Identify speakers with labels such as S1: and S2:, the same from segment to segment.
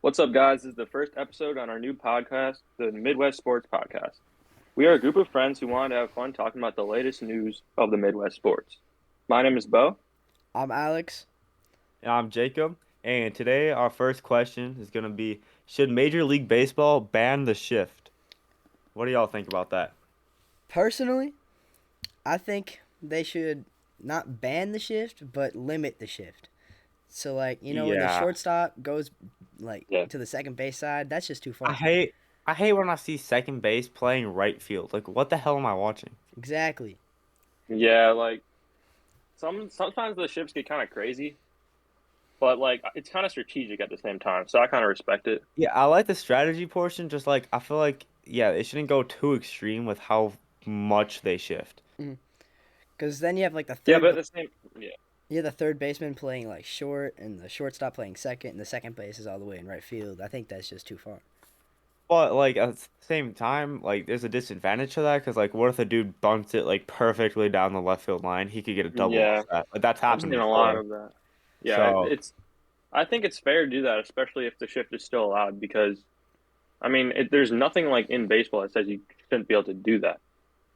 S1: What's up, guys? This is the first episode on our new podcast, the Midwest Sports Podcast. We are a group of friends who wanted to have fun talking about the latest news of the Midwest sports. My name is Bo.
S2: I'm Alex.
S3: I'm Jacob, and today our first question is going to be, should Major League Baseball ban the shift? What do y'all think about that?
S2: Personally, I think they should not ban the shift, but limit the shift. So, like, when the
S3: Yeah,
S2: shortstop goes, like,
S1: Yeah.
S2: to the second base side, that's just too
S3: I
S2: far.
S3: hate I hate when I see second base playing right field. Like, what the hell am I watching?
S2: Exactly.
S1: Yeah, like sometimes the shifts get kind of crazy, but like it's kind of strategic at the same time. So I kind of respect it.
S3: Yeah, I like the strategy portion, just like I feel like yeah, it shouldn't go too extreme with how much they shift.
S2: Because then you have, like,
S1: Yeah, but at the same, yeah,
S2: the third baseman playing, like, short, and the shortstop playing second, and the second base is all the way in right field. I think that's just too far.
S3: But like at the same time, like there's a disadvantage to that because like what if a dude bunts it like perfectly down the left field line? He could get a double
S1: yeah,
S3: off that. Like that's
S1: I've
S3: happened
S1: seen a lot
S3: before.
S1: of that. Yeah,
S3: So
S1: it's. I think it's fair to do that, especially if the shift is still allowed, because I mean, there's nothing like in baseball that says you shouldn't be able to do that.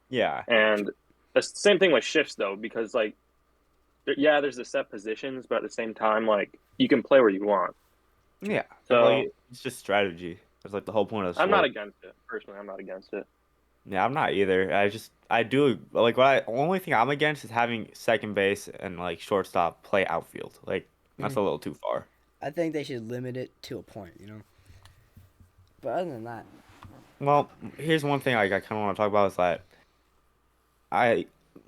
S3: yeah,
S1: And the same thing with shifts though, because like yeah, there's the set positions, but at the same time, like you can play where you want.
S3: yeah.
S1: So
S3: Like it's just strategy. That's like the whole point of the
S1: I'm not
S3: sport.
S1: against it. Personally, I'm not against it.
S3: Yeah, I'm not either. I do like what I only thing I'm against is having second base and like shortstop play outfield. Like that's
S2: Mhm.
S3: a little too far.
S2: I think they should limit it to a point. But other than that,
S3: Well, here's one thing I kind of want to talk about is that I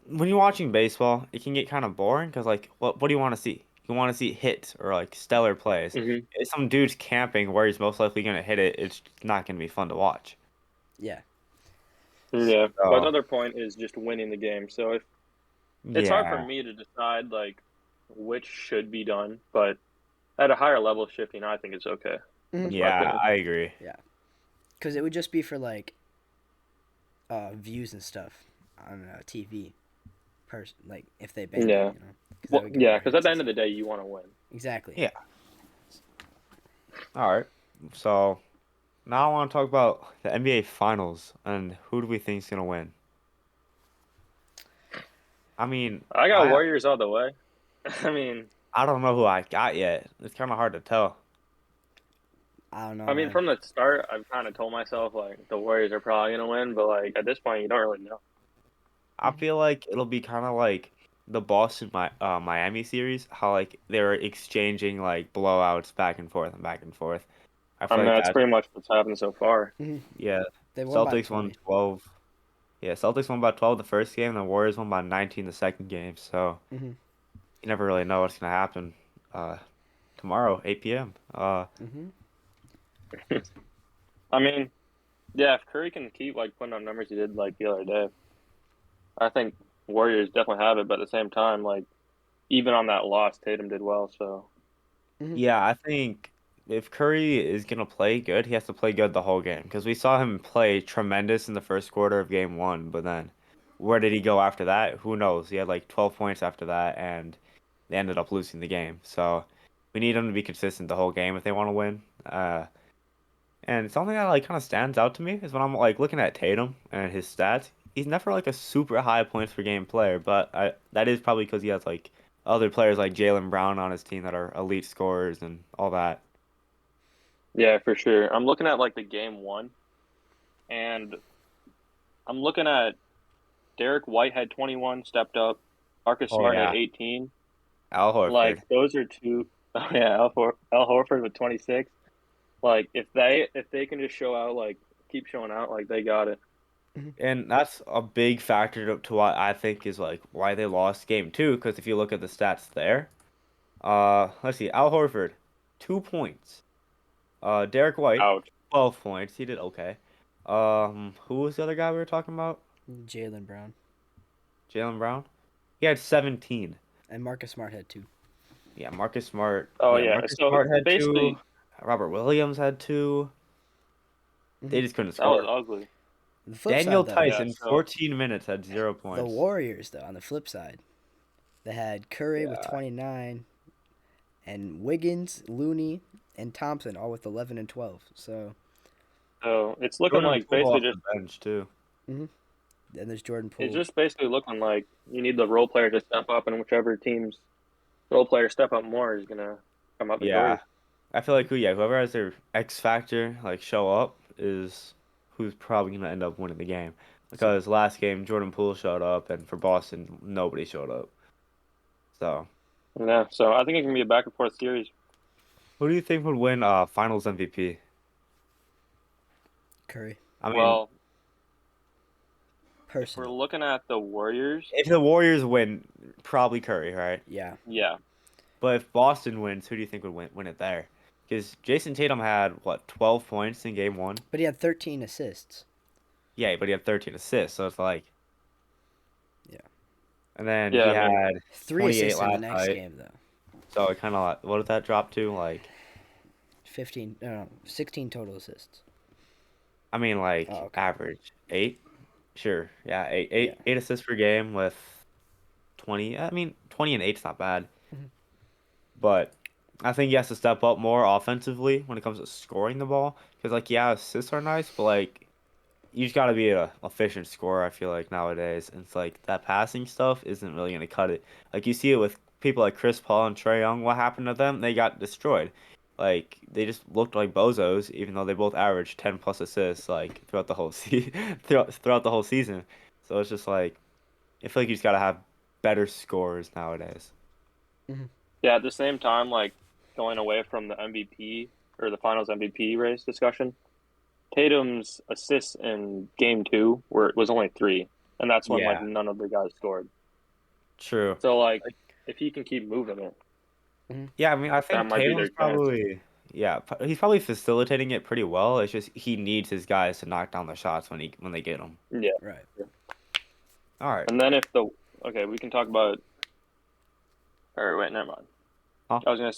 S3: when you're watching baseball, it can get kind of boring because like what do you want to see? You want to see hits or like stellar plays.
S1: Hmm.
S3: If some dude's camping where he's most likely gonna hit it, it's not gonna be fun to watch.
S2: yeah.
S1: Yeah, but
S3: So
S1: the other point is just winning the game. So if it's hard for
S3: yeah,
S1: me to decide like which should be done, but at a higher level shifting, I think it's okay.
S2: Hmm.
S1: That's my
S3: yeah,
S1: opinion.
S3: I agree.
S2: Yeah. Because it would just be for, like, views and stuff on TV. Like, if they banned it,
S1: Yeah.
S2: because that
S1: Well,
S2: would get
S1: yeah,
S2: more
S1: because at
S2: hits
S1: the
S2: and
S1: end of
S2: stuff.
S1: the day, you want to win.
S2: Exactly.
S3: Yeah. All right. So now I want to talk about the NBA Finals and who do we think is gonna win? I mean,
S1: I got
S3: I
S1: Warriors all the way. I mean,
S3: I don't know who I got yet. It's kind of hard to tell.
S2: I don't know,
S1: I mean,
S2: man.
S1: from the start, I've kind of told myself like the Warriors are probably gonna win, but like at this point, you don't really know.
S3: I feel like it'll be kind of like the Boston Miami series, how like they're exchanging like blowouts back and forth and back and forth. I
S1: I
S3: feel
S1: mean,
S3: like
S1: that's
S3: that's
S1: pretty much what's happened so far.
S2: Hmm.
S3: yeah.
S2: They won by
S3: Celtics won
S2: 20.
S3: 12. Yeah, Celtics won by 12 the first game, and the Warriors won by 19 the second game. So
S2: Hmm.
S3: you never really know what's gonna happen. Uh, tomorrow, 8 p.m.
S2: Hmm.
S1: I mean, yeah, if Curry can keep like putting up numbers he did like the other day, I think Warriors definitely have it. But at the same time, like even on that loss, Tatum did well. So
S2: Hmm.
S3: Yeah, I think if Curry is gonna play good, he has to play good the whole game because we saw him play tremendous in the first quarter of game one, but then where did he go after that? Who knows? He had like 12 points after that, and they ended up losing the game. So we need him to be consistent the whole game if they want to win. And something that like kind of stands out to me is when I'm like looking at Tatum and his stats. He's never like a super high points per game player, but that is probably because he has like other players like Jaylen Brown on his team that are elite scorers and all that.
S1: yeah, for sure. I'm looking at like the game one, and I'm looking at Derek White had 21, stepped up. Marcus
S3: Oh
S1: Smart had
S3: yeah,
S1: 18.
S3: Al
S1: Like
S3: Horford.
S1: those are two. Oh yeah, Al Horford with 26. Like if they can just show out, like keep showing out, like they got it.
S2: Hmm.
S3: And that's a big factor to what I think is like why they lost game two. Because if you look at the stats there, let's see, Al Horford, 2 points. Derek White,
S1: Ouch.
S3: 12 points. He did okay. Who was the other guy we were talking about?
S2: Jalen Brown.
S3: Jaylen Brown. He had 17.
S2: And Marcus Smart had 2.
S3: Yeah, Marcus Smart.
S1: Oh
S3: Yeah,
S1: yeah.
S3: Marcus
S1: So
S3: Smart had two.
S1: basically,
S3: Robert Williams had two.
S2: Hmm.
S3: They just couldn't
S1: that was
S3: score.
S1: ugly.
S2: The flip
S3: Daniel
S2: side, though,
S1: Yeah.
S3: Tyson,
S1: So
S3: 14 minutes, had zero
S2: the
S3: points.
S2: Warriors, though, on the flip side, they had Curry with
S3: Yeah.
S2: 29, and Wiggins, Looney, and Thompson all with 11 and 12. So,
S1: So it's looking
S3: Jordan
S1: like
S3: Poole
S1: basically
S3: off
S1: just
S3: the bench too.
S2: and there's Jordan
S1: it's
S2: Poole.
S1: just basically looking like you need the role player to step up, and whichever team's role player step up more is gonna come out
S3: Yeah,
S1: victorious.
S3: I feel like whoever has their X factor like show up is who's probably gonna end up winning the game. Because last game Jordan Poole showed up, and for Boston nobody showed up. So
S1: Yeah, so I think it can be a back and forth series.
S3: who do you think would win Finals MVP?
S2: Curry,
S3: I mean,
S1: Well, if we're
S2: personally.
S1: looking at the Warriors,
S3: if the Warriors win, probably Curry, right?
S2: Yeah.
S1: yeah,
S3: But if Boston wins, who do you think would win it there? Because Jason Tatum had what 12 points in game one.
S2: But he had 13 assists.
S3: Yeah, but he had 13 assists, so it's like,
S2: Yeah.
S3: and then
S1: yeah.
S3: he
S1: I mean,
S3: had
S2: 3
S3: 28
S2: assists in the
S3: last
S2: next
S3: night.
S2: game, though.
S3: So it kind of what did that drop to? Like,
S2: 15, no, 16 total assists.
S3: I mean, like
S2: Oh, okay.
S3: average 8. Sure, yeah,
S2: Yeah.
S3: eight assists per game with 20. I mean, 20 and 8's not bad,
S2: Mhm.
S3: but I think he has to step up more offensively when it comes to scoring the ball. Because like, yeah, assists are nice, but like you just got to be a efficient scorer. I feel like nowadays, and it's like that passing stuff isn't really gonna cut it. Like you see it with people like Chris Paul and Trae Young. What happened to them? They got destroyed. Like they just looked like bozos, even though they both averaged 10 plus assists like throughout the whole throughout the whole season. So it's just like I feel like you just gotta have better scores nowadays.
S1: yeah. At the same time, like going away from the MVP or the Finals MVP race discussion, Tatum's assists in Game Two was only 3, and that's when like
S3: Yeah,
S1: none of the guys scored.
S3: true.
S1: So like,
S3: Like,
S1: if he can keep moving it,
S3: yeah, I mean, I
S1: that
S3: think
S1: might be
S3: Tatum's
S1: their chance.
S3: probably he's probably facilitating it pretty well. It's just he needs his guys to knock down the shots when they get them.
S1: Yeah.
S2: Right.
S3: All right.
S1: And then if the okay, we can talk about. Or wait, never mind.
S3: Huh?
S1: I was gonna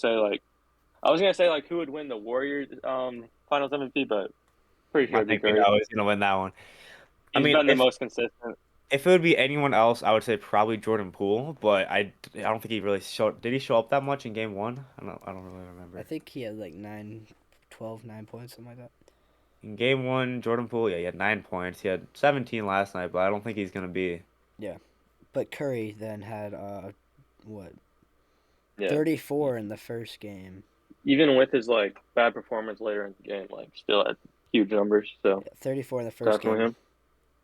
S1: say like who would win the Warriors Finals MVP, but pretty sure
S3: I
S1: it'd be
S3: think we
S1: Curry.
S3: know who's gonna win that one. I
S1: He's
S3: mean,
S1: been the most consistent.
S3: if it would be anyone else, I would say probably Jordan Poole, but I don't think he really showed. Did he show up that much in game one? I don't really
S2: I
S3: remember.
S2: think he had like 9 points, something like that.
S3: In game one, Jordan Poole, yeah, he had 9 points. He had 17 last night, but I don't think he's gonna be.
S2: Yeah. But Curry then had, what,
S1: Yeah,
S2: 34 in the first game.
S1: even with his like bad performance later in the game, like still had huge numbers. So
S2: Yeah, 34 in the first
S1: definitely
S2: game.
S1: him.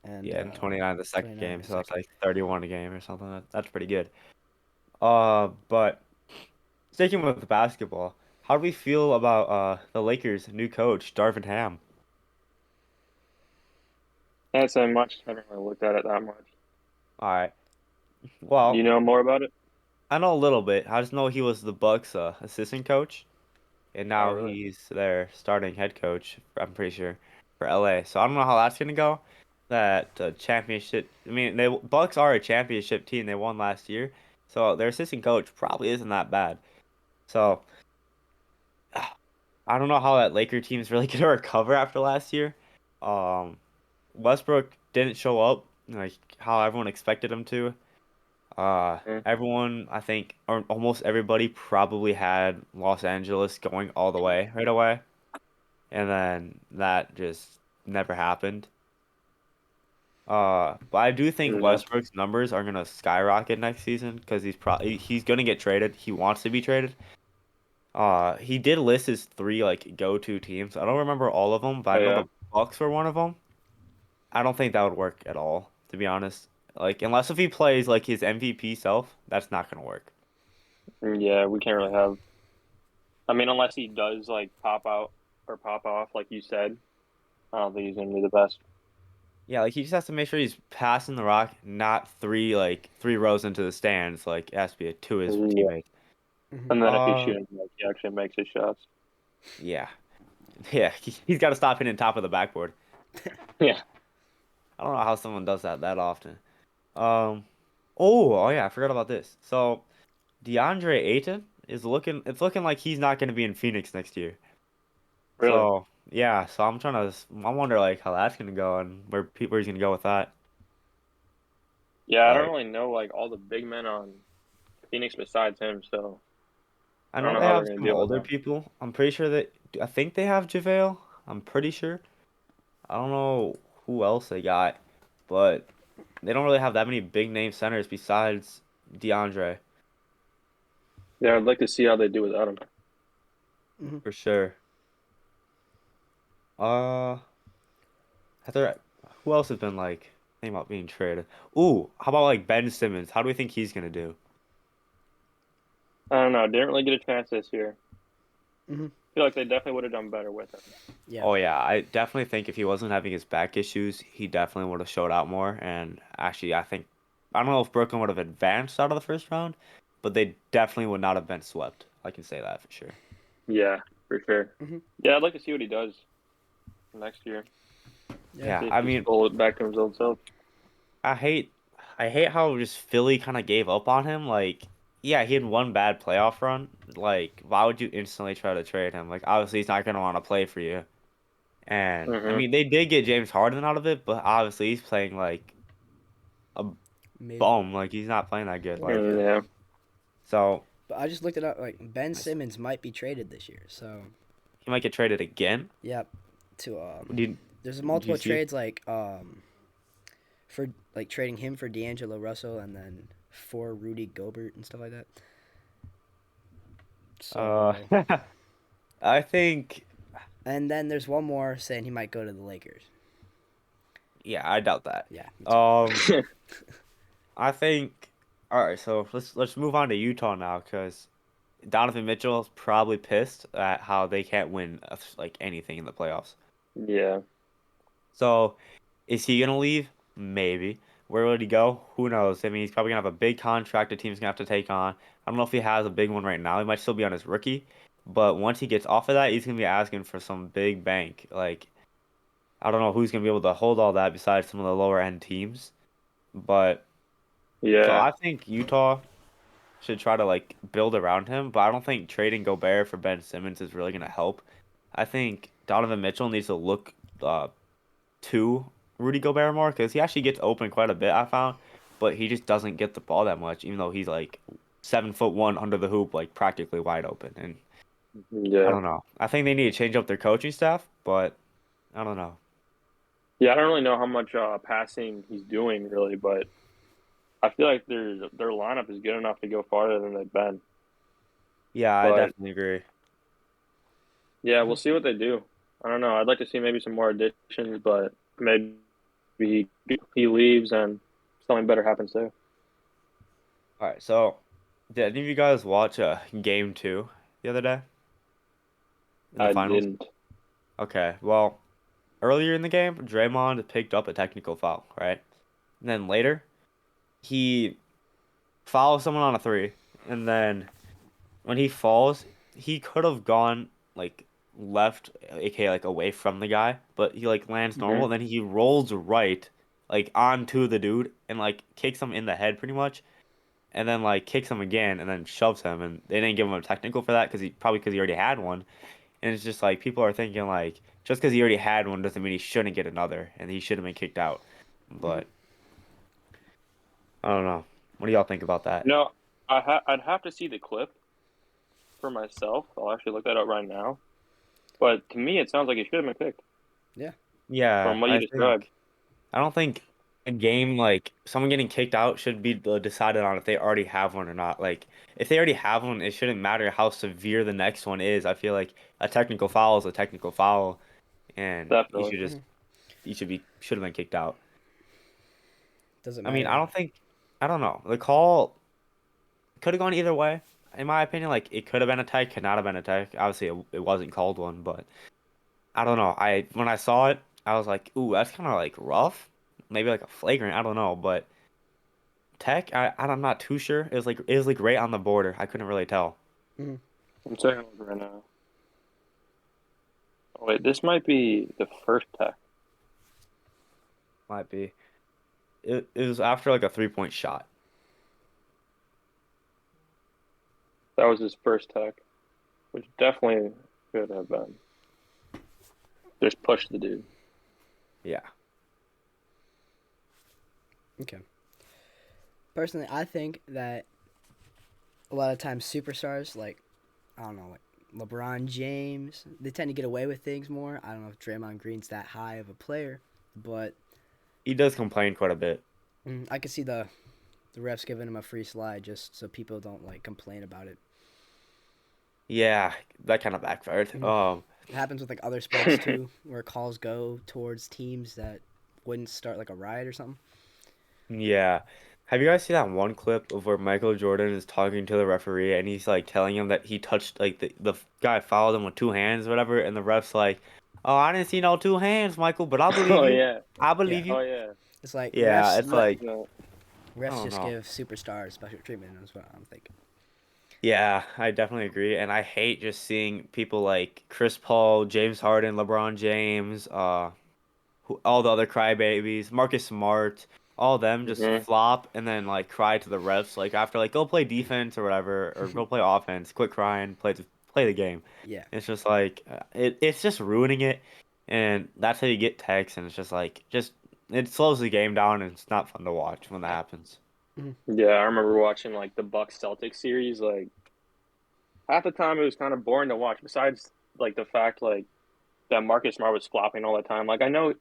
S2: And
S3: Yeah, and 29 the second
S2: 29 in
S3: game,
S2: the
S3: so that's
S2: second.
S3: like 31 a game or something. That's pretty good. But sticking with basketball, how do we feel about the Lakers' new coach, Darvin Ham?
S1: Can't say much. I haven't really looked at it that much.
S3: All right.
S1: Do you
S3: Well,
S1: know more about it?
S3: I know a little bit. I just know he was the Bucks assistant coach, and
S1: Oh,
S3: now
S1: really?
S3: he's their starting head coach. I'm pretty sure for LA. So I don't know how that's gonna go. That championship. I mean, they Bucks are a championship team. They won last year, so their assistant coach probably isn't that bad. So I don't know how that Laker team is really gonna recover after last year. Um, Westbrook didn't show up like how everyone expected him to.
S1: Mm.
S3: Everyone, I think, or almost everybody probably had Los Angeles going all the way right away, and then that just never happened. But I do think
S1: Yeah.
S3: Westbrook's numbers are gonna skyrocket next season because he's gonna get traded. He wants to be traded. He did list his 3 like go-to teams. I don't remember all of them, but I
S1: Oh
S3: know
S1: yeah.
S3: the Bucks were one of them. I don't think that would work at all, to be honest. Like unless if he plays like his MVP self, that's not gonna work.
S1: Yeah, we can't really have. I mean, unless he does like pop out or pop off, like you said, I don't think he's gonna be the best.
S3: Yeah, like he just has to make sure he's passing the rock, not 3 rows into the stands. Like it has to be to his
S1: Yeah.
S3: teammates.
S1: And then if he's
S3: Uh,
S1: shooting, like he actually makes his shots.
S3: yeah, yeah, he's got to stop hitting top of the backboard.
S1: Yeah.
S3: I don't know how someone does that often. Um, oh yeah, I forgot about this. So DeAndre Ayton is looking. It's looking like he's not going to be in Phoenix next year.
S1: Really?
S3: So yeah, so I'm trying to. I wonder like how that's going to go and where he's going to go with that.
S1: Yeah, I don't
S3: Like
S1: really know like all the big men on Phoenix besides him, so
S3: I
S1: I don't
S3: know
S1: know
S3: they
S1: how they're
S3: have
S1: going to
S3: some
S1: deal with
S3: older
S1: them.
S3: people. I'm pretty sure that I think they have JaVale. I'm pretty sure. I don't know who else they got, but they don't really have that many big name centers besides DeAndre
S1: Yeah, I'd like to see how they do without him.
S2: Hmm.
S3: for sure. Uh, Heather, who else has been like thinking about being traded? Ooh, how about like Ben Simmons? How do we think he's gonna do?
S1: I don't know. Didn't really get a chance this year.
S2: Hmm.
S1: Feel like they definitely would have done better with him.
S2: Yeah.
S3: Oh yeah, I definitely think if he wasn't having his back issues, he definitely would have showed out more. And actually, I don't know if Brooklyn would have advanced out of the first round, but they definitely would not have been swept. I can say that for sure.
S1: Yeah, for sure.
S2: Hmm.
S1: Yeah, I'd like to see what he does next year.
S2: Yeah.
S3: Yeah,
S1: See if
S3: I
S1: he's
S3: mean,
S1: full back to his old self.
S3: I hate I hate how just Philly kind of gave up on him. Like, yeah, he had one bad playoff run. Like, why would you instantly try to trade him? Like, obviously he's not gonna want to play for you. And I
S1: Mm-hmm.
S3: mean, they did get James Harden out of it, but obviously he's playing like a
S2: Mid.
S3: bum. Like, he's not playing that good. Like,
S2: Yeah.
S1: Yeah.
S3: so
S2: But I just looked it up. Like Ben Simmons might be traded this year. So
S3: he might get traded again.
S2: yep. To there's
S3: Do you
S2: multiple
S3: see?
S2: trades like for like trading him for D'Angelo Russell and then for Rudy Gobert and stuff like that.
S3: Uh,
S2: So
S3: I think,
S2: and then there's one more saying he might go to the Lakers.
S3: yeah, I doubt that.
S2: Yeah. Me too.
S3: Um, I think. All right, so let's move on to Utah now, because Donovan Mitchell is probably pissed at how they can't win like anything in the playoffs.
S1: Yeah.
S3: So, is he gonna leave? Maybe. Where would he go? Who knows? I mean, he's probably gonna have a big contract the team's gonna have to take on. I don't know if he has a big one right now. He might still be on his rookie, but once he gets off of that, he's gonna be asking for some big bank. Like, I don't know who's gonna be able to hold all that besides some of the lower end teams. But so
S1: Yeah.
S3: I think Utah should try to like build around him, but I don't think trading Gobert for Ben Simmons is really gonna help. I think Donovan Mitchell needs to look uh, to Rudy Gobert more because he actually gets open quite a bit. I found, but he just doesn't get the ball that much, even though he's like 7'1" under the hoop, like practically wide open. And I
S1: Yeah.
S3: don't know. I think they need to change up their coaching staff, but I don't know.
S1: Yeah. I don't really know how much passing he's doing really, but I feel like their lineup is good enough to go farther than they've been.
S3: Yeah, I
S1: But
S3: definitely agree.
S1: yeah, we'll see what they do. I don't know. I'd like to see maybe some more additions, but maybe he leaves and something better happens there.
S3: All right, so did any of you guys watch game two the other day in the
S1: I
S3: finals?
S1: didn't.
S3: Okay, well, earlier in the game, Draymond picked up a technical foul, right? And then later, he fouls someone on a three, and then when he falls, he could have gone like left, aka like away from the guy, but he like lands normal,
S1: Hmm.
S3: and then he rolls right, like onto the dude, and like kicks him in the head pretty much, and then like kicks him again, and then shoves him, and they didn't give him a technical for that because he already had one, and it's just like people are thinking like just because he already had one doesn't mean he shouldn't get another, and he should have been kicked out,
S2: Hmm.
S3: but I don't know. What do y'all think about that?
S1: No, I'd have to see the clip for myself. I'll actually look that up right now. But to me, it sounds like he should have been picked
S2: Yeah.
S3: Yeah,
S1: from what you described.
S3: I don't think a game like someone getting kicked out should be decided on if they already have one or not. Like if they already have one, it shouldn't matter how severe the next one is. I feel like a technical foul is a technical foul, and
S1: Definitely.
S2: Hmm.
S3: he should have been kicked out.
S2: Doesn't
S3: I mean,
S2: matter.
S3: I don't know. The call could have gone either way. In my opinion, like it could have been a tie, could not have been a tie. Obviously, it wasn't called one, but I don't know. I when I saw it, I was like, ooh, that's kind of like rough. Maybe like a flagrant. I don't know, but. Tech, I'm not too sure. It was like right on the border. I couldn't really tell.
S2: Hmm.
S1: I'm checking it right now. Oh, wait, this might be the first tech.
S3: Might be. It was after like a 3-point shot.
S1: That was his first tech, which definitely should have been. Just push the dude.
S3: Yeah.
S2: Okay. Personally, I think that a lot of times superstars like I don't know, like LeBron James, they tend to get away with things more. I don't know if Draymond Green's that high of a player, but
S3: He does complain quite a bit.
S2: I could see the refs giving him a free slide just so people don't like complain about it.
S3: Yeah, that kind of backfired.
S2: Mhm. It happens with like other sports too, where calls go towards teams that wouldn't start like a riot or something.
S3: Yeah. Have you guys seen that one clip of where Michael Jordan is talking to the referee and he's like telling him that he touched like the guy fouled him with two hands or whatever, and the ref's like, "Oh, I didn't see no two hands, Michael, but I believe
S1: Oh
S3: you.
S1: yeah.
S3: I
S2: Yeah,
S3: believe
S1: Oh
S3: you."
S1: yeah.
S2: it's like
S3: Yeah, it's like
S1: No.
S3: I
S2: refs
S3: don't
S2: just
S3: know.
S2: give superstars special treatment as well. I'm thinking.
S3: Yeah, I definitely agree, and I hate just seeing people like Chris Paul, James Harden, LeBron James, all the other crybabies, Marcus Smart, all of them just
S1: Hmm.
S3: flop and then like cry to the refs like after like go play defense or whatever or go play offense, quit crying, play the game.
S2: Yeah.
S3: It's just like it's just ruining it, and that's how you get text, and it's just it slows the game down and it's not fun to watch when that happens.
S2: Mhm.
S1: Yeah, I remember watching like the Bucks Celtics series. Like half the time it was kind of boring to watch. Besides like the fact like that Marcus Smart was flopping all the time. Like I know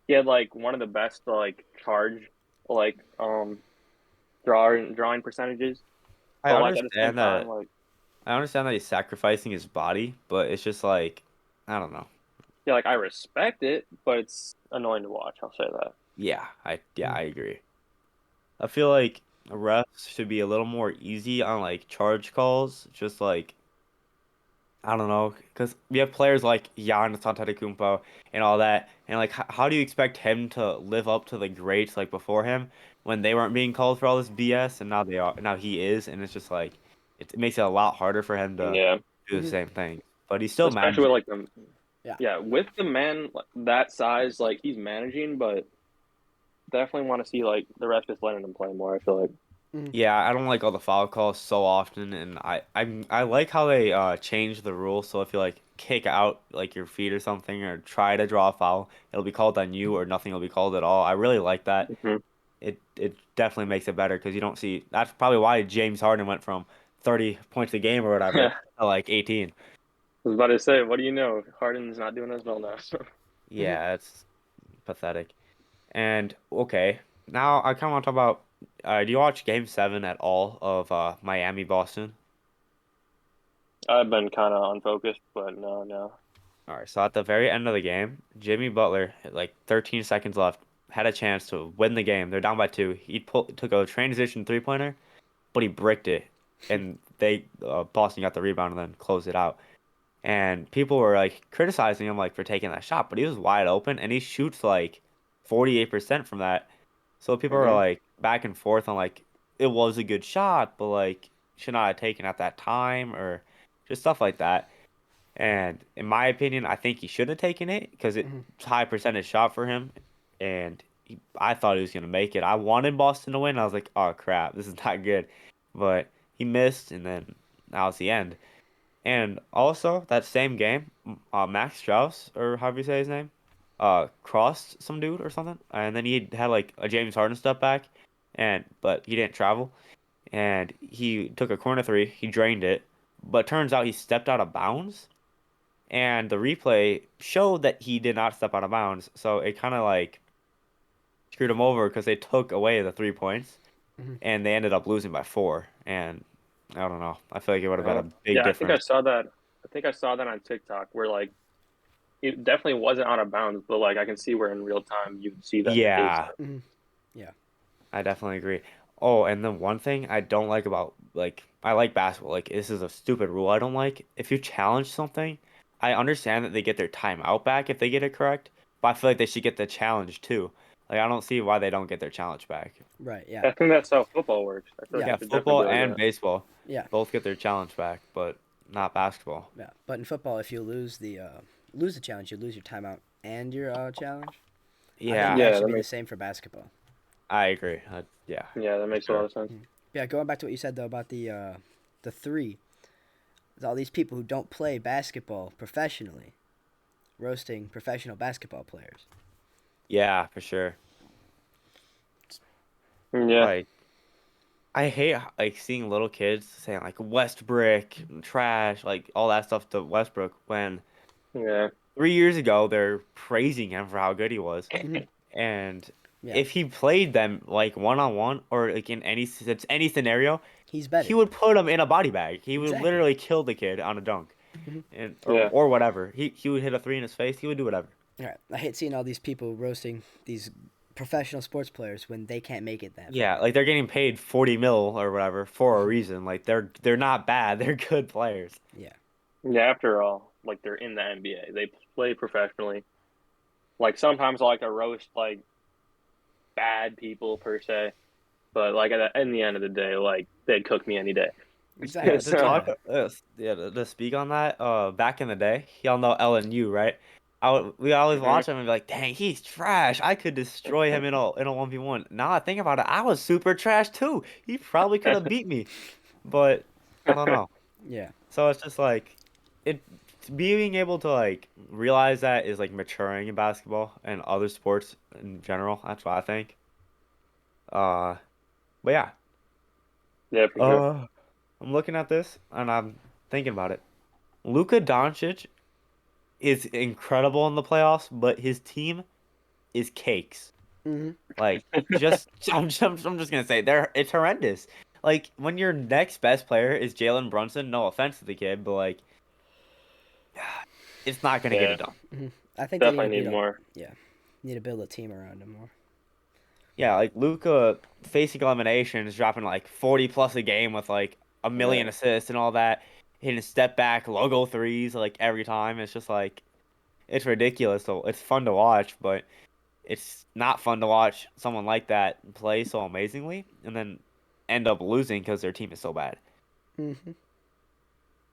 S1: he had like one of the best like charge like drawing percentages,
S3: I
S1: but like at the same
S3: understand
S1: time
S3: that
S1: like
S3: I understand that he's sacrificing his body, but it's just like I don't know.
S1: yeah like I respect it, but it's annoying to watch. I'll say that.
S3: Yeah,
S2: Mhm.
S3: I agree. I feel like refs should be a little more easy on like charge calls, just like I don't know, because we have players like Giannis Antetokounmpo and all that, and like how do you expect him to live up to the greats like before him when they weren't being called for all this BS and now they are, now he is, and it's just like it makes it a lot harder for him to
S1: Yeah,
S3: do the
S2: Mhm.
S3: same thing, but he's still
S1: especially
S3: managing.
S1: with like the
S2: Yeah.
S1: yeah with the man like, that size like he's managing, but definitely want to see like the rest just letting him play more. I feel like.
S2: Mhm.
S3: Yeah, I don't like all the foul calls so often, and I like how they change the rule. So if you like kick out like your feet or something, or try to draw a foul, it'll be called on you, or nothing will be called at all. I really like that.
S1: Hmm.
S3: It definitely makes it better because you don't see. That's probably why James Harden went from 30 points a game or whatever
S1: I
S3: to like 18.
S1: was about to say, what do you know? Harden's not doing as well now.
S2: Mhm.
S3: Yeah, it's pathetic. And okay, now I kind of want to talk about. Do you watch Game 7 at all of Miami Boston?
S1: I've been kind of unfocused, but no, no.
S3: All right, so at the very end of the game, Jimmy Butler, like 13 seconds left, had a chance to win the game. They're down by two. Took a transition three-pointer, but he bricked it, and they Boston got the rebound and then closed it out. And people were like criticizing him like for taking that shot, but he was wide open and he shoots like 48% from that. So people were
S1: Hmm.
S3: like back and forth on like it was a good shot, but like should not have taken at that time or just stuff like that. And in my opinion, I think he should have taken it because it's
S2: Mhm.
S3: high percentage shot for him. And I thought he was going to make it. I wanted Boston to win. I was like, oh crap, this is not good. But he missed, and then that was the end. And also, that same game, Max Strauss, or however you say his name, crossed some dude or something. And then he had like a James Harden step back, but he didn't travel. And he took a corner three, he drained it. But turns out he stepped out of bounds and the replay showed that he did not step out of bounds. So it kind of like screwed him over because they took away the 3 points
S2: Mhm.
S3: and they ended up losing by four. And I don't know. I feel like it would have been
S1: Uh,
S3: a big
S1: yeah, I think I
S3: difference.
S1: saw that. I think I saw that on TikTok where like it definitely wasn't out of bounds, but like I can see where in real time you would see that it is.
S3: Yeah,
S2: Mhm. Yeah.
S3: I definitely agree. Oh, and then one thing I don't like about like I like basketball. Like this is a stupid rule I don't like. If you challenge something, I understand that they get their timeout back if they get it correct, but I feel like they should get the challenge too. Like I don't see why they don't get their challenge back.
S2: Right. Yeah.
S1: I think that's how football works. I feel like
S2: Yeah.
S1: it
S3: Yeah,
S1: should definitely
S3: football
S1: be like
S3: and
S1: that.
S3: baseball
S2: Yeah.
S3: both get their challenge back, but not basketball.
S2: Yeah. But in football, if you lose the challenge, you lose your timeout and your challenge. I think
S3: Yeah,
S2: that
S1: Yeah,
S2: should
S1: that
S2: be the
S1: makes
S2: same for basketball.
S3: I agree. Yeah,
S1: yeah, that
S3: for
S1: makes a lot
S3: sure.
S1: of sense.
S2: Mhm. Yeah. Going back to what you said though about the three, there's all these people who don't play basketball professionally roasting professional basketball players.
S3: Yeah, for sure.
S1: Yeah,
S3: Like I hate like seeing little kids saying like Westbrook trash, like all that stuff to Westbrook when
S1: Yeah.
S3: 3 years ago they're praising him for how good he was.
S2: Mhm.
S3: And
S2: Yeah,
S3: if he played them like one on one or like in any scenario,
S2: he's
S3: he
S2: better.
S3: would put him in a body bag. He would
S2: Exactly.
S3: literally kill the kid on a dunk,
S2: Mhm.
S3: and
S1: Yeah.
S3: or whatever. He would hit a three in his face. He would do whatever.
S2: All right. I hate seeing all these people roasting these professional sports players when they can't make it that
S3: Yeah,
S2: far.
S3: like they're getting paid 40 mil or whatever for a reason. Like they're not bad. They're good players.
S2: Yeah.
S1: Yeah. After all, like they're in the NBA. They play professionally. Like sometimes I like to roast like bad people per se, but like in the end of the day, like they'd cook me any day.
S3: Yeah,
S2: Exactly.
S3: to
S1: So
S3: talk,
S2: Yeah.
S3: to speak on that, back in the day, y'all know LNU, right? We always
S1: mhm.
S3: watch him and be like, dang, he's trash. I could destroy him in a 1v1. Now I think about it, I was super trash too. He probably could have beat me, but I don't know.
S2: Yeah.
S3: So it's just like, it being able to like realize that is like maturing in basketball and other sports in general. That's what I think. Uh, but yeah,
S1: Yeah, for sure.
S3: uh, I'm looking at this and I'm thinking about it. Luka Doncic is incredible in the playoffs, but his team is cakes.
S2: Hmm.
S3: Like, just I'm just gonna say it's horrendous. Like when your next best player is Jalen Brunson, no offense to the kid, but like it's not gonna get
S1: Yeah,
S3: it done.
S2: Hmm. I think they need to
S1: definitely
S2: beat
S1: need
S2: up.
S1: more.
S2: Yeah. Need to build a team around him more.
S3: Yeah, like Luka facing eliminations, dropping like 40 plus a game with like a
S1: Yeah,
S3: million assists and all that, hitting step back logo threes like every time. It's just like it's ridiculous. So it's fun to watch, but it's not fun to watch someone like that play so amazingly and then end up losing because their team is so bad.
S2: Hmm.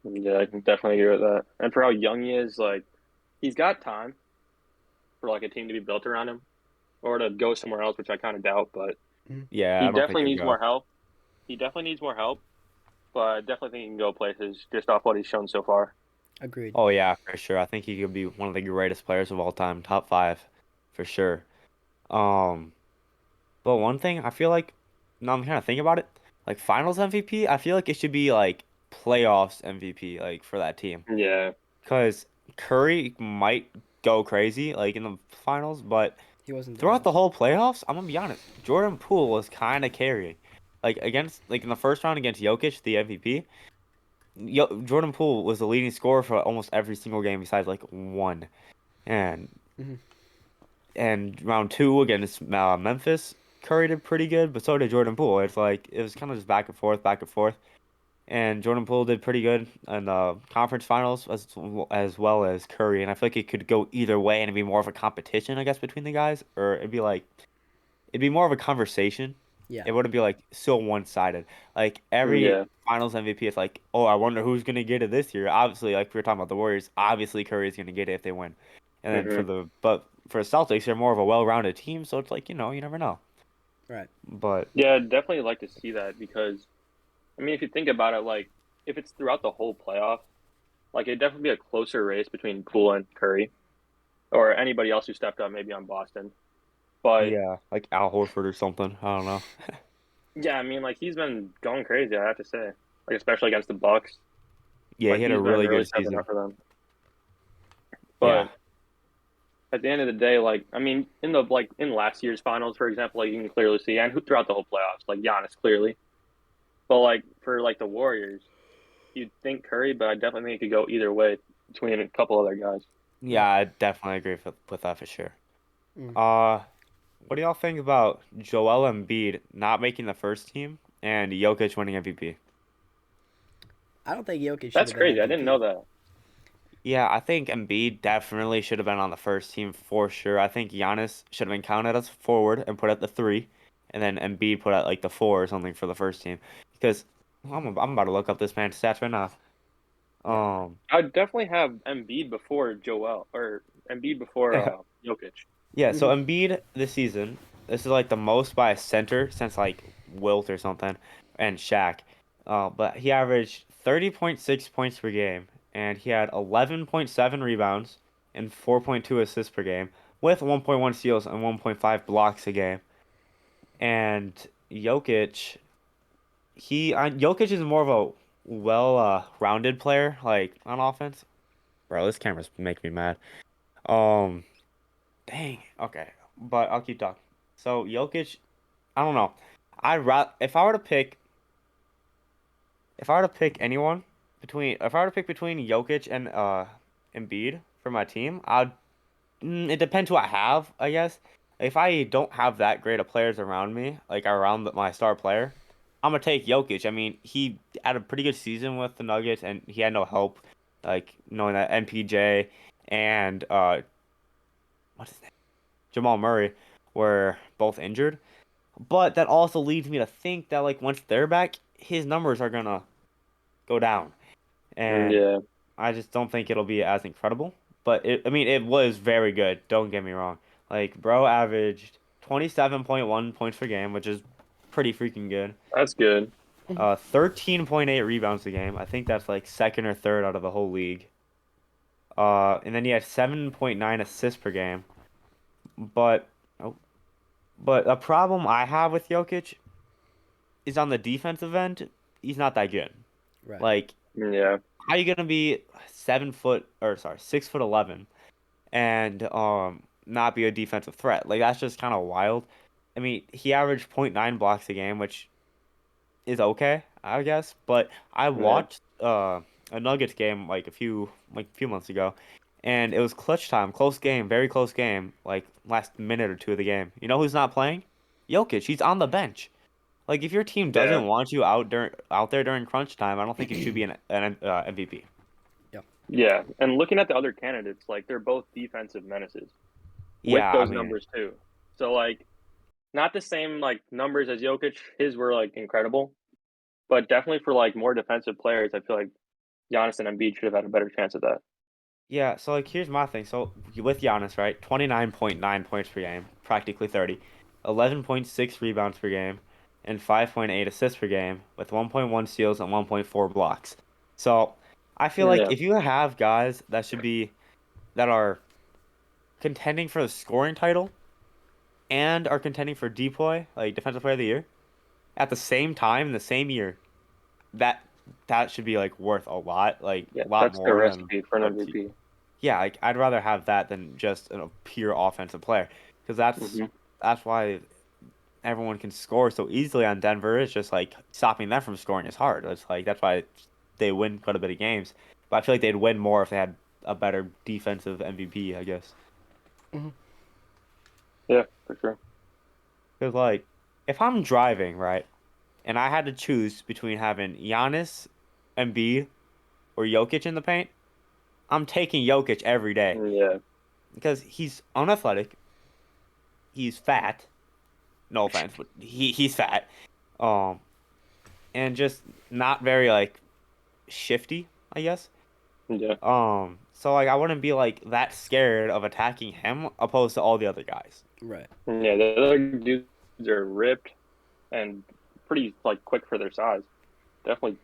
S1: yeah, I can definitely agree with that. And for how young he is, like he's got time for like a team to be built around him or to go somewhere else, which I kind of doubt. But
S3: Yeah,
S1: he
S3: I don't think
S1: definitely
S3: he'll
S1: needs
S3: go.
S1: more help. He definitely needs more help, but I definitely think he can go places just off what he's shown so far.
S2: Agreed.
S3: Oh yeah, for sure. I think he could be one of the greatest players of all time, top five, for sure. Um, but one thing I feel like, now I'm trying to think about it, like Finals MVP, I feel like it should be like playoffs MVP, like for that team,
S1: Yeah,
S3: because Curry might go crazy like in the finals, but
S2: He wasn't the
S3: throughout the
S2: best.
S3: whole playoffs, I'm gonna be honest, Jordan Poole was kind of carrying. Like against, like in the first round against Jokic, the MVP, Jordan Poole was the leading scorer for almost every single game besides like one. And
S2: Hmm.
S3: round two against Memphis, Curry did pretty good, but so did Jordan Poole. It's like it was kind of just back and forth, back and forth. And Jordan Poole did pretty good in the conference finals as well as Curry. And I feel like it could go either way and it'd be more of a competition, I guess, between the guys, or it'd be more of a conversation.
S2: Yeah.
S3: It wouldn't be like so one-sided. Like every
S1: yeah,
S3: finals MVP, it's like, oh, I wonder who's gonna get it this year. Obviously, like we were talking about the Warriors, obviously Curry's gonna get it if they win. And then
S1: hmm
S3: but for the Celtics, they're more of a well-rounded team, so it's like, you never know.
S2: Right.
S3: But
S1: yeah. I'd definitely like to see that because I mean, if you think about it, like if it's throughout the whole playoff, like it'd definitely be a closer race between Poole and Curry or anybody else who stepped up, maybe on Boston. But
S3: yeah, like Al Horford or something. I don't know.
S1: yeah, I mean, like he's been going crazy. I have to say, like especially against the Bucks,
S3: Yeah, he
S1: like
S3: had a
S1: he's been
S3: really
S1: really
S3: good
S1: stepping
S3: season.
S1: up for them.
S3: Yeah.
S1: But at the end of the day, like I mean, in last year's finals, for example, like you can clearly see, and throughout the whole playoffs, like Giannis clearly. But like for like the Warriors, you'd think Curry, but I definitely think it could go either way between a couple other guys.
S3: Yeah,
S2: Right.
S3: I definitely agree with that for sure.
S2: Mm.
S3: Uh, what do y'all think about Joel Embiid not making the first team and Jokic winning MVP?
S2: I don't think Jokic should
S1: That's
S2: have been
S1: crazy. I didn't know
S2: MVP.
S1: that.
S3: Yeah, I think Embiid definitely should have been on the first team for sure. I think Giannis should have been counted as forward and put at the three, and then Embiid put at like the four or something for the first team. Because I'm about to look up this man's stats right now.
S2: Yeah.
S1: I'd definitely have Embiid before Joel or Embiid before
S3: Yeah,
S1: Jokic.
S3: yeah. So
S2: Hmm.
S3: Embiid this season, this is like the most by a center since like Wilt or something, and Shaq. But he averaged 30.6 points per game, and he had 11.7 rebounds and 4.2 assists per game, with 1.1 steals and 1.5 blocks a game. And Jokic Jokic is more of a rounded player, like on offense. Bro, this camera's making me mad. Um, dang. Okay, but I'll keep talking. So Jokic, I don't know. If I were to pick anyone if I were to pick between Jokic and Embiid for my team, it depends who I have, I guess. If I don't have that great of players around me, like around my star player, I'm gonna take Jokic. I mean, he had a pretty good season with the Nuggets, and he had no help, like knowing that MPJ and what's his name, Jamal Murray were both injured. But that also leads me to think that like once they're back, his numbers are gonna go down, and
S1: Yeah,
S3: I just don't think it'll be as incredible. But I mean, it was very good. Don't get me wrong. Like, bro averaged 27.1 points per game, which is pretty freaking good.
S1: that's good.
S3: 13.8 rebounds a game. I think that's like second or third out of the whole league. And then he had 7.9 assists per game. But, oh, but a problem I have with Jokic is on the defensive end. He's not that good.
S2: Right.
S3: Like,
S1: Yeah,
S3: how you gonna be 7 foot or sorry 6 foot 11 and not be a defensive threat? Like that's just kind of wild. I mean, he averaged zero point 0.9 blocks a game, which is okay, I guess. But I
S1: yeah,
S3: watched a Nuggets game like a few months ago, and it was clutch time, close game, very close game, like last minute or two of the game. You know who's not playing? Jokic. He's on the bench. Like if your team
S1: yeah,
S3: doesn't want you out there during crunch time, I don't think you should be an MVP.
S2: Yep.
S1: yeah. And looking at the other candidates, like they're both defensive menaces with
S3: Yeah, I
S1: those
S3: mean,
S1: numbers too. So like not the same like numbers as Jokic. His were like incredible, but definitely for like more defensive players, I feel like Giannis and Embiid should have had a better chance at that.
S3: yeah, so like here's my thing. So with Giannis, right? 29.9 points per game, practically 30. 11.6 rebounds per game and 5.8 assists per game with 1.1 steals and 1.4 blocks. So, I feel like
S1: Yeah,
S3: if you have guys that are contending for the scoring title and are contending for DPOY, like defensive player of the year, at the same time in the same year, that that should be like worth
S1: yeah.
S3: a lot
S1: That's the
S3: more than
S1: recipe for an
S3: what
S1: MVP.
S3: yeah, like, I'd rather have that than just a pure offensive player because
S1: Hmm.
S3: that's why everyone can score so easily on Denver. It's just like stopping them from scoring is hard. It's like that's why they win quite a bit of games. But I feel like they'd win more if they had a better defensive MVP, I guess.
S2: Hmm.
S1: Yeah, for sure.
S3: Because like if I'm driving, right, and I had to choose between having Giannis, Embiid, or Jokic in the paint, I'm taking Jokic every day
S1: Yeah,
S3: because he's unathletic, he's fat. No offense, but he's fat. Um, and just not very like shifty, I guess.
S1: yeah,
S3: So like I wouldn't be like that scared of attacking him opposed to all the other guys.
S2: Right.
S1: yeah. The other dudes are ripped and pretty like quick for their size. Definitely,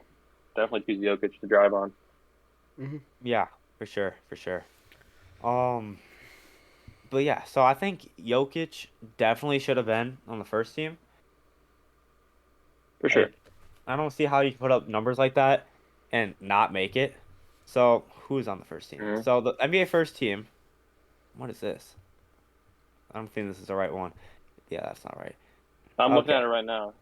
S1: definitely choose Jokic to drive on.
S2: Hmm.
S3: Yeah, for sure, for sure. Um, but yeah, so I think Jokic definitely should have been on the first team.
S1: For sure.
S3: Like, I don't see how you can put up numbers like that and not make it. So who's on the first team?
S1: Hmm.
S3: So the NBA first team. What is this? I don't think this is the right one. Yeah, that's not right.
S1: I'm looking
S3: Okay.
S1: at it right now.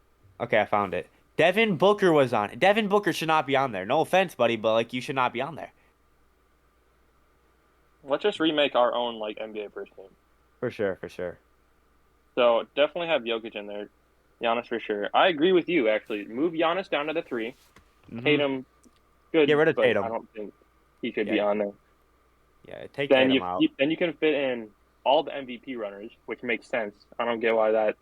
S3: Okay, I found it. Devin Booker was on it. Devin Booker should not be on there. No offense, buddy, but like you should not be on there.
S1: Let's just remake our own like NBA first team.
S3: For sure, for sure.
S1: So definitely have Jokic in there. Giannis for sure. I agree with you actually. Move Giannis down to the three.
S3: Hmm.
S1: Tatum,
S3: Get
S1: good,
S3: rid of
S1: but I
S3: Tatum.
S1: don't think he should
S3: Yeah,
S1: be on there.
S3: yeah. Take
S1: Then
S3: Tatum out.
S1: then you can fit in all the MVP runners, which makes sense. I don't get why that.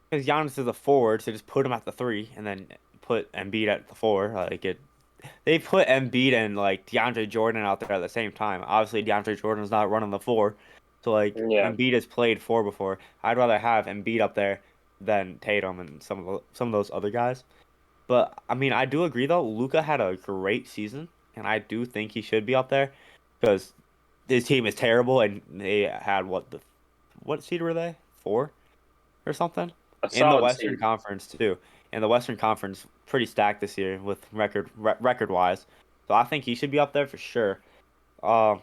S3: Because Giannis is a forward, so just put him at the three, and then put Embiid at the four. Like it, they put Embiid and like DeAndre Jordan out there at the same time. Obviously, DeAndre Jordan's not running the four, so like
S1: Yeah,
S3: Embiid has played four before. I'd rather have Embiid up there than Tatum and some of those other guys. But I mean, I do agree though. Luca had a great season, and I do think he should be up there because his team is terrible, and they had what seed were they? Four or something
S1: a
S3: in the
S1: solid
S3: Western
S1: seed.
S3: Conference too. and the Western Conference pretty stacked this year with record wise. So I think he should be up there for sure. Um,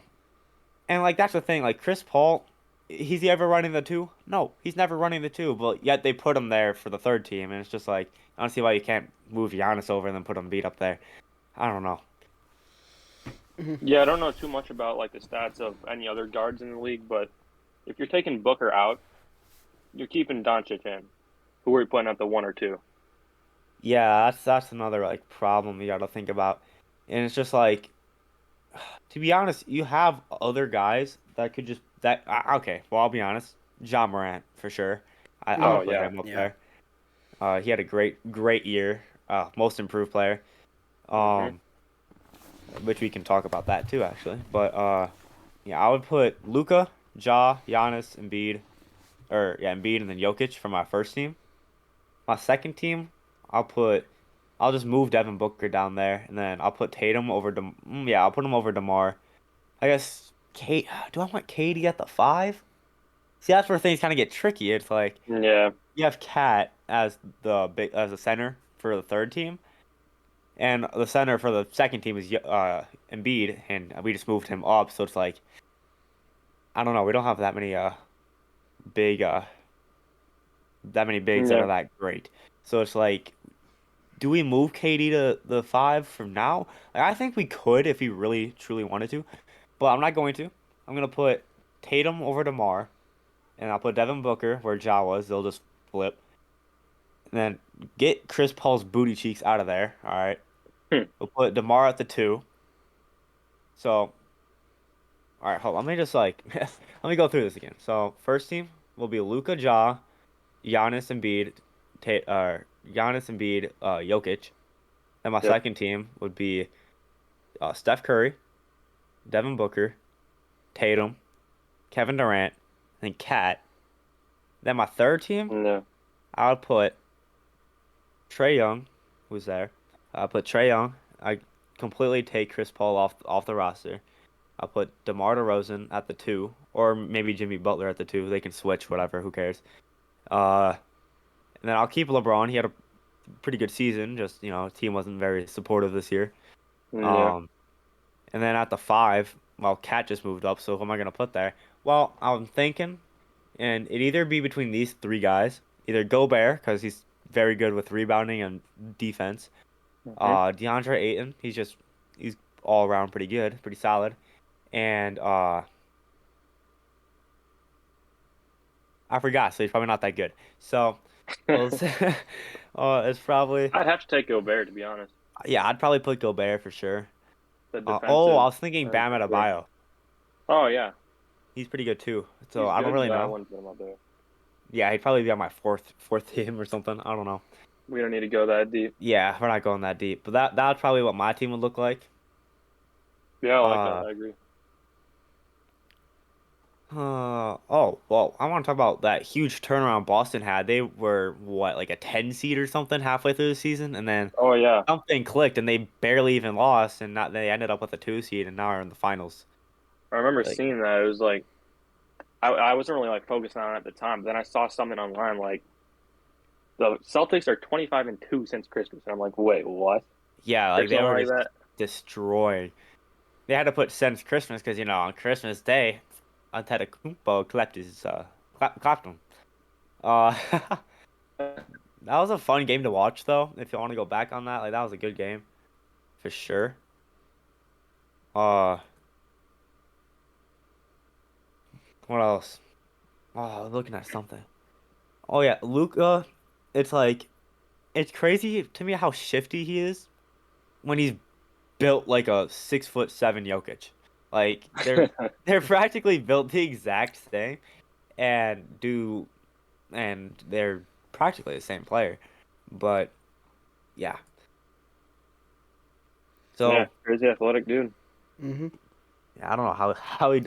S3: and like that's the thing, like Chris Paul, he's he ever running the two? No, he's never running the two, but yet they put him there for the third team, and it's just like I don't see why you can't move Giannis over and then put Embiid up there. I don't know.
S1: Yeah, I don't know too much about like the stats of any other guards in the league, but if you're taking Booker out, you're keeping Doncic in. Who are you putting at the 1 or 2?
S3: Yeah, that's another like problem you got to think about, and it's just like to be honest, you have other guys that could just okay. Well, I'll be honest, John Morant for sure. I
S1: Oh
S3: would put
S1: yeah.
S3: him up
S2: Yeah.
S3: there. He had a great year. Most improved player.
S1: Hmm.
S3: Um, which we can talk about that too actually. But yeah, I would put Luka, Ja, Giannis, Embiid, or yeah, Embiid and then Jokic for my first team. My second team, I'll put. I'll just move Devin Booker down there, and then I'll put Tatum over yeah, I'll put him over DeMar. I guess Kate. Do I want Katie at the 5? See, that's where things kind of get tricky. It's like
S1: Yeah.
S3: you have Cat as the center for the third team, and the center for the second team is Embiid, and we just moved him up. So it's like I don't know. We don't have big that many bigs that
S1: Yeah.
S3: are that great. So it's like, do we move KD to the 5 from now? Like, I think we could if we really truly wanted to, but I'm not going to. I'm gonna put Tatum over DeMar. And I'll put Devin Booker where Ja was. They'll just flip. And then get Chris Paul's booty cheeks out of there. All right.
S1: Hmm.
S3: We'll put DeMar at the 2. So, all right, hold on. Let me just like let me go through this again. So, first team will be Luka, Ja, Giannis, Embiid, Giannis, Embiid, Jokic. Then my
S1: Yep.
S3: second team would be Steph Curry, Devin Booker, Tatum, Kevin Durant, and Cat. Then my third team,
S1: No.
S3: I would put Trey Young, who's there. I put Trey Young. I completely take Chris Paul off the roster. I'll put DeMar DeRozan at the 2, or maybe Jimmy Butler at the 2. They can switch, whatever. Who cares? Uh, and then I'll keep LeBron. He had a pretty good season. Just team wasn't very supportive this year.
S1: Yeah.
S3: Um, and then at the 5, well, Cat just moved up. So who am I gonna put there? Well, I'm thinking, and it either be between these three guys, either Gobert because he's very good with rebounding and defense.
S1: Hmm.
S3: DeAndre Ayton, he's all around pretty good, pretty solid. And I forgot, so he's probably not that good. So well, it's probably
S1: I'd have to take Gobert to be honest.
S3: yeah, I'd probably put Gobert for sure.
S1: The
S3: Oh, I
S1: defensive
S3: was thinking
S1: end
S3: Bam
S1: for sure.
S3: Adebayo.
S1: Oh yeah,
S3: He's pretty good too. So
S1: he's
S3: I don't
S1: good,
S3: really
S1: but I
S3: know.
S1: wouldn't put him up there.
S3: Yeah, he'd probably be on my fourth team or something. I don't know.
S1: We don't need to go that deep.
S3: Yeah, we're not going that deep, but that's probably what my team would look like.
S1: Yeah, I like that.
S3: Uh,
S1: I agree.
S3: oh, well, I want to talk about that huge turnaround Boston had. They were what, like a 10 seed or something halfway through the season, and then
S1: Oh yeah,
S3: something clicked and they barely even lost, and not they ended up with a 2 seed and now are in the finals.
S1: I remember
S3: Like,
S1: seeing that. It was like I wasn't really like focused on it at the time, but then I saw something online like the Celtics are 25-2 since Christmas, and I'm like, wait, what?
S3: yeah,
S1: Or
S3: like they
S1: something
S3: were
S1: like
S3: just
S1: that.
S3: destroyed. They had to put since Christmas because on Christmas Day, Antetokounmpo clapped him. Uh, that was a fun game to watch though. If you want to go back on that, like that was a good game for sure. Uh, what else? Oh, I was looking at something. Oh yeah, Luca. It's like it's crazy to me how shifty he is when he's built like a 6'7" Jokic. Like they're practically built the exact same and do and they're practically the same player. But yeah.
S1: Yeah,
S3: So
S1: crazy athletic dude.
S2: Mm-hmm.
S3: yeah, I don't know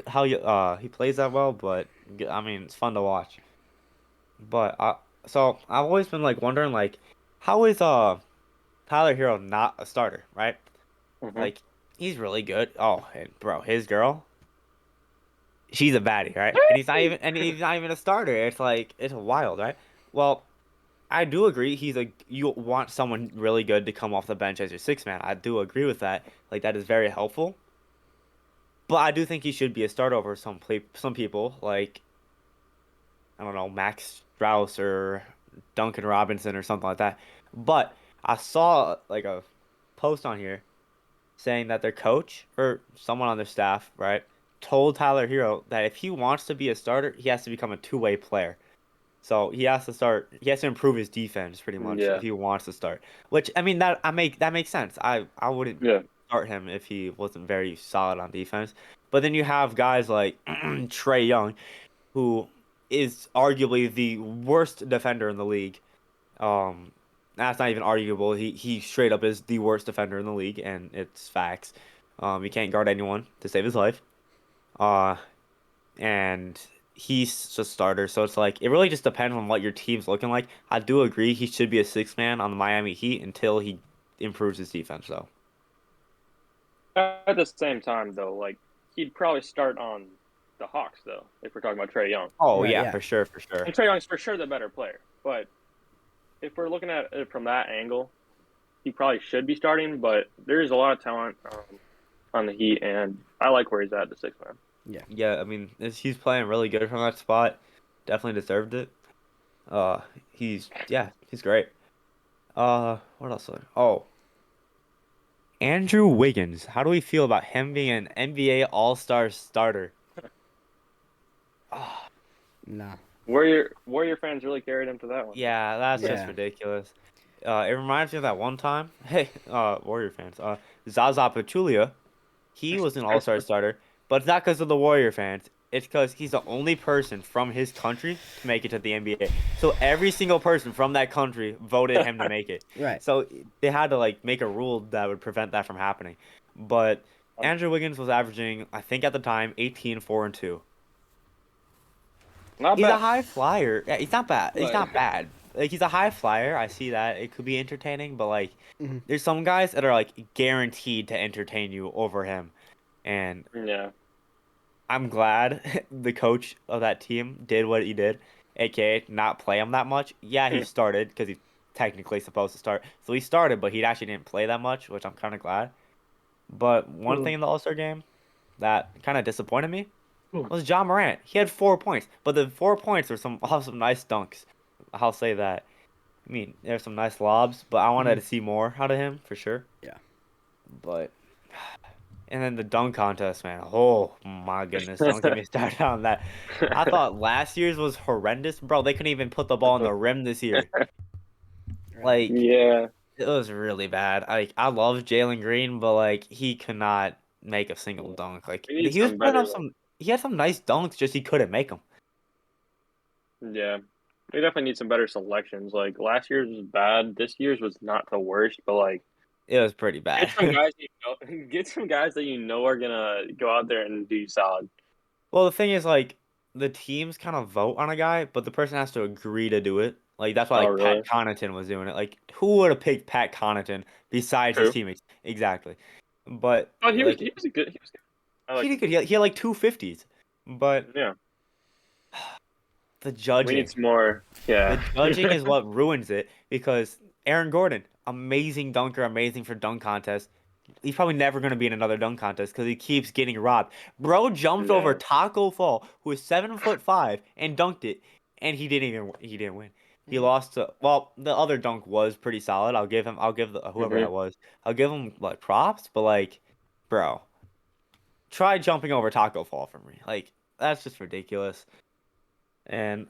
S3: how he plays that well, but I mean it's fun to watch. But so I've always been like wondering like how is Tyler Hero not a starter, right?
S1: Hmm.
S3: Like he's really good. Oh, and bro, his girl, she's a baddie, right? And he's not even a starter. It's like it's wild, right? Well, I do agree. You want someone really good to come off the bench as your sixth man. I do agree with that. Like that is very helpful. But I do think he should be a starter over some people like I don't know Max Strauss or Duncan Robinson or something like that. But I saw like a post on here saying that their coach or someone on their staff, right, told Tyler Hero that if he wants to be a starter, he has to become a two-way player. So he has to start. He has to improve his defense pretty much if
S1: Yeah,
S3: he wants to start. Which I mean that makes sense. I wouldn't
S1: yeah,
S3: start him if he wasn't very solid on defense. But then you have guys like Trey Young, who is arguably the worst defender in the league. Um, that's not even arguable. He straight up is the worst defender in the league, and it's facts. He can't guard anyone to save his life. Uh, and he's just starter. So it's like it really just depends on what your team's looking like. I do agree he should be a six man on the Miami Heat until he improves his defense, though.
S1: At the same time, though, like he'd probably start on the Hawks, though, if we're talking about Trey Young.
S3: Oh
S2: Right,
S3: yeah,
S2: yeah.
S3: for sure, for sure.
S1: And Trey Young's for sure the better player. But if we're looking at it from that angle, he probably should be starting. But there's a lot of talent on the Heat, and I like where he's at, the sixth man.
S3: Yeah, I mean he's playing really good from that spot. Definitely deserved it. Uh, he's great. What else? Oh, Andrew Wiggins. How do we feel about him being an NBA All-Star starter? Oh,
S2: Nah.
S1: Warrior fans really carried him to that one.
S3: yeah, that's just
S2: Yeah.
S3: ridiculous. It reminds me of that one time. Hey, Warrior fans. Zaza Pachulia, he was an All-Star starter, but it's not because of the Warrior fans. It's because he's the only person from his country to make it to the NBA. So every single person from that country voted him to make it.
S2: Right.
S3: So they had to like make a rule that would prevent that from happening. But Andrew Wiggins was averaging, I think at the time, 18, 4, and 2.
S1: Not
S3: He's a
S1: bad.
S3: high flyer. Yeah, he's not bad. He's
S1: Like,
S3: not bad. Like he's a high flyer. I see that. It could be entertaining, but like
S2: Mhm.
S3: there's some guys that are like guaranteed to entertain you over him. And
S1: yeah.
S3: I'm glad the coach of that team did what he did, aka not play him that much. Yeah, he started because he's technically supposed to start. So he started, but he actually didn't play that much, which I'm kind of glad. But one thing in the All-Star game that kind of disappointed me was John Morant. He had 4 points, but the 4 points were some awesome, nice dunks. I'll say that. I mean, there's some nice lobs, but I wanted to see more out of him for sure.
S2: Yeah.
S3: But and then the dunk contest, man. Oh my goodness, don't get me started on that. I thought last year's was horrendous, bro. They couldn't even put the ball on the rim this year.
S2: Right.
S3: Like
S1: Yeah.
S3: it was really bad. Like I love Jalen Green, but like he could not make a single dunk. Like
S1: We need
S3: he was
S1: some
S3: putting
S1: better.
S3: up some. He had some nice dunks, just he couldn't make them.
S1: Yeah. We definitely need some better selections. Like last year's was bad. This year's was not the worst, but like
S3: It was pretty
S1: get
S3: bad.
S1: some guys get some guys that you know are gonna go out there and do you solid.
S3: Well, the thing is, like, the teams kind of vote on a guy, but the person has to agree to do it. Like, that's why,
S1: Oh
S3: like, Pat
S1: really?
S3: Connaughton was doing it. Like, who would have picked Pat Connaughton besides his
S1: True.
S3: teammates? Exactly. But,
S1: Oh
S3: like,
S1: he was good. He was good. I
S3: he
S1: like
S3: did
S1: him.
S3: good. He had like 250s. But
S1: Yeah.
S3: the
S1: We need
S3: judging,
S1: some more.
S3: the
S1: Yeah.
S3: judging is what ruins it because Aaron Gordon, amazing dunker, amazing for dunk contest. He's probably never going to be in another dunk contest because he keeps getting robbed. Bro jumped over
S1: Yeah.
S3: Taco Fall, who is 7'5", and dunked it, and he didn't win. He lost to well, the other dunk was pretty solid. I'll give whoever
S1: hmm
S3: that was, I'll give him like props. But like, bro, try jumping over Taco Fall for me. Like that's just ridiculous. And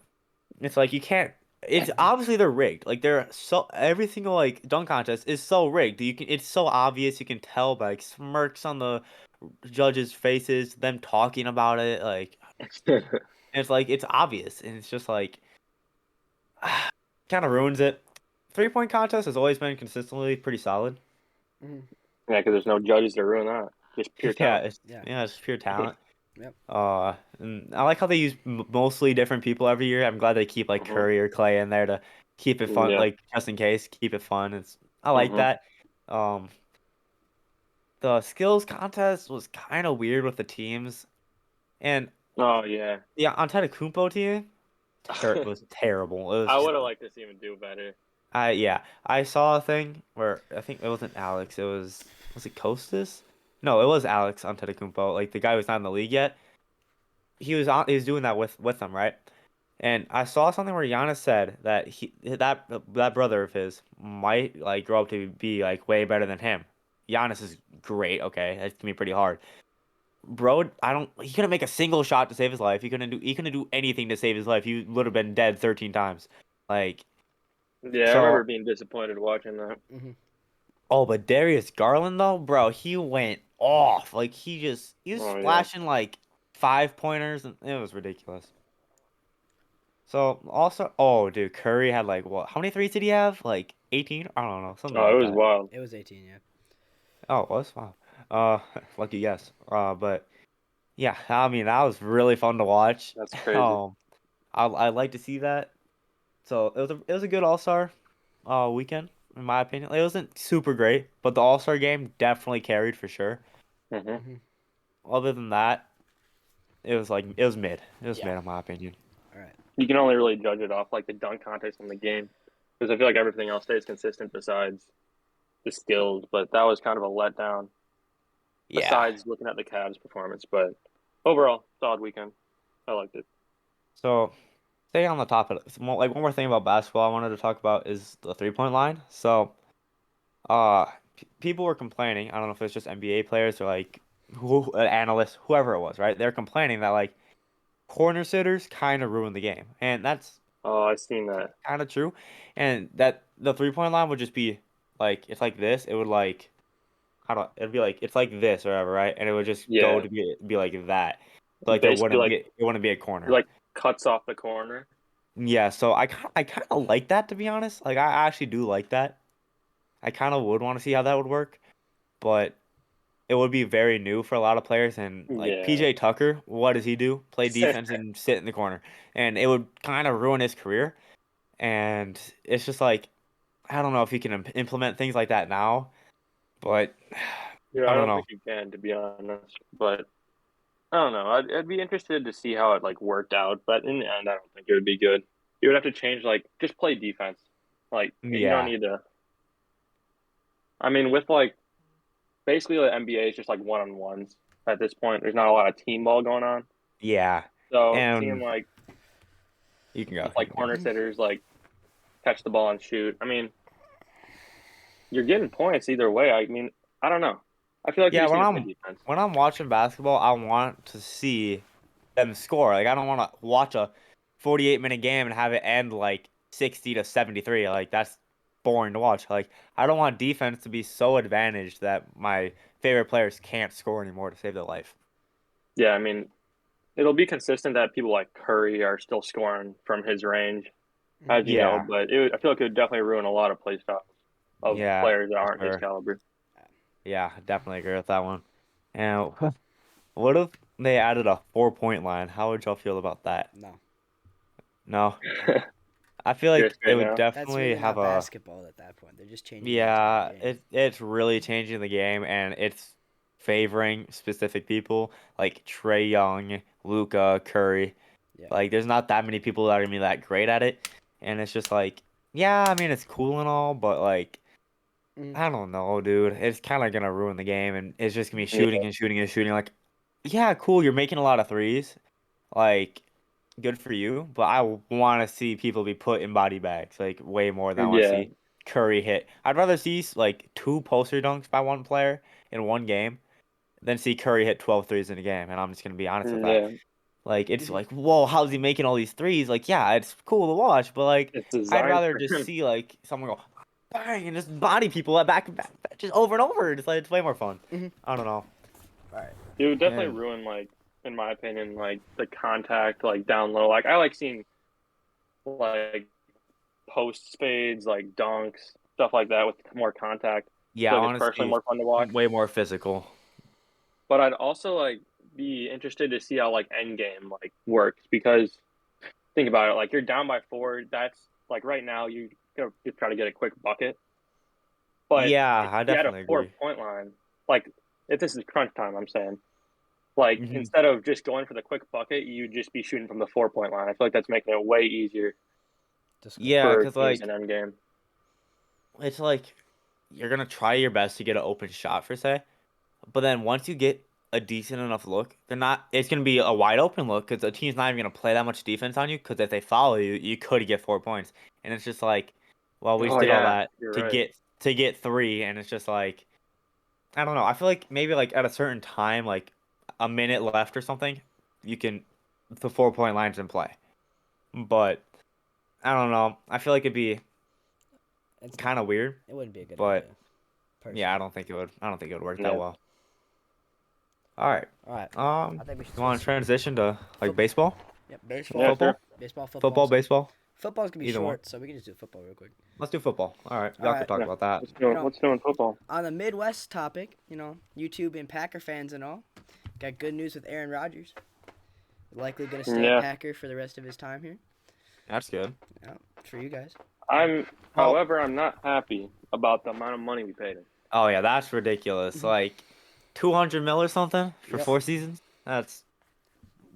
S3: it's like you can't. It's obviously they're rigged. Like they're so every single like dunk contest is so rigged. You can it's so obvious. You can tell by like smirks on the judges' faces, them talking about it. Like it's like it's obvious, and it's just like kind of ruins it. 3-point contest has always been consistently pretty solid.
S2: Mhm.
S1: Yeah, because there's no judges to ruin that. Just pure
S3: Yeah,
S1: talent.
S2: Yeah.
S3: it's pure talent.
S2: Yep.
S3: And I like how they use mostly different people every year. I'm glad they keep like
S1: hmm
S3: Curry or Clay in there to keep it fun,
S1: Yeah.
S3: like just in case, keep it fun. I like
S1: hmm
S3: that. Um, the skills contest was kind of weird with the teams, and
S1: Oh yeah.
S3: the Antetokounmpo team It was terrible. It was
S1: I
S3: just
S1: would have liked to see him do better.
S3: I saw a thing where I think it wasn't Alex. It was it Kostas? No, it was Alex Antetokounmpo, like the guy who's not in the league yet. He was doing that with them, right? And I saw something where Giannis said that that brother of his might like grow up to be like way better than him. Giannis is great, okay? That's gonna be pretty hard. Bro, he couldn't make a single shot to save his life. He couldn't do anything to save his life. He would have been dead 13 times. Like
S1: Yeah, I remember
S3: so
S1: being disappointed watching that.
S2: Hmm.
S3: oh, but Darius Garland though, bro, he went off. Like he was
S1: Oh yeah.
S3: splashing like 5 pointers and it was ridiculous. So also, oh dude, Curry had like what? How many threes did he have? Like 18? I don't know, something
S1: Oh, it
S3: like
S1: was
S3: that.
S1: wild.
S2: It was 18, yeah.
S3: Oh, it was wow. Uh, lucky guess. But yeah, I mean that was really fun to watch.
S1: That's crazy.
S3: Um, I like to see that. So it was a good All Star, weekend in my opinion. It wasn't super great, but the All Star game definitely carried for sure.
S1: Hmm.
S2: Hmm.
S3: Other than that, it was mid. It was
S2: Yeah.
S3: mid in my opinion.
S2: All right.
S1: You can only really judge it off like the dunk contest in the game, because I feel like everything else stays consistent besides the skills. But that was kind of a letdown.
S3: Yeah.
S1: Besides looking at the Cavs' performance, but overall, solid weekend. I liked it.
S3: So stay on the top of it. Like one more thing about basketball I wanted to talk about is the 3-point line. So people were complaining. I don't know if it's just NBA players or like analysts, whoever it was, right? They're complaining that like corner sitters kind of ruin the game, and that's
S1: Oh, I seen that.
S3: kind of true. And that the 3-point line would just be like it's like this. It would like how do it'd be like it's like this or whatever, right? And it would just go
S1: Yeah,
S3: to be like that. So like
S1: basically
S3: it wouldn't be a
S1: it
S3: corner.
S1: like cuts off the corner.
S3: Yeah, so I kind of like that to be honest. Like I actually do like that. I kind of would want to see how that would work, but it would be very new for a lot of players. And like
S1: Yeah,
S3: PJ Tucker, what does he do? Play defense and sit in the corner, and it would kind of ruin his career. And it's just like I don't know if he can implement things like that now, but
S1: yeah.
S3: I
S1: I
S3: don't
S1: don't
S3: know.
S1: think you can, to be honest. But I don't know. I'd be interested to see how it like worked out. But in the end, I don't think it would be good. You would have to change like just play defense. Like you don't
S3: Yeah,
S1: need to. I mean, with like basically the NBA is just like one on ones at this point. There's not a lot of team ball going on.
S3: yeah,
S1: So seeing
S3: and
S1: like
S3: you can go.
S1: just
S3: You
S1: like
S3: can go.
S1: corner sitters like catch the ball and shoot. I mean, you're getting points either way. I mean, I don't know. I feel like you
S3: Yeah,
S1: just need to play defense.
S3: when I'm watching basketball, I want to see them score. Like I don't want to watch a 48-minute game and have it end like 60 to 73. Like that's boring to watch. Like I don't want defense to be so advantaged that my favorite players can't score anymore to save their life.
S1: Yeah, I mean, it'll be consistent that people like Curry are still scoring from his range,
S2: Hmm.
S1: as you know.
S3: Yeah,
S1: But I feel like it would definitely ruin a lot of play styles of
S3: yeah,
S1: players that
S3: for
S1: aren't his
S3: sure.
S1: caliber.
S3: Yeah, definitely agree with that one. And what if they added a 4-point line? How would y'all feel about that?
S2: No.
S3: No,
S2: No.
S3: I feel
S1: You're
S3: like it
S1: straight
S3: would
S1: now.
S2: That's
S3: definitely
S2: really
S3: have
S2: not
S3: a
S2: basketball at that point. They're just changing the entire
S3: yeah,
S2: game.
S3: it's really changing the game and it's favoring specific people like Trey Young, Luca, Curry.
S2: Yeah.
S3: Like there's not that many people that are gonna be that great at it. And it's just like, yeah, I mean it's cool and all, but like
S2: Mm.
S3: I don't know, dude. It's kind of gonna ruin the game and it's just gonna be
S1: Yeah,
S3: shooting and shooting and shooting. Like, yeah, cool, you're making a lot of threes. Like, good for you, but I want to see people be put in body bags like way more than I want to
S1: yeah,
S3: see Curry hit. I'd rather see like two poster dunks by one player in one game than see Curry hit 12 threes in a game. And I'm just gonna be honest with that.
S1: yeah.
S3: Like, it's
S2: Hmm.
S3: like, whoa, how's he making all these threes? Like, yeah, it's cool to watch, but like,
S1: It's
S3: I'd
S1: designed
S3: rather
S1: for
S3: just
S1: him.
S3: see like someone go bang and just body people at back just over and over. It's like it's way more fun.
S2: Hmm.
S3: I don't know.
S2: All right.
S1: It would definitely
S3: And
S1: ruin like, in my opinion, like the contact, like down low. Like I like seeing like post spades, like dunks, stuff like that with more contact. I
S3: yeah,
S1: feel like it's personally
S3: honestly,
S1: more fun to watch.
S3: way more physical.
S1: But I'd also like be interested to see how like end game like works, because think about it, like you're down by four. That's like right now you try to get a quick bucket, but
S3: Yeah,
S1: if
S3: I
S1: you had a
S3: definitely agree.
S1: 4 point line, like if this is crunch time, I'm saying Like
S3: Mhm.
S1: instead of just going for the quick bucket, you'd just be shooting from the 4-point line. I feel like that's making it way easier
S2: Just
S3: Yeah,
S1: for
S3: because
S1: teams
S3: like
S1: in endgame.
S3: it's like you're gonna try your best to get an open shot for say, but then once you get a decent enough look, they're not. It's gonna be a wide open look because the team's not even gonna play that much defense on you. Because if they follow you, you could get 4 points, and it's just like, well, we just
S1: Oh
S3: did all
S1: yeah,
S3: that
S1: you're
S3: to
S1: right.
S3: get three, and it's just like I don't know. I feel like maybe like at a certain time, like a minute left or something, you can the 4 point lines in play. But I don't know. I feel like it'd be
S2: it's
S3: kind of weird.
S2: it wouldn't be a good
S3: But
S2: idea. Personally.
S3: yeah, I don't think it would. I don't think it would work that
S1: Yeah.
S3: well. All right.
S2: All right. I think we should
S3: You want to
S2: switch.
S3: transition to like
S2: Foot-
S3: baseball,
S2: Yep. Baseball.
S1: Yeah,
S3: football,
S1: sure.
S2: Baseball.
S3: football, baseball?
S2: Football's gonna be
S3: Either one.
S2: short, so we can just do football real quick.
S3: Let's do football. All right. Y'all
S2: All
S3: can
S2: right.
S3: talk
S1: Yeah.
S3: about that.
S1: Let's do in football.
S2: On the Midwest topic, YouTube and Packer fans and all, got good news with Aaron Rodgers. Likely gonna stay
S1: Yeah.
S2: a Packer for the rest of his time here.
S3: That's good.
S2: Yeah, for you guys.
S1: However, I'm not happy about the amount of money we paid him.
S3: Oh yeah, that's ridiculous. Like 200 mil or something for
S2: Yep.
S3: 4 seasons. That's.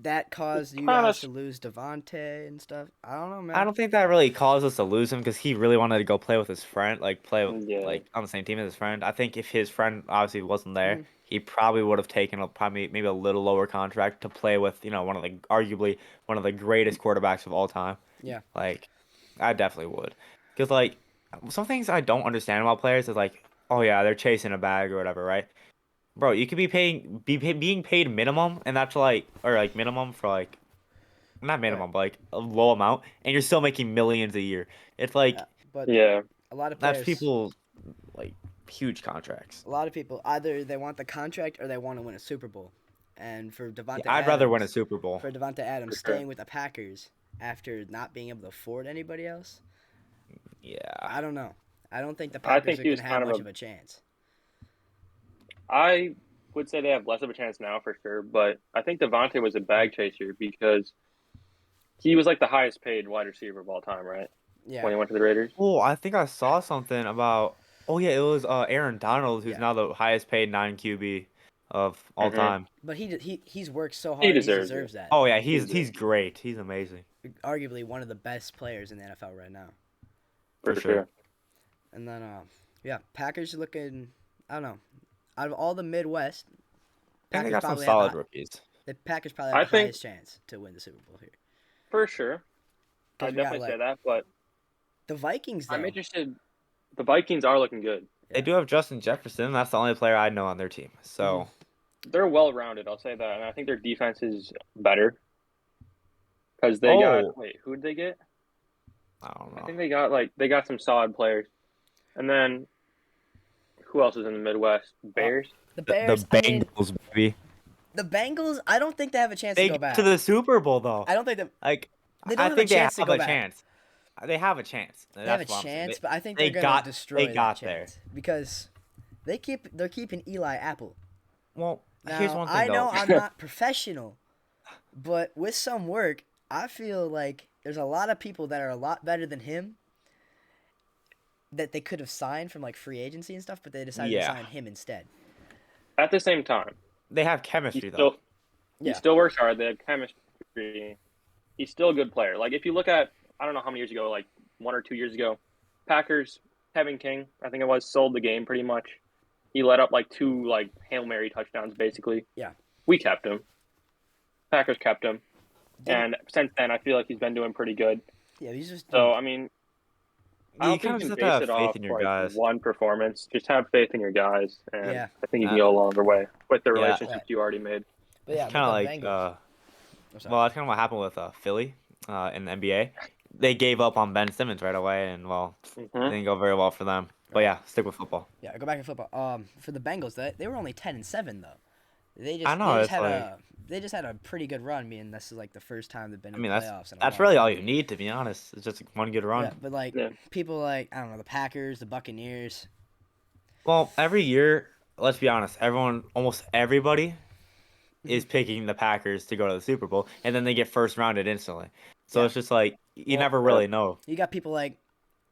S2: That caused you
S1: Kinda
S2: guys to lose Devontae and stuff. I don't know, man.
S3: I don't think that really caused us to lose him because he really wanted to go play with his friend, like play
S1: Yeah.
S3: like on the same team as his friend. I think if his friend obviously wasn't there,
S2: Mhm.
S3: he probably would have taken maybe a little lower contract to play with, arguably one of the greatest quarterbacks of all time.
S2: Yeah.
S3: Like, I definitely would, because like some things I don't understand about players is like, oh yeah, they're chasing a bag or whatever, right? Bro, you could be being paid minimum, and that's like or like minimum for like not minimum, but like a low amount, and you're still making millions a year. It's like
S2: Yeah, but
S1: Yeah.
S2: a lot of
S3: that's
S2: players,
S3: people like huge contracts.
S2: a lot of people either they want the contract or they want to win a Super Bowl. And for Devontae
S3: I'd rather win a
S2: Adams,
S3: Super Bowl.
S2: for Devontae Adams
S1: For sure.
S2: staying with the Packers after not being able to afford anybody else,
S3: Yeah.
S2: I don't know. I don't think the
S1: I
S2: Packers
S1: think
S2: are
S1: he
S2: going
S1: was
S2: to have
S1: kind of
S2: much
S1: a-
S2: of a chance.
S1: I would say they have less of a chance now for sure, but I think Devontae was a bag chaser because he was like the highest paid wide receiver of all time, right?
S2: Yeah.
S1: When he went to the Raiders.
S3: Oh, I think I saw something about. Oh yeah, it was Aaron Donald, who's
S2: Yeah.
S3: now the highest paid non-QB of all
S1: Mhm.
S3: time.
S2: But he's worked so
S1: He
S2: hard. He
S1: deserves
S2: deserves
S1: it.
S2: that.
S3: Oh yeah,
S1: He's
S3: he's great. He's amazing.
S2: Arguably one of the best players in the NFL right now.
S1: For
S3: For
S1: sure.
S3: sure.
S2: And then, Packers looking. I don't know. Out of all the Midwest,
S3: And they
S2: Packers
S3: got some
S2: probably
S3: solid
S2: have
S3: rookies.
S2: the Packers probably
S1: I
S2: have the
S1: think-
S2: highest chance to win the Super Bowl here.
S1: For sure.
S2: 'Cause
S1: I'd
S2: we got,
S1: definitely say
S2: like,
S1: that, but
S2: The Vikings, though.
S1: I'm interested. The Vikings are looking good.
S3: They do have Justin Jefferson. That's the only player I know on their team. So
S1: They're well rounded, I'll say that. And I think their defense is better. Because they got who did they get?
S3: I don't
S1: I
S3: know.
S1: think they got some solid players. And then who else is in the Midwest? Bears?
S2: The
S3: The
S2: Bears. I mean,
S3: Bengals, baby.
S2: the Bengals. I don't think they have a chance
S3: They
S2: to go
S3: get
S2: back.
S3: to the Super Bowl though.
S2: I don't think that
S3: Like
S2: they don't
S3: I
S2: have
S3: think
S2: a chance to
S3: they
S2: go
S3: have a
S2: back.
S3: chance. They have a chance.
S2: They have a
S3: That's what I'm saying.
S2: chance, but I think
S3: they
S2: they're gonna
S3: got-
S2: destroy
S3: they got
S2: that
S3: there.
S2: chance because they're keeping Eli Apple.
S3: Well,
S2: Now,
S3: here's one thing
S2: I
S3: though.
S2: know I'm not professional, but with some work, I feel like there's a lot of people that are a lot better than him that they could have signed from like free agency and stuff, but they decided to
S3: Yeah.
S2: sign him instead.
S1: At the same time,
S3: They have
S1: he
S3: chemistry though.
S1: still
S2: Yeah.
S1: he still works hard. They have chemistry. He's still a good player. Like if you look at I don't know how many years ago, like 1 or 2 years ago, Packers, Kevin King, I think it was, sold the game pretty much. He let up like 2 like Hail Mary touchdowns basically.
S2: Yeah.
S1: We kept him. Packers kept him.
S2: Didn't-
S1: And since then I feel like he's been doing pretty good.
S2: Yeah, he's just
S1: So I mean I
S3: You
S1: don't
S3: kind
S1: think
S3: of
S1: you
S3: just
S1: can
S3: have
S1: base
S3: to
S1: it
S3: have faith
S1: off
S3: in your
S1: like
S3: guys.
S1: one performance. Just have faith in your guys, and
S2: Yeah.
S1: I think you can
S3: Uh,
S1: go a longer way with the
S3: yeah.
S1: relationships you already made.
S2: but yeah,
S3: It's kind of
S2: with
S3: like
S2: the Bengals. I'm sorry.
S3: well, that's kind of what happened with Philly in the NBA. They gave up on Ben Simmons right away, and well, it
S1: Mhm.
S3: didn't go very well for them. But yeah, stick with football.
S2: Yeah, go back to football. For the Bengals, they were only 10-7 though. They just
S3: I know,
S2: they just
S3: it's
S2: had
S3: like-
S2: they just had a pretty good run. I mean, this is like the first time they've been
S3: I
S2: in
S3: mean,
S2: the
S3: that's
S2: playoffs. In a
S3: that's
S2: long
S3: really all
S2: time.
S3: you need, to be honest. It's just one good run.
S2: Yeah, but like
S1: Yeah.
S2: people like I don't know the Packers, the Buccaneers.
S3: Well, every year, let's be honest, almost everybody is picking the Packers to go to the Super Bowl, and then they get first rounded instantly. So
S2: Yeah.
S3: it's just like you
S2: Well,
S3: never really know.
S2: You got people like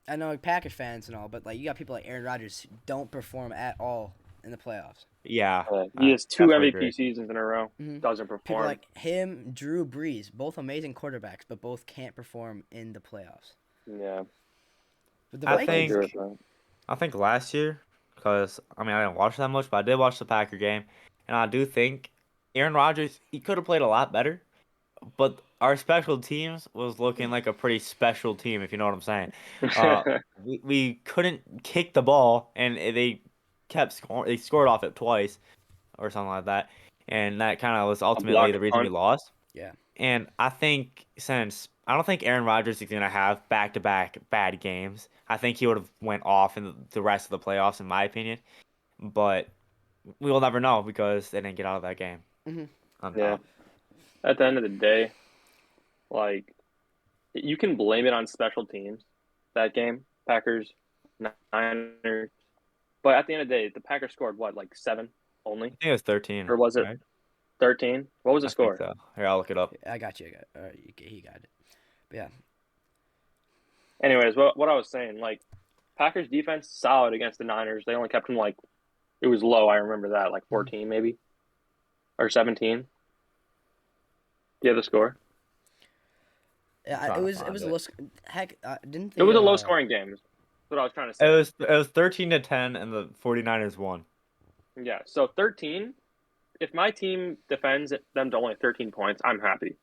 S2: I know Packers fans and all, but like you got people like Aaron Rodgers who don't perform at all in the playoffs.
S3: Yeah,
S1: He
S3: I
S1: has two
S3: definitely
S1: MVP
S3: agree.
S1: seasons in a row.
S2: Mhm.
S1: Doesn't
S2: People
S1: perform.
S2: like him, Drew Brees, both amazing quarterbacks, but both can't perform in the playoffs.
S1: Yeah,
S2: But the
S3: I
S1: definitely
S2: Vikings,
S1: agree
S3: think
S1: with that.
S3: I think last year, because I mean I didn't watch that much, but I did watch the Packer game, and I do think Aaron Rodgers he could have played a lot better, but our special teams was looking like a pretty special team, if you know what I'm saying. Uh, we couldn't kick the ball, and they kept scoring. They scored off it twice or something like that, and that kind of was
S1: A
S3: ultimately
S1: blocked
S3: the reason we
S1: punt.
S3: lost.
S2: yeah.
S3: And I think since I don't think Aaron Rodgers is gonna have back-to-back bad games. I think he would have went off in the rest of the playoffs, in my opinion. But we will never know because they didn't get out of that game
S2: Hmm.
S3: on
S1: Yeah.
S3: top.
S1: At the end of the day, like you can blame it on special teams. That game, Packers, Niners. But at the end of the day, the Packers scored what, like 7
S3: I
S1: only,
S3: think it was 13,
S1: or was it
S3: right?
S1: 13? What was the
S3: I think
S1: score?
S3: so. Here, I'll look it up.
S2: I got you. All right, he got it. But yeah,
S1: Anyways, what I was saying, like Packers defense solid against the Niners. They only kept them like it was low. I remember that, like 14 maybe or 17. Do you have the score?
S3: I'm
S2: it
S3: trying to
S2: was
S3: find
S2: a
S3: it.
S2: low. Heck, didn't
S1: It
S2: the
S1: was a low scoring game. That's what I was trying to say.
S3: It was 13-10, and the 49ers won.
S1: Yeah. So 13. If my team defends them to only 13 points, I'm happy.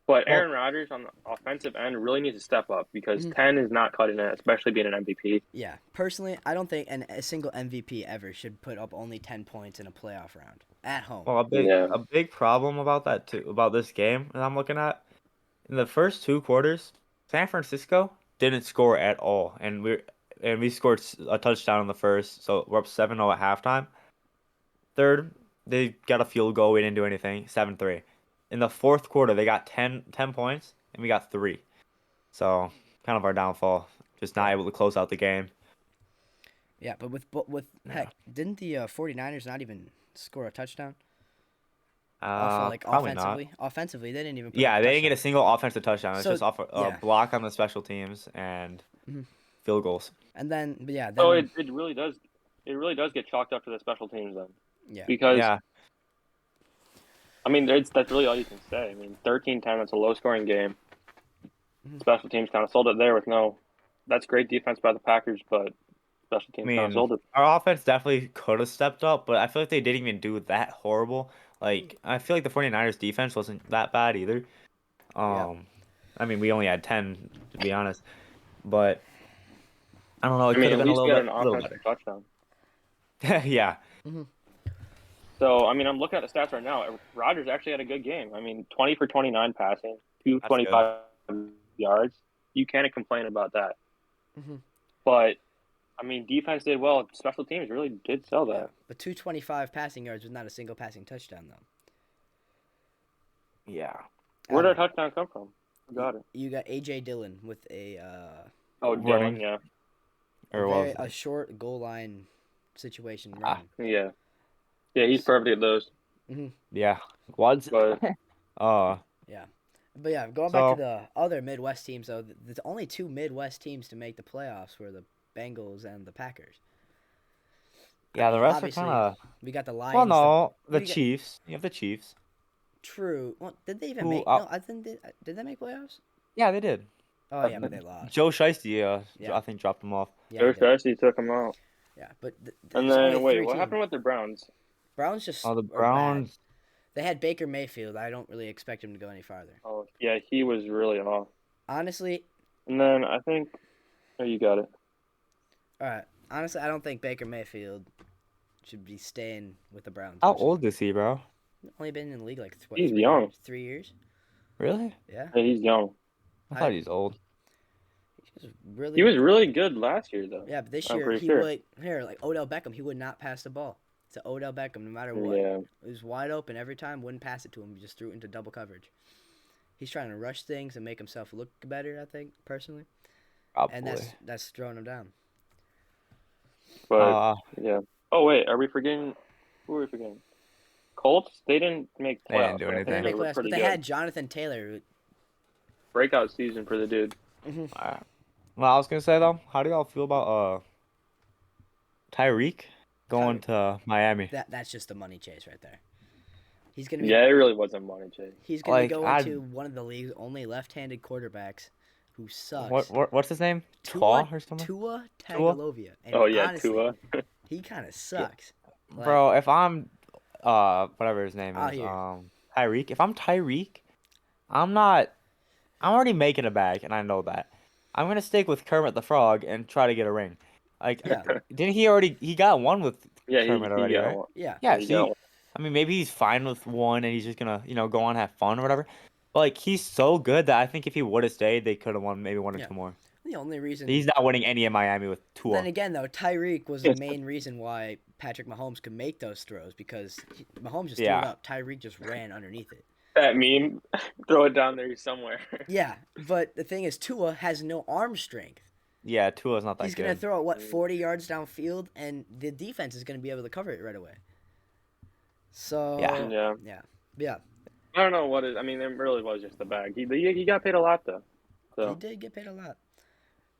S1: But
S3: Well,
S1: Aaron Rodgers on the offensive end really needs to step up because
S2: Mhm.
S1: 10 is not cutting it, especially being an MVP.
S2: Yeah, personally, I don't think a single MVP ever should put up only 10 points in a playoff round at home.
S3: well,
S1: Yeah.
S3: a big problem about that too, about this game that I'm looking at, in the first two quarters, San Francisco didn't score at all, and we scored a touchdown in the first, so we're up 7-0 at halftime. Third, they got a field goal. We didn't do anything. 7-3. In the fourth quarter, they got 10 points, and we got 3. So, kind of our downfall. Just not
S2: Yeah.
S3: able to close out the game.
S2: Yeah, but with
S3: Yeah.
S2: heck, didn't the 49ers not even score a touchdown off of, like
S3: Probably not.
S2: offensively? Offensively, they didn't even put up
S3: Yeah,
S2: a
S3: they didn't get
S2: touchdown.
S3: a single offensive touchdown. It's
S2: So
S3: just off a
S2: yeah,
S3: block on the special teams and
S2: Mhm.
S3: field goals.
S2: and then but yeah,
S1: So
S2: then
S1: it really does get chalked up to the special teams then.
S2: yeah,
S1: Because
S3: Yeah,
S1: I mean that's really all you can say. I mean 13-10, that's a low scoring game.
S2: Mhm.
S1: Special teams kind of sold it there with no that's great defense by the Packers, but special
S3: I
S1: teams kind of
S3: mean,
S1: sold it.
S3: our offense definitely could have stepped up, but I feel like they didn't even do that horrible. Like, I feel like the 49ers defense wasn't that bad either.
S2: yeah.
S3: I mean, we only had 10 to be honest, but I don't know.
S1: I
S3: It
S1: mean
S3: could have
S1: at
S3: been
S1: least we had an
S3: a little
S1: offensive touchdown.
S3: better. Yeah,
S2: Hmm.
S1: So I mean I'm looking at the stats right now. Rodgers actually had a good game. I mean 20 for 29 passing,
S3: that's good.
S1: 225 yards. You can't complain about that.
S2: Hmm.
S1: But I mean, defense did well. Special teams really did sell
S2: Yeah,
S1: that.
S2: but 225 passing yards was not a single passing touchdown though.
S3: Yeah.
S1: Where did
S2: Um,
S1: that touchdown come from? Who got it?
S2: you got AJ Dillon with a
S1: Oh,
S3: Running,
S1: Dylan. Yeah,
S3: or was
S2: a
S3: it?
S2: short goal line situation
S3: Ah,
S2: running.
S1: yeah, yeah. He's perfect at those.
S2: Hmm.
S3: yeah. Was
S1: But
S2: Yeah, but yeah, going back to
S3: so
S2: the other Midwest teams though, the only two Midwest teams to make the playoffs were the Bengals and the Packers. I
S3: yeah, the
S2: mean,
S3: rest are kind
S2: obviously,
S3: of.
S2: we got the
S3: Well,
S2: Lions.
S3: no, the
S2: We got
S3: Chiefs. You have the Chiefs.
S2: true. Well, did they even
S3: Who?
S2: make? No, I think did they make playoffs?
S3: Yeah, they did.
S2: Oh yeah, but they lost.
S3: Joe Shiesty,
S2: Yeah,
S3: I think dropped him off.
S2: yeah, he
S1: Joe
S2: did.
S1: Shiesty took him out.
S2: Yeah, but
S1: And
S2: there's only
S1: then wait,
S2: three
S1: what
S2: teams.
S1: happened with the Browns?
S2: Browns just
S3: Oh, the
S2: are bad.
S3: Browns.
S2: They had Baker Mayfield. I don't really expect him to go any farther.
S1: Oh, yeah, he was really off.
S2: Honestly,
S1: And then I think, oh, you got it.
S2: all right. Honestly, I don't think Baker Mayfield should be staying with the Browns.
S3: How
S2: personally.
S3: old is he, bro?
S2: Only been in the league like
S1: He's young.
S2: 3 years.
S3: Really?
S2: Yeah,
S1: Yeah, he's young.
S3: I thought he's old.
S2: he was really.
S1: He was really good last year, though.
S2: Yeah, but this
S1: I'm
S2: year
S1: pretty
S2: he
S1: sure.
S2: would like Odell Beckham. He would not pass the ball to Odell Beckham no matter what.
S1: Yeah,
S2: It was wide open every time. Wouldn't pass it to him. He just threw it into double coverage. He's trying to rush things and make himself look better. I think personally,
S3: Probably.
S2: and that's throwing him down.
S1: but yeah. Oh wait, are we forgetting? Who are we forgetting? Colts. They didn't make
S3: They didn't
S1: playoffs.
S3: do
S1: but I
S2: They
S1: think
S2: didn't
S3: anything.
S1: they
S2: make
S1: were
S2: playoffs, but
S1: pretty
S2: they
S1: good.
S2: had Jonathan Taylor.
S1: Breakout season for the dude.
S3: Alright. Well, I was gonna say though, how do y'all feel about Tyreek going to Miami.
S2: That's just a money chase right there. He's gonna be
S1: Yeah, it really wasn't money chase.
S2: he's gonna
S3: Like,
S2: go
S3: I-
S2: into one of the league's only left-handed quarterbacks who sucks.
S3: What's his name?
S2: Tua
S3: Tua or something?
S2: Tua Tagovailoa. And
S1: Oh yeah,
S2: honestly,
S1: Tua.
S2: he kind of sucks. Like,
S3: Bro, if I'm whatever his name
S2: I'll
S3: is,
S2: hear.
S3: Tyreek. If I'm Tyreek, I'm not. I'm already making a bag, and I know that. I'm gonna stick with Kermit the Frog and try to get a ring. Like,
S2: Yeah.
S3: didn't he already? He got one with
S1: Yeah,
S3: Kermit
S1: he
S3: already,
S1: got
S3: right?
S1: one.
S2: Yeah.
S3: Yeah.
S1: He
S3: See,
S1: got one.
S3: I mean, maybe he's fine with one, and he's just gonna, go on and have fun or whatever. But like, he's so good that I think if he would have stayed, they could have won maybe one or
S2: Yeah.
S3: two more.
S2: The only reason.
S3: He's not winning any in Miami with Tua.
S2: Then again, though, Tyreek was the main reason why Patrick Mahomes could make those throws because Mahomes just threw it
S3: Yeah.
S2: up. Tyreek just ran underneath it.
S1: That meme, throw it down there somewhere.
S2: Yeah, but the thing is, Tua has no arm strength.
S3: Yeah, Tua's not that
S2: He's
S3: good.
S2: gonna throw it 40 yards downfield, and the defense is gonna be able to cover it right away. So
S3: Yeah.
S2: yeah.
S1: I don't know what it. I mean, it really was just the bag. He got paid a lot though.
S2: He
S1: So
S2: did get paid a lot.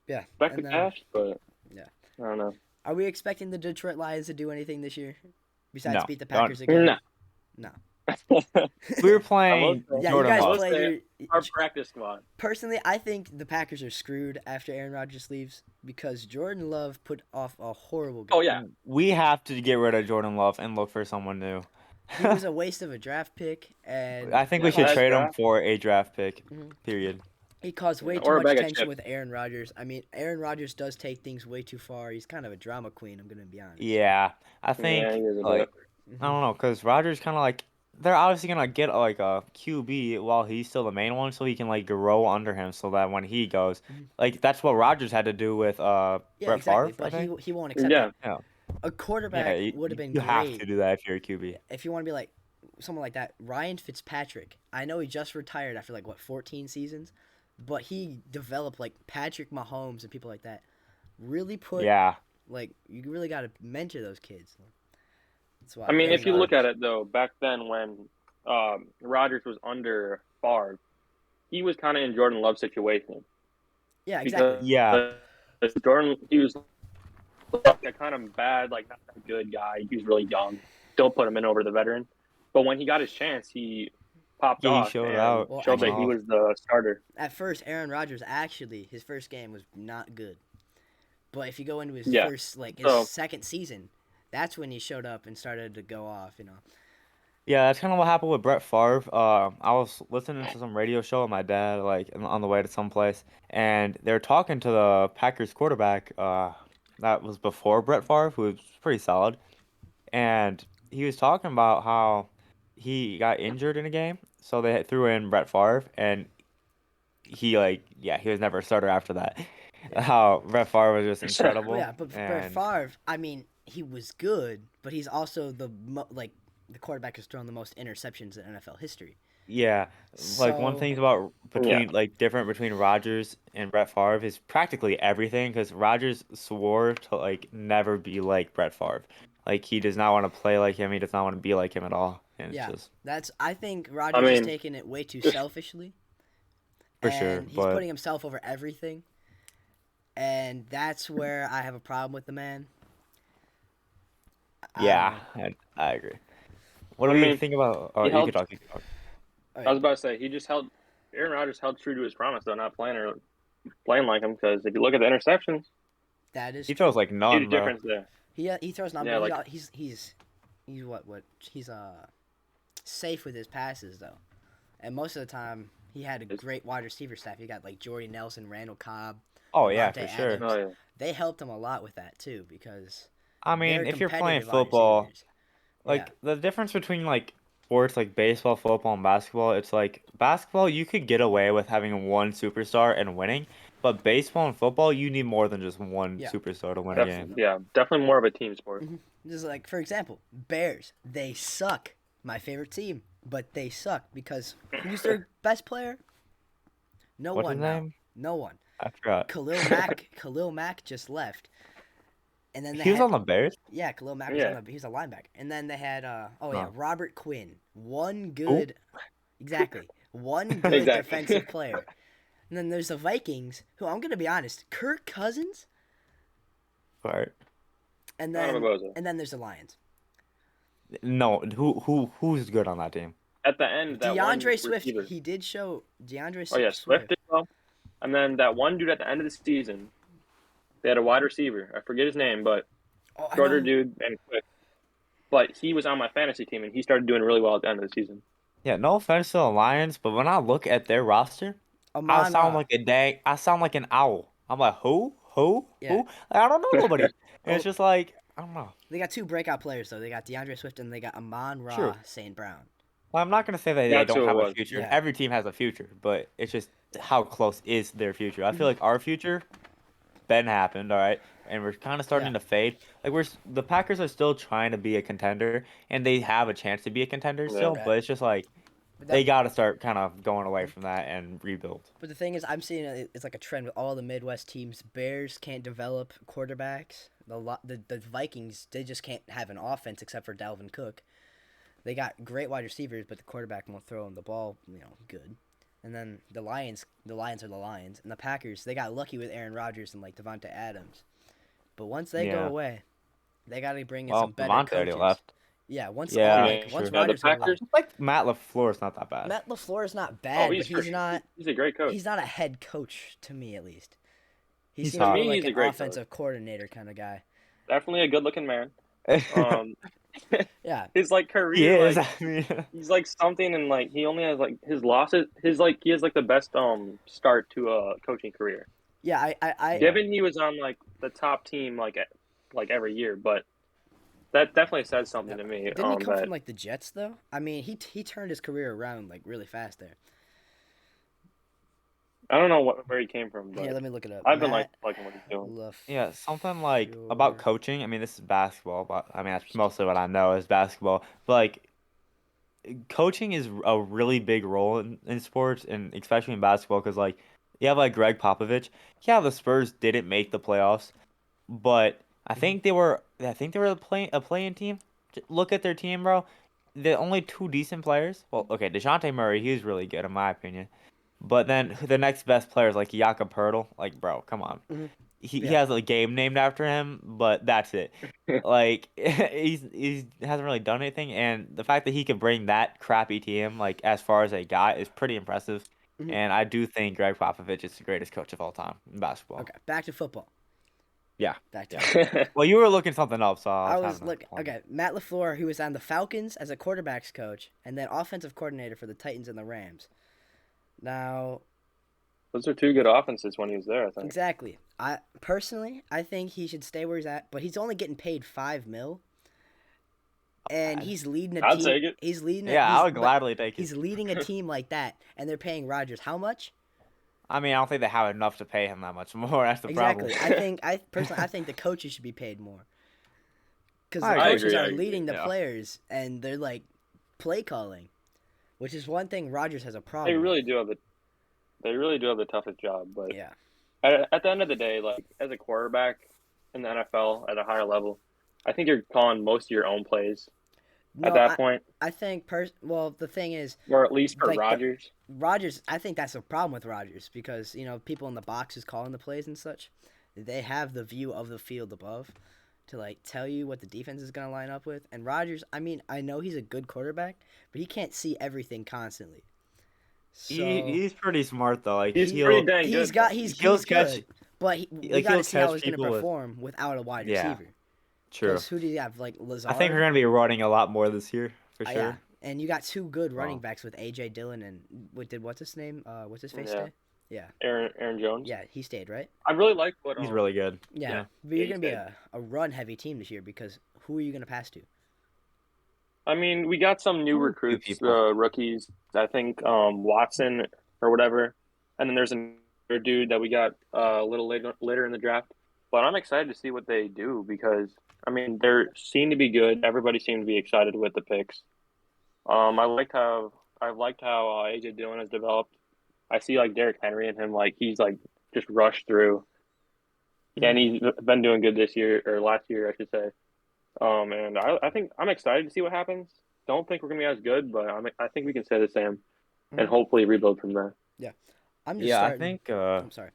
S2: Yeah.
S1: back to
S2: and then-
S1: cash, but
S2: Yeah.
S1: I don't know.
S2: Are we expecting the Detroit Lions to do anything this year besides
S3: No.
S2: beat the
S3: Don't-
S2: Packers again?
S1: No.
S2: No.
S3: We were playing
S1: I will say-
S2: Yeah,
S3: Jordan
S2: you guys
S3: Love.
S2: play
S1: Our
S2: your.
S1: practice squad.
S2: Personally, I think the Packers are screwed after Aaron Rodgers leaves because Jordan Love put off a horrible game.
S1: Oh yeah,
S3: We have to get rid of Jordan Love and look for someone new.
S2: He was a waste of a draft pick, and
S3: I think we
S1: Yeah,
S3: should
S1: last
S3: trade him
S1: draft.
S3: for a draft pick.
S2: Mhm.
S3: Period.
S2: he caused way
S1: Yeah,
S2: too
S1: or a
S2: much
S1: bag of
S2: tension
S1: chips.
S2: with Aaron Rodgers. I mean, Aaron Rodgers does take things way too far. He's kind of a drama queen. I'm gonna be honest.
S3: Yeah, I think
S1: Yeah, he is a
S3: like
S1: bit.
S3: I don't know, cause Rogers kind of like they're obviously gonna get like a QB while he's still the main one, so he can like grow under him, so that when he goes,
S2: Mhm.
S3: like that's what Rogers had to do with
S2: Yeah,
S3: Brett
S2: exactly.
S3: Favre. I
S2: But
S3: think.
S2: he won't accept
S1: Yeah.
S2: it.
S3: Yeah.
S2: A quarterback
S3: Yeah, you,
S2: would have been
S3: you have
S2: great
S3: to do that if you're a QB.
S2: if you want to be like someone like that. Ryan Fitzpatrick. I know he just retired after like 14 seasons, but he developed like Patrick Mahomes and people like that. Really put
S3: Yeah,
S2: like you really got to mentor those kids. That's why.
S1: I mean, if you
S2: Aaron
S1: look at it though, back then when Rodgers was under Favre, he was kind of in Jordan Love's situation.
S2: yeah, exactly.
S3: yeah,
S1: Because Jordan, he was like a kind of bad, like not a good guy. He was really young. Don't put him in over the veteran. But when he got his chance, he popped
S3: Yeah, he
S1: off
S3: showed
S1: and
S3: out.
S2: Well,
S1: showed that
S2: actually-
S1: he was the starter.
S2: At first, Aaron Rodgers actually his first game was not good, but if you go into his
S1: Yeah.
S2: first like his
S1: So-
S2: second season, that's when he showed up and started to go off. You know.
S3: yeah. That's kind of what happened with Brett Favre. I was listening to some radio show with my dad, like on the way to some place, and they were talking to the Packers quarterback. That was before Brett Favre, who was pretty solid, and he was talking about how he got injured in a game, so they threw in Brett Favre, and he he was never a starter after that. How Brett Favre was just incredible.
S2: Yeah, but Brett
S3: and
S2: Favre, I mean, he was good, but he's also the quarterback who's thrown the most interceptions in NFL history.
S3: yeah, like one
S2: So-
S3: thing about different between Rodgers and Brett Favre is practically everything, because Rodgers swore to like never be like Brett Favre. Like he does not want to play like him. He does not want to be like him at all. And
S2: Yeah.
S3: it's just
S2: I think Rodgers is
S1: mean-
S2: taking it way too selfishly.
S3: For sure,
S2: and he's
S3: but-
S2: putting himself over everything. And that's where I have a problem with the man. I don't
S3: yeah,
S2: know.
S3: I agree. What
S1: I
S3: do you
S1: mean,
S3: think about? Oh,
S1: he
S3: you
S1: held-
S3: could talk. You could talk.
S2: Oh,
S1: I was about to say Aaron Rodgers held true to his promise though, not playing like him. Because if you look at the interceptions,
S2: That is
S3: He throws like none,
S1: huge
S3: bro.
S1: difference there.
S2: he throws not
S1: Yeah,
S2: but
S1: like-
S2: he's what he's safe with his passes though. And most of the time he had a great wide receiver staff. He got like Jordy Nelson, Randall Cobb.
S3: Oh yeah,
S2: Devontae
S3: for sure.
S2: Adams.
S1: Oh yeah.
S2: They helped him a lot with that too because
S3: I mean,
S2: they're
S3: if you're playing
S2: competitive wide
S3: football,
S2: receivers.
S3: like
S2: Yeah.
S3: the difference between like sports like baseball, football, and basketball, it's like basketball you could get away with having one superstar and winning, but baseball and football you need more than just one
S2: Yeah.
S3: superstar to win a game.
S1: Definitely more of a team sport.
S2: Just like for example, Bears, they suck. My favorite team, but they suck because who's their best player? No
S3: What's
S2: one.
S3: his
S2: now.
S3: name?
S2: No one.
S3: I forgot.
S2: Khalil Mack just left. And then they
S3: He was
S2: had,
S3: on the Bears.
S2: yeah, Khalil Mack was
S1: Yeah.
S2: he was a linebacker. And then they had
S3: Oh.
S2: Robert Quinn. One good exactly. One good
S1: Exactly.
S2: defensive player. And then there's the Vikings, who I'm gonna be honest, Kirk Cousins
S3: Right.
S2: and
S1: Kind of a
S2: then
S1: bozo.
S2: and then there's the Lions.
S3: No, who's good on that team?
S1: At the end, that one
S2: DeAndre Swift,
S1: receiver.
S2: he did show
S1: Oh yeah, Swift did well. And then that one dude at the end of the season, they had a wide receiver. I forget his name, but
S2: Oh, I
S1: shorter
S2: know.
S1: dude and quick. But he was on my fantasy team, and he started doing really well at the end of the season.
S3: Yeah, no offense to the Lions, but when I look at their roster, I
S2: Amon
S3: sound
S2: Ra.
S3: like I sound like an owl. I'm like, who? Who?
S2: Yeah.
S3: Who? Like, I don't know nobody. And it's
S2: Oh.
S3: just like, I don't know.
S2: They got two breakout players though. They got DeAndre Swift and they got Amon Ra
S3: True.
S2: St. Brown.
S3: Well, I'm not gonna say that they
S1: That's
S3: don't
S1: who it
S3: have a
S1: was.
S3: future.
S2: Yeah.
S3: Every team has a future, but it's just how close is their future. I feel like our future, then happened, all right, and we're kind of starting
S2: Yeah.
S3: to fade. Like the Packers are still trying to be a contender, and they have a chance to be a contender still,
S2: Yeah.
S3: but it's just like
S2: But,
S3: they got to start kind of going away from that and rebuild.
S2: but the thing is, I'm seeing it's like a trend with all the Midwest teams. Bears can't develop quarterbacks. The Vikings, they just can't have an offense except for Dalvin Cook. They got great wide receivers, but the quarterback won't throw them the ball, good. And then the Lions are the Lions, and the Packers, they got lucky with Aaron Rodgers and like Devonta Adams. But once they go
S3: Yeah.
S2: away, they got to bring in
S3: Well,
S2: some better
S3: Devontae already
S2: coaches.
S3: left.
S2: Yeah, once
S3: Yeah,
S2: once
S3: true.
S1: Yeah, the
S2: Rodgers goes away.
S1: Packers.
S3: Like Matt LaFleur is not that bad.
S2: Matt LaFleur is not bad, but he's
S1: great.
S2: not.
S1: He's a great coach.
S2: He's not a head coach to me, at least. He
S3: He's
S2: seems
S3: hot.
S2: more
S1: To me,
S2: like
S1: he's a
S2: an
S1: great
S2: offensive coordinator kind of guy.
S1: Definitely a good-looking man.
S2: Yeah,
S1: His like career,
S3: He is.
S1: like
S3: I mean,
S1: he's like something, and like he only has like his losses. He has like the best start to a coaching career.
S2: yeah. I
S1: Given he was on like the top team like every year, but that definitely says something to me.
S2: didn't he come
S1: that
S2: from like the Jets though? I mean, he turned his career around like really fast there.
S1: I don't know where he came from, but
S2: Yeah, let me look it up.
S1: I've been
S2: Matt
S1: liking what he's doing.
S3: yeah, something like about coaching. I mean, this is basketball, but I mean that's mostly what I know is basketball. But like, coaching is a really big role in sports, and especially in basketball, because like you have like Greg Popovich. Yeah, the Spurs didn't make the playoffs, but I think they were. I think they were a playing team. Look at their team, bro. The only two decent players. Well, okay, DeJounte Murray, he's really good in my opinion. But then the next best player is like Jakob Poeltl. Like, bro, come on.
S2: Mhm.
S3: He
S2: Yeah.
S3: has a game named after him, but that's it. Like he's hasn't really done anything, and the fact that he could bring that crappy team like as far as they got is pretty impressive.
S2: Mhm.
S3: And I do think Greg Popovich is the greatest coach of all time in basketball.
S2: Okay, back to football.
S3: Yeah.
S2: Back to
S3: Well, you were looking something up, so
S2: I
S3: I
S2: was
S3: having a
S2: looking.
S3: point.
S2: Okay, Matt LaFleur, who was on the Falcons as a quarterbacks coach, and then offensive coordinator for the Titans and the Rams. Now,
S1: Those are two good offenses when he was there. I think.
S2: exactly. I think he should stay where he's at, but he's only getting paid $5 million, and he's leading a
S1: I'd
S2: team.
S1: take it.
S2: He's leading.
S3: Yeah, I would
S2: but
S3: gladly take
S2: He's
S3: it.
S2: leading a team like that, and they're paying Rodgers how much?
S3: I mean, I don't think they have enough to pay him that much more. That's the
S2: Exactly.
S3: problem.
S2: I think the coaches should be paid more. Because
S3: I
S2: the
S3: agree,
S2: coaches
S1: I
S2: are
S1: agree,
S2: leading the
S3: yeah.
S2: players, and they're like play calling, which is one thing Rodgers has a
S1: They
S2: problem.
S1: really do have the toughest job. But
S2: with. Yeah.
S1: at the end of the day, like as a quarterback in the NFL at a higher level, I think you're calling most of your own plays at that point,
S2: I think well, the thing is,
S1: or at least for
S2: like,
S1: Rodgers.
S2: Rodgers. I think that's a problem with Rodgers because people in the boxes calling the plays and such, they have the view of the field above to like tell you what the defense is gonna line up with. And Rodgers, I mean, I know he's a good quarterback, but he can't see everything constantly. So
S3: He's pretty smart though. Like
S1: He's
S3: he'll
S1: pretty dang
S2: he's
S1: good.
S2: good,
S3: catch.
S2: but we
S3: Like,
S2: got to
S3: he'll
S2: see how
S3: catch
S2: he's gonna
S3: people with-
S2: perform without a wide
S3: Yeah.
S2: receiver.
S3: True.
S2: 'Cause who do you have? Like Lazard.
S3: I think we're gonna be running a lot more this year for sure.
S2: Yeah, and you got two good running
S3: Wow.
S2: backs with AJ Dillon and what's his name? What's his face
S1: Yeah.
S2: stay? Yeah,
S1: Aaron Jones.
S2: yeah, he stayed right.
S1: I really like what
S3: He's really good.
S2: Yeah,
S3: Yeah.
S2: but you're
S1: Yeah,
S2: gonna be
S1: he
S2: a run heavy team this year because who are you gonna pass to?
S1: I mean, we got some new
S3: Ooh,
S1: recruits,
S3: people.
S1: rookies. I think Watson or whatever, and then there's another dude that we got a little later in the draft. But I'm excited to see what they do because I mean they seem to be good. Everybody seemed to be excited with the picks. I've liked how AJ Dillon has developed. I see like Derrick Henry and him like he's like just rushed through. And he's been doing good this year or last year, I should say. And I think I'm excited to see what happens. Don't think we're gonna be as good, but I think we can say the same, and hopefully rebuild from there.
S2: I'm just
S3: Yeah, I
S2: starting.
S3: think
S2: I'm sorry.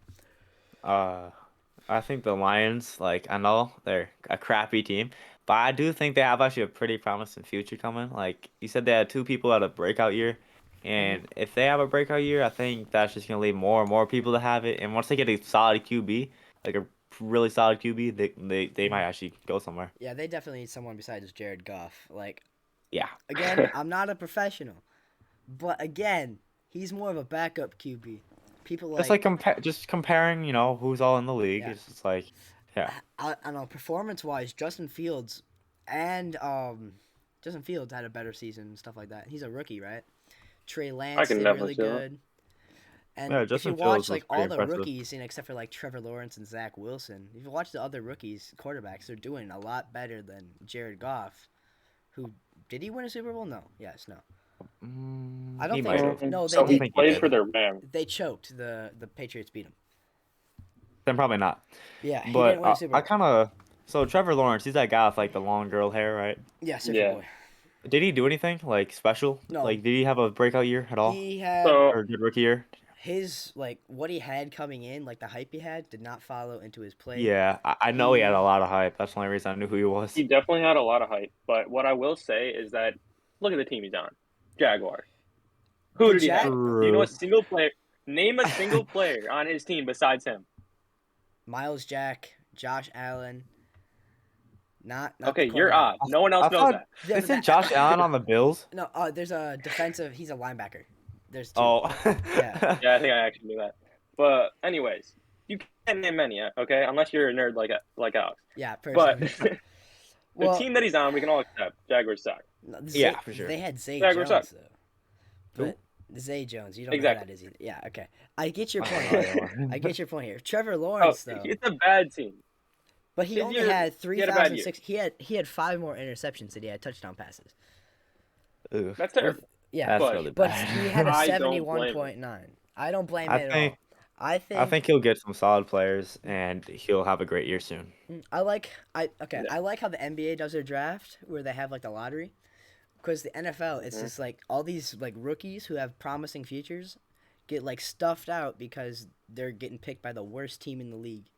S3: I think the Lions, like, I know they're a crappy team, but I do think they have actually a pretty promising future coming. Like you said, they had two people at a breakout year,
S2: Hmm.
S3: and if they have a breakout year, I think that's just gonna lead more and more people to have it. And once they get a solid QB, like a really solid QB, they might
S2: Hmm.
S3: actually go somewhere.
S2: Yeah, they definitely need someone besides Jared Goff. Like,
S3: Yeah.
S2: again, I'm not a professional, but again, he's more of a backup QB. People
S3: Just like
S2: like,
S3: just comparing, who's all in the league.
S2: yeah,
S3: It's just like, yeah,
S2: I don't know, performance wise, and Justin Fields had a better season and stuff like that. He's a rookie, right? Trey
S1: I
S2: Lance
S1: can
S2: did
S1: definitely
S2: really
S1: see that.
S2: good. And
S3: yeah.
S2: if you
S3: Justin
S2: watch
S3: Fields was
S2: like
S3: pretty
S2: all the
S3: impressive.
S2: rookies, except for like Trevor Lawrence and Zach Wilson, if you watch the other rookies quarterbacks, they're doing a lot better than Jared Goff. Who did he win a Super Bowl? No. Yes. No. I
S3: He
S2: don't think
S3: might
S2: so.
S3: have.
S2: No, they
S3: I
S1: So
S3: don't
S1: he
S2: did.
S3: think he
S1: played
S2: They
S1: for
S3: did.
S1: their Rams.
S2: they choked. The Patriots beat him.
S3: Then probably not.
S2: Yeah, he didn't
S3: But
S2: win a Super
S3: I
S2: Bowl.
S3: kind of so Trevor Lawrence, he's that guy with like the long girl hair, right?
S2: Yeah, Surfer
S1: Yeah.
S2: Boy.
S3: Did he do anything like special?
S2: No,
S3: Like, did he have a breakout year at all,
S2: he had
S1: So
S3: or a good rookie year?
S2: his like what he had coming in, like the hype he had, did not follow into his play.
S3: Yeah, I know he had a
S2: He
S3: lot of hype. That's the only reason I knew who he was.
S1: he definitely had a lot of hype. But what I will say is that look at the team he's on. Jaguars. Who
S2: the
S1: did he have?
S2: Jack
S1: Do you know a
S3: True.
S1: single player? Name a single player on his team besides him.
S2: Miles Jack, Josh Allen, not
S1: Okay,
S2: the
S1: you're
S2: quarterback.
S1: odd. No one else
S3: I
S1: knows
S3: thought
S1: that.
S2: Yeah, but
S3: isn't Josh Allen on the Bills?
S2: no, there's a defensive. He's a linebacker. There's two.
S3: Oh.
S2: Yeah.
S1: Yeah, I think I actually knew that. But anyways, you can't name many, okay? Unless you're a nerd like Alex.
S2: Yeah,
S1: But
S2: personally.
S1: the
S2: Well,
S1: team that he's on, we can all accept. Jaguars suck.
S2: no,
S3: Yeah, for sure.
S2: They had Zay
S1: Jaguars
S2: Jones
S1: suck.
S2: though.
S3: Who?
S2: But Zay Jones, you don't know who
S1: Exactly.
S2: that is either. Yeah, okay. I get your
S3: Oh,
S2: point.
S3: yeah,
S2: Here.
S3: yeah.
S2: I get your point here. Trevor
S1: Oh,
S2: Lawrence though,
S1: it's a bad team.
S2: but he
S1: his
S2: only
S1: year-
S2: had
S1: he had a bad
S2: 3,006. He had 5 more interceptions than he had touchdown passes.
S3: Oof.
S1: That's terrible.
S2: Yeah,
S3: That's
S1: but-
S3: really
S2: but
S3: bad.
S2: he had a
S1: I don't blame him.
S2: 71.9. I don't blame
S3: I
S2: it at
S3: think-
S2: all. I
S3: I think he'll get some solid players, and he'll have a great year soon.
S2: I like
S1: Yeah.
S2: I like how the NBA does their draft where they have like the lottery, because the NFL it's
S1: Mhm.
S2: just like all these like rookies who have promising futures get like stuffed out because they're getting picked by the worst team in the league.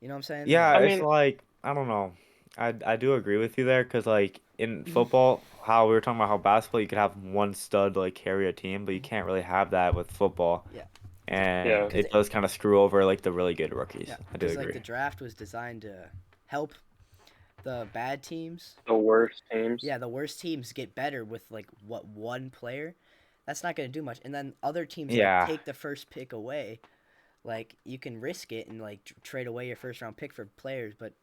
S2: You know what I'm saying?
S3: Yeah,
S1: I
S3: it's
S1: mean-
S3: like I don't know. I do agree with you there because like in football, how we were talking about how basketball you could have one stud like carry a team, but you can't really have that with football.
S2: Yeah.
S3: And
S1: Yeah.
S3: it does kind of screw over like the really good rookies.
S2: Yeah,
S3: I do
S2: because
S3: agree.
S2: like the draft was designed to help the bad teams.
S1: The worst teams.
S2: Yeah, the worst teams get better with like what one player. That's not going to do much. And then other teams
S3: Yeah.
S2: like take the first pick away. Like you can risk it and like trade away your first round pick for players, but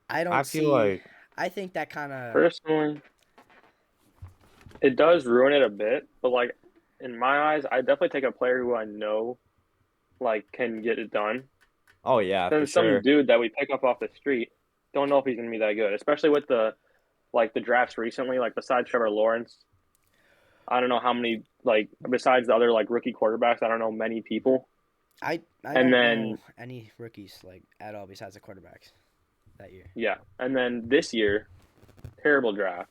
S2: I don't
S3: I
S2: see.
S3: feel like
S2: I think that kind of.
S1: Personally, it does ruin it a bit, but like in my eyes, I definitely take a player who I know like can get it done
S3: oh yeah,
S1: than
S3: for
S1: some
S3: sure.
S1: dude that we pick up off the street. Don't know if he's gonna be that good, especially with the drafts recently. Like besides Trevor Lawrence, I don't know how many like besides the other like rookie quarterbacks. I don't know many people.
S2: I
S1: and
S2: don't
S1: then-
S2: know any rookies like at all besides the quarterbacks that year.
S1: Yeah, and then this year, terrible draft.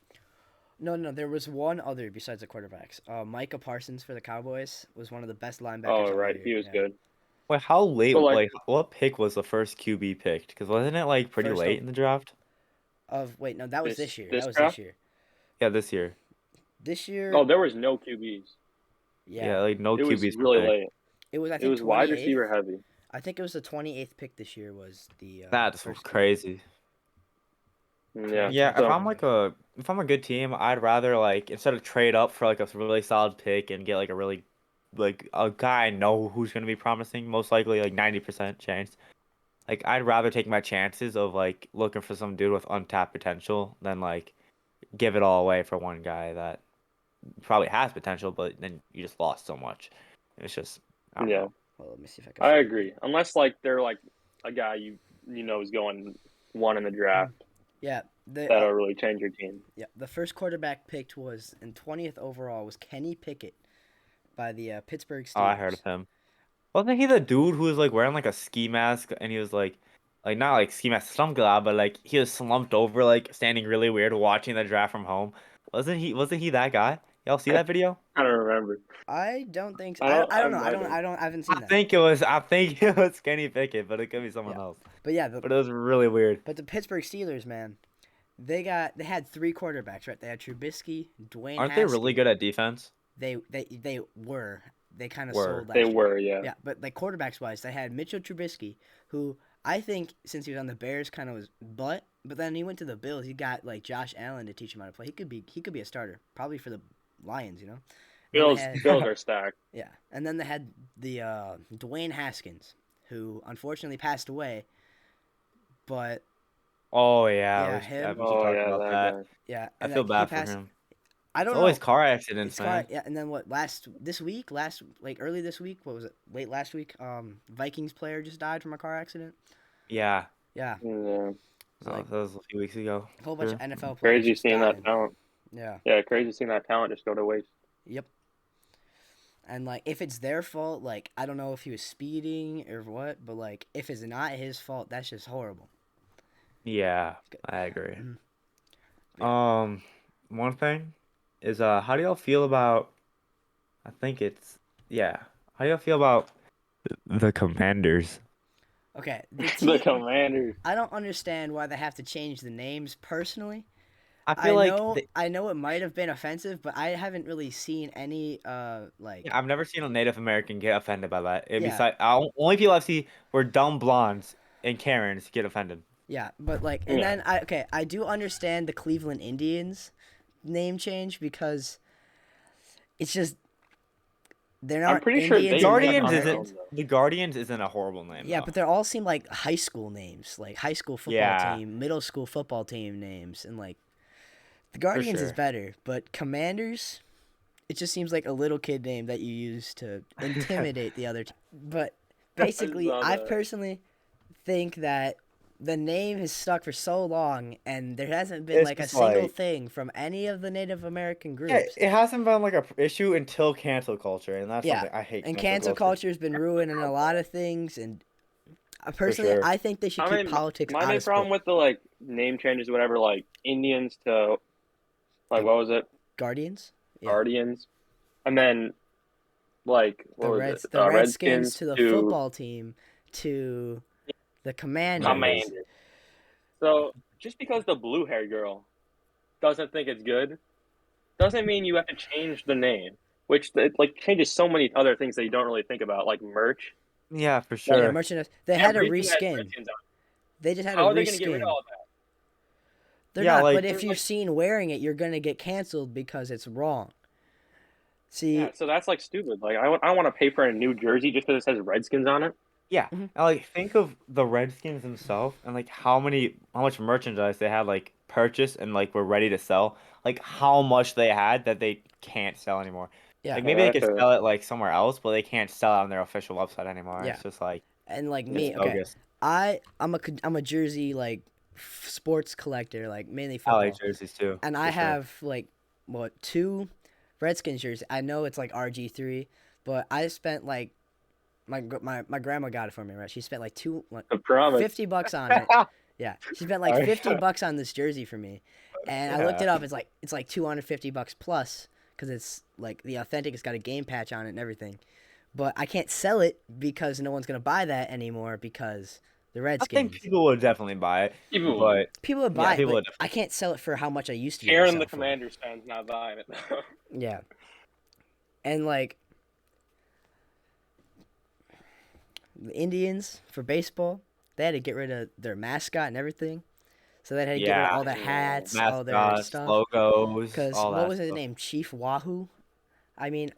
S2: No, there was one other besides the quarterbacks. Micah Parsons for the Cowboys was one of the best linebackers.
S1: Oh
S2: all
S1: right,
S2: year.
S1: he was
S2: Yeah.
S1: good.
S3: Wait, how late?
S1: But,
S3: Like,
S1: like-
S3: what pick was the first QB picked? Because wasn't it like pretty
S2: First
S3: late
S2: o-
S3: in the draft?
S2: Wait, no, that was
S1: This-
S2: this year.
S1: this
S2: That was
S1: draft?
S2: this year.
S3: Yeah, this year.
S2: This year.
S1: Oh, there was no QBs.
S3: Yeah, like no
S1: It was
S3: QBs. were
S1: really
S3: picked.
S1: late.
S2: It was I
S1: It
S2: think
S1: was wide
S2: 28th.
S1: receiver heavy.
S2: I think it was the 28th pick this year was the.
S3: That's
S2: first pick.
S3: crazy.
S1: Yeah.
S3: Yeah,
S1: so-
S3: if I'm a good team, I'd rather like instead of trade up for like a really solid pick and get like a really like a guy I know who's gonna be promising, most likely like 90% chance. Like I'd rather take my chances of like looking for some dude with untapped potential than like give it all away for one guy that probably has potential, but then you just lost so much. It's just I don't
S1: Yeah.
S3: know.
S2: Well, let me see if I can.
S1: I
S2: find it.
S1: agree. Unless like they're like a guy you know is going one in the draft,
S2: Yeah, the
S1: that'll really change your team.
S2: the first quarterback picked was in 20th overall was Kenny Pickett by the Pittsburgh Steelers.
S3: Oh, I heard of him. Wasn't he the dude who was like wearing like a ski mask and he was like not like ski mask slump glad, but like he was slumped over like standing really weird watching the draft from home. Wasn't he that guy? Y'all see that video?
S1: I don't remember.
S2: I don't think so.
S1: I don't-
S2: I don't
S1: I
S2: know.
S1: might have.
S2: I haven't seen
S3: I
S2: that.
S3: think it was Kenny Pickett, but it could be someone
S2: Yeah.
S3: else.
S2: But yeah,
S3: But it was really weird.
S2: but the Pittsburgh Steelers, man, they had 3 quarterbacks, right? They had Trubisky, Dwayne
S3: Aren't they really
S2: Haskins.
S3: good at defense?
S2: They were. They kind of
S3: Were.
S2: sold last
S1: They
S2: year.
S1: were, yeah.
S2: Yeah, but like quarterbacks wise, they had Mitchell Trubisky, who I think since he was on the Bears kind of was but then he went to the Bills. He got like Josh Allen to teach him how to play. He could be a starter, probably for the Lions, you know. Then they had-
S1: Bills are stacked.
S2: yeah, and then they had the Dwayne Haskins, who unfortunately passed away. But
S3: Oh
S2: Yeah,
S3: yeah,
S2: him.
S3: we should
S1: Oh
S3: talk
S1: yeah,
S3: about
S1: that
S3: that.
S1: guy.
S2: yeah,
S3: I
S2: and,
S3: feel
S2: like,
S3: bad
S2: he
S3: for
S2: passed,
S3: him.
S2: I don't
S3: It's
S2: know.
S3: always car accidents,
S2: It's
S3: man.
S2: yeah, and then what? Early this week, what was it? Late last week, Vikings player just died from a car accident.
S3: Yeah,
S2: Yeah,
S1: Yeah.
S2: it's like
S3: that was a few weeks ago.
S2: a whole bunch
S3: True.
S2: of NFL players.
S1: Crazy
S2: just
S1: seeing
S2: dying.
S1: that talent.
S2: Yeah.
S1: Yeah, crazy seeing that talent just go to waste.
S2: Yep. And like, if it's their fault, like I don't know if he was speeding or what, but like if it's not his fault, that's just horrible.
S3: Yeah, I agree.
S2: Mhm.
S3: One thing is how do y'all feel about? I think it's yeah. How do y'all feel about the Commanders?
S2: Okay, the
S1: The
S2: team.
S1: Commanders.
S2: I don't understand why they have to change the names personally.
S3: I feel like
S2: I know it might have been offensive, but I haven't really seen any like
S3: I've never seen a Native American get offended by that.
S2: Yeah.
S3: Besides, only people I've seen were dumb blondes and Karens get offended.
S2: yeah, but like and
S1: Yeah.
S2: then I do understand the Cleveland Indians name change because it's just they're not
S1: I'm pretty sure
S2: Indians
S1: they
S2: and
S3: Guardians
S2: Native
S1: isn't-
S2: Americans.
S3: The Guardians isn't a horrible name.
S2: Yeah,
S3: though.
S2: but they all seem like high school names, like high school football
S3: Yeah.
S2: team, middle school football team names, and like the Guardians is
S3: sure.
S2: better, but Commanders, it just seems like a little kid name that you use to intimidate the other. But basically,
S1: saw
S2: I
S1: that.
S2: personally think that the name has stuck for so long, and there hasn't been
S3: It's
S2: like a
S3: just
S2: single
S3: like-
S2: thing from any of the Native American groups.
S3: Yeah, it hasn't been like a issue until cancel culture, and that's
S2: Yeah,
S3: something I hate.
S2: And cancel culture has been ruining a lot of things, and personally,
S3: sure.
S2: I think they should keep politics
S1: my
S2: out
S1: main
S2: of
S1: problem
S2: sport.
S1: with the like name changes, whatever, like Indians to like what was it,
S2: Guardians, Yeah.
S1: Guardians, and then like what was it,
S2: the Redskins to the football team to the Commanders.
S1: Commanders. So just because the blue hair girl doesn't think it's good, doesn't mean you have to change the name. Which it like changes so many other things that you don't really think about, like merch.
S3: Yeah, for
S2: Yeah,
S3: sure.
S2: merchandise. They had to
S1: Everything has
S2: reskin.
S1: Redskins on it.
S2: They just had
S1: How
S2: to
S1: are they going to get rid
S2: reskin.
S1: of all that?
S2: They're
S3: Yeah,
S2: not.
S3: like-
S2: But if you're seen wearing it, you're gonna get canceled because it's wrong. See,
S1: Yeah, so that's like stupid. Like I want to pay for a new jersey just because it says Redskins on it.
S3: Yeah,
S2: Mhm.
S3: and, like think of the Redskins themselves and like how much merchandise they had like purchased and like were ready to sell. Like how much they had that they can't sell anymore.
S2: yeah,
S3: Like maybe they could
S1: that's
S3: sell it like somewhere else, but they can't sell it on their official website anymore.
S2: Yeah.
S3: It's just like
S2: and like
S3: it's
S2: me, okay,
S3: bogus.
S2: I'm a jersey like sports collector, like mainly
S3: I
S2: football.
S3: like jerseys too.
S2: And
S3: for
S2: I
S3: sure.
S2: have like what 2 Redskins jerseys. I know it's like RG3, but I spent like my grandma got it for me, right? She spent like
S1: I promise.
S2: $50 on it. Yeah, she spent like
S3: Alright.
S2: $50 on this jersey for me, and I looked it up. It's like $250 plus because it's like the authentic. It's got a game patch on it and everything, but I can't sell it because no one's gonna buy that anymore because the
S3: I
S2: Redskins.
S3: think people would definitely buy it,
S1: People,
S3: but
S2: People would
S3: Yeah,
S2: buy it,
S3: people
S2: but
S3: would
S2: I can't sell it for how much I used to. be able to
S1: Karen
S2: sell
S1: the
S2: it for.
S1: Commanders fans not buying it.
S2: Yeah. And like the Indians for baseball, they had to get rid of their mascot and everything. So they had to get rid of
S3: Yeah.
S2: all the hats, all their
S3: mascots,
S2: stuff.
S3: logos,
S2: Because
S3: all
S2: what
S3: that
S2: was his
S3: stuff.
S2: name? Chief Wahoo? I mean,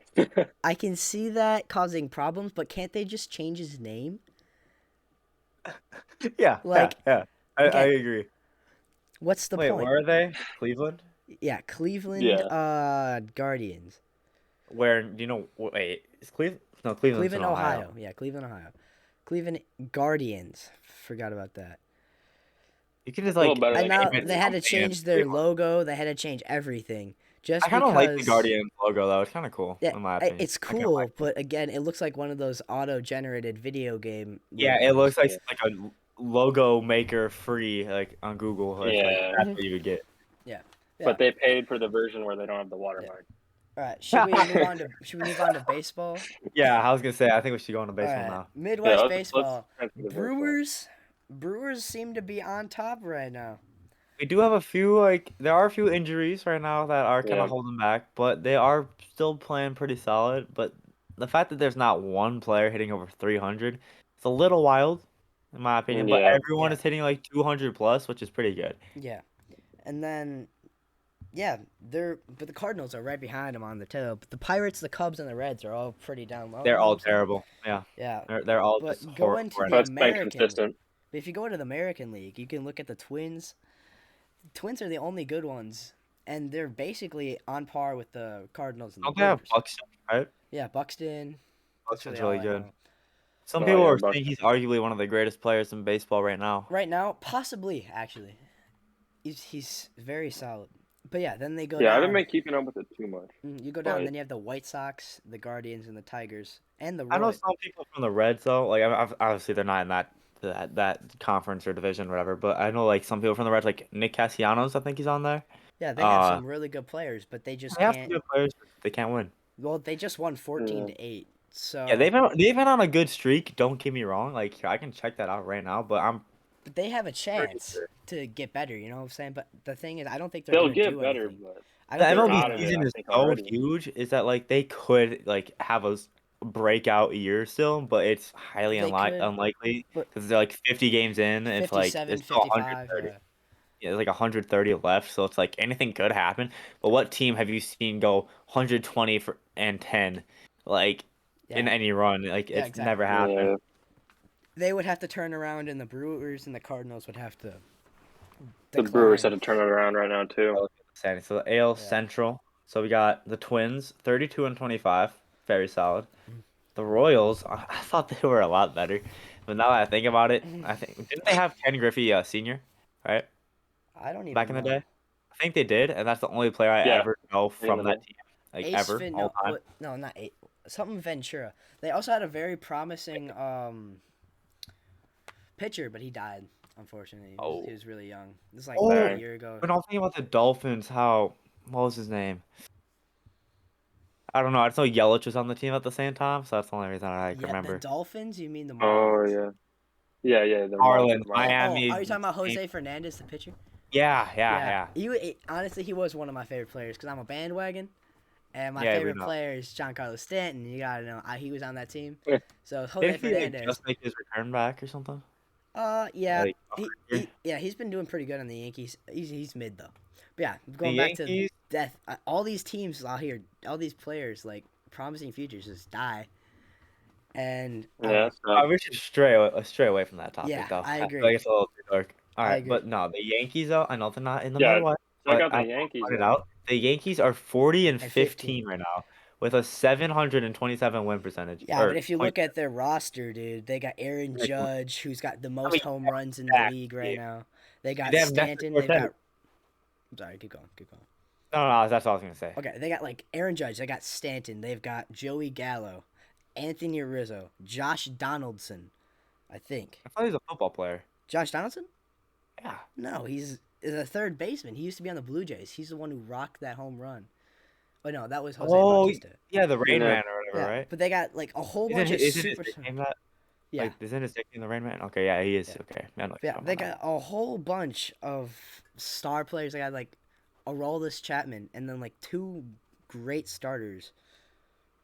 S2: I can see that causing problems, but can't they just change his name?
S3: Yeah,
S2: Like,
S3: yeah. I
S2: okay.
S3: agree.
S2: What's the
S3: Wait,
S2: point?
S3: where are they? Cleveland?
S2: Yeah, Cleveland
S1: Yeah.
S2: Guardians.
S3: Where do you know? Wait, is Cleveland? No, Cleveland's
S2: Cleveland,
S3: in
S2: Ohio. Yeah, Cleveland, Ohio. Cleveland Guardians. Forgot about that.
S3: You can just
S1: A little
S3: like.
S1: better
S2: And
S1: than
S2: now
S1: Cleveland.
S2: they had to
S3: something in
S2: change their
S3: Cleveland.
S2: logo. They had to change everything. Just
S3: I kind of like the
S2: because-
S3: Guardians logo though. It's kind of cool.
S2: Yeah,
S3: in my opinion.
S2: it's
S3: I kinda
S2: cool,
S3: like it.
S2: but again, it looks like one of those auto-generated video game.
S3: Yeah, it
S2: logos.
S3: looks like a logo maker free like on Google. It's
S1: Yeah.
S3: like, that's what you would get.
S2: Yeah.
S1: But they paid for the version where they don't have the watermark.
S2: All right, should we move on to baseball?
S3: Yeah, I was gonna say I think we should go on to
S2: All
S3: baseball
S2: right,
S3: now.
S1: Yeah,
S2: Midwest
S1: let's
S2: baseball.
S1: transfer to baseball.
S2: Brewers seem to be on top right now.
S3: We do have a few there are a few injuries right now that are kind
S1: Yeah.
S3: of holding back, but they are still playing pretty solid. But the fact that there's not one player hitting over 300, it's a little wild, in my opinion. But
S1: Yeah.
S3: everyone
S2: Yeah.
S3: is hitting like 200 plus, which is pretty good.
S2: Yeah, and then but the Cardinals are right behind them on the tail. But the Pirates, the Cubs, and the Reds are all pretty down low.
S3: They're
S2: you know what
S3: all
S2: I'm saying?
S3: terrible. Yeah,
S2: Yeah,
S3: they're all
S2: but
S3: just
S2: go
S3: horrible.
S2: into the
S1: That's been
S2: American League.
S1: consistent.
S2: But if you go to the American League, you can look at the Twins. Twins are the only good ones, and they're basically on par with the Cardinals and the
S3: Don't they have
S2: Brewers.
S3: Buxton, right?
S2: Yeah, Buxton. That's
S3: Buxton's
S2: really
S3: really
S2: all I
S3: good.
S2: know.
S3: Some
S1: Oh,
S3: people
S1: yeah,
S3: are
S1: Buxton.
S3: saying he's arguably one of the greatest players in baseball right now.
S2: Right now, possibly actually, he's very solid. But yeah, then they go
S1: Yeah, I
S2: down.
S1: haven't been keeping up with it too much.
S2: You go down,
S1: Right.
S2: then you have the White Sox, the Guardians, and the Tigers, and the
S3: I know
S2: Royals.
S3: some people from the Reds though. Like obviously they're not in that conference or division or whatever. But I know like some people from the Reds, like Nick Castellanos. I think he's on there.
S2: Yeah, they have
S3: Uh,
S2: some really good players, but they just
S3: they have some
S2: can't.
S3: good players. But they can't win.
S2: Well, they just won 14-8. So
S3: Yeah, they've been on a good streak. Don't get me wrong. Like here, I can check that out right now. But
S2: but they have a
S1: Pretty
S2: chance
S1: sure.
S2: to get better. You know what I'm saying? But the thing is, I don't think they're
S1: They'll
S2: gonna
S1: get
S2: do
S1: better,
S2: anything.
S1: but
S2: I
S3: the
S2: don't
S1: they're
S2: think
S1: out
S2: they're
S1: of
S3: MLB
S1: it,
S3: season
S1: I
S3: is
S1: think,
S3: so
S1: already.
S3: huge. Is that like they could like have a breakout year still, but it's highly
S2: They could,
S3: unlikely
S2: but
S3: because they're like 50 games in. If like
S2: 57,
S3: there's still
S2: 55.
S3: 130. Yeah, there's like 130 left, so it's like anything could happen. But what team have you seen go 120 and 10, like in
S2: Yeah,
S3: any run? Like
S2: yeah,
S3: it's never
S2: exactly.
S3: happened.
S1: Yeah.
S2: They would have to turn around, and the Brewers and the Cardinals would have to
S1: The Brewers had
S2: decline.
S1: to turn it around right now too.
S3: So the AL
S2: Yeah.
S3: Central. So we got the Twins, 32 and 25, very solid.
S2: Mm-hmm.
S3: The Royals, I thought they were a lot better, but now that I think about it, I think didn't they have Ken Griffey Senior, right?
S2: I don't even
S3: Back in the
S2: know.
S3: day, I think they did, and that's the only player I
S1: Yeah.
S3: ever know from that
S1: Ace
S3: team, like
S2: Ace
S3: ever
S2: Vin,
S3: all time.
S2: no, not eight. Something Ventura. They also had a very promising pitcher, but he died. Unfortunately, he was really young. This is like
S3: Oh.
S2: a year ago.
S3: When I'm thinking about the Dolphins, what was his name? I don't know. I just know Yelich was on the team at the same time, so that's the only reason I can
S2: Yeah,
S3: remember.
S2: the Dolphins. You mean the
S1: Oh
S2: Marlins?
S1: yeah. The
S3: Marlins,
S1: Marlins.
S3: Miami.
S2: Oh, are you talking about Jose Fernandez, the pitcher?
S3: Yeah.
S2: Honestly, he was one of my favorite players because I'm a bandwagon, and my
S3: Yeah, we
S2: favorite
S3: know.
S2: player is Giancarlo Stanton. You gotta know, he was on that team.
S1: Yeah.
S2: So Jose
S3: Didn't he like,
S2: Fernandez.
S3: just make his return back or something?
S2: Yeah,
S3: Like,
S2: he's been doing pretty good on the Yankees. He's mid though. But yeah,
S3: the
S2: going back to
S3: Yankees,
S2: death. All these teams out here, all these players like promising futures just die. And
S1: Yeah.
S3: we should stray away from that topic
S2: Yeah,
S3: though.
S2: I agree.
S3: feel like it's a little too dark. All
S2: I
S3: right,
S2: agree.
S3: but no, the Yankees though. I know they're not in the
S1: Yeah,
S3: Midwest,
S1: check
S3: but
S1: out the
S3: I
S1: Yankees.
S3: pointed
S1: though.
S3: out the Yankees are 40 and
S2: And
S3: 15 right now with a 727 win percentage.
S2: Yeah,
S3: or
S2: but if you
S3: point-
S2: look at their roster, dude, they got Aaron
S3: Like,
S2: Judge, who's got the most
S3: mean,
S2: home runs in the
S3: exactly.
S2: league right now. They got
S3: They have Nestor
S2: Stanton. They've
S3: Cortez.
S2: got. I'm sorry, keep going.
S3: No, that's all I was gonna say.
S2: Okay, they got like Aaron Judge. They got Stanton. They've got Joey Gallo, Anthony Rizzo, Josh Donaldson. I think
S3: I thought he was a football player.
S2: Josh Donaldson.
S3: Yeah.
S2: No, he's a third baseman. He used to be on the Blue Jays. He's the one who rocked that home run. Oh no, that was Jose Bautista.
S3: Yeah, the Rain
S1: Yeah.
S3: Man or whatever, right?
S2: But they got like a whole bunch of
S3: Isn't
S2: super.
S3: his nickname that?
S2: Yeah,
S3: Like, isn't his nickname the Rain Man? Okay, yeah, he is.
S2: Yeah.
S3: Okay. I know
S2: yeah. They got a whole bunch of star players. They got like Aroldis Chapman, and then like two great starters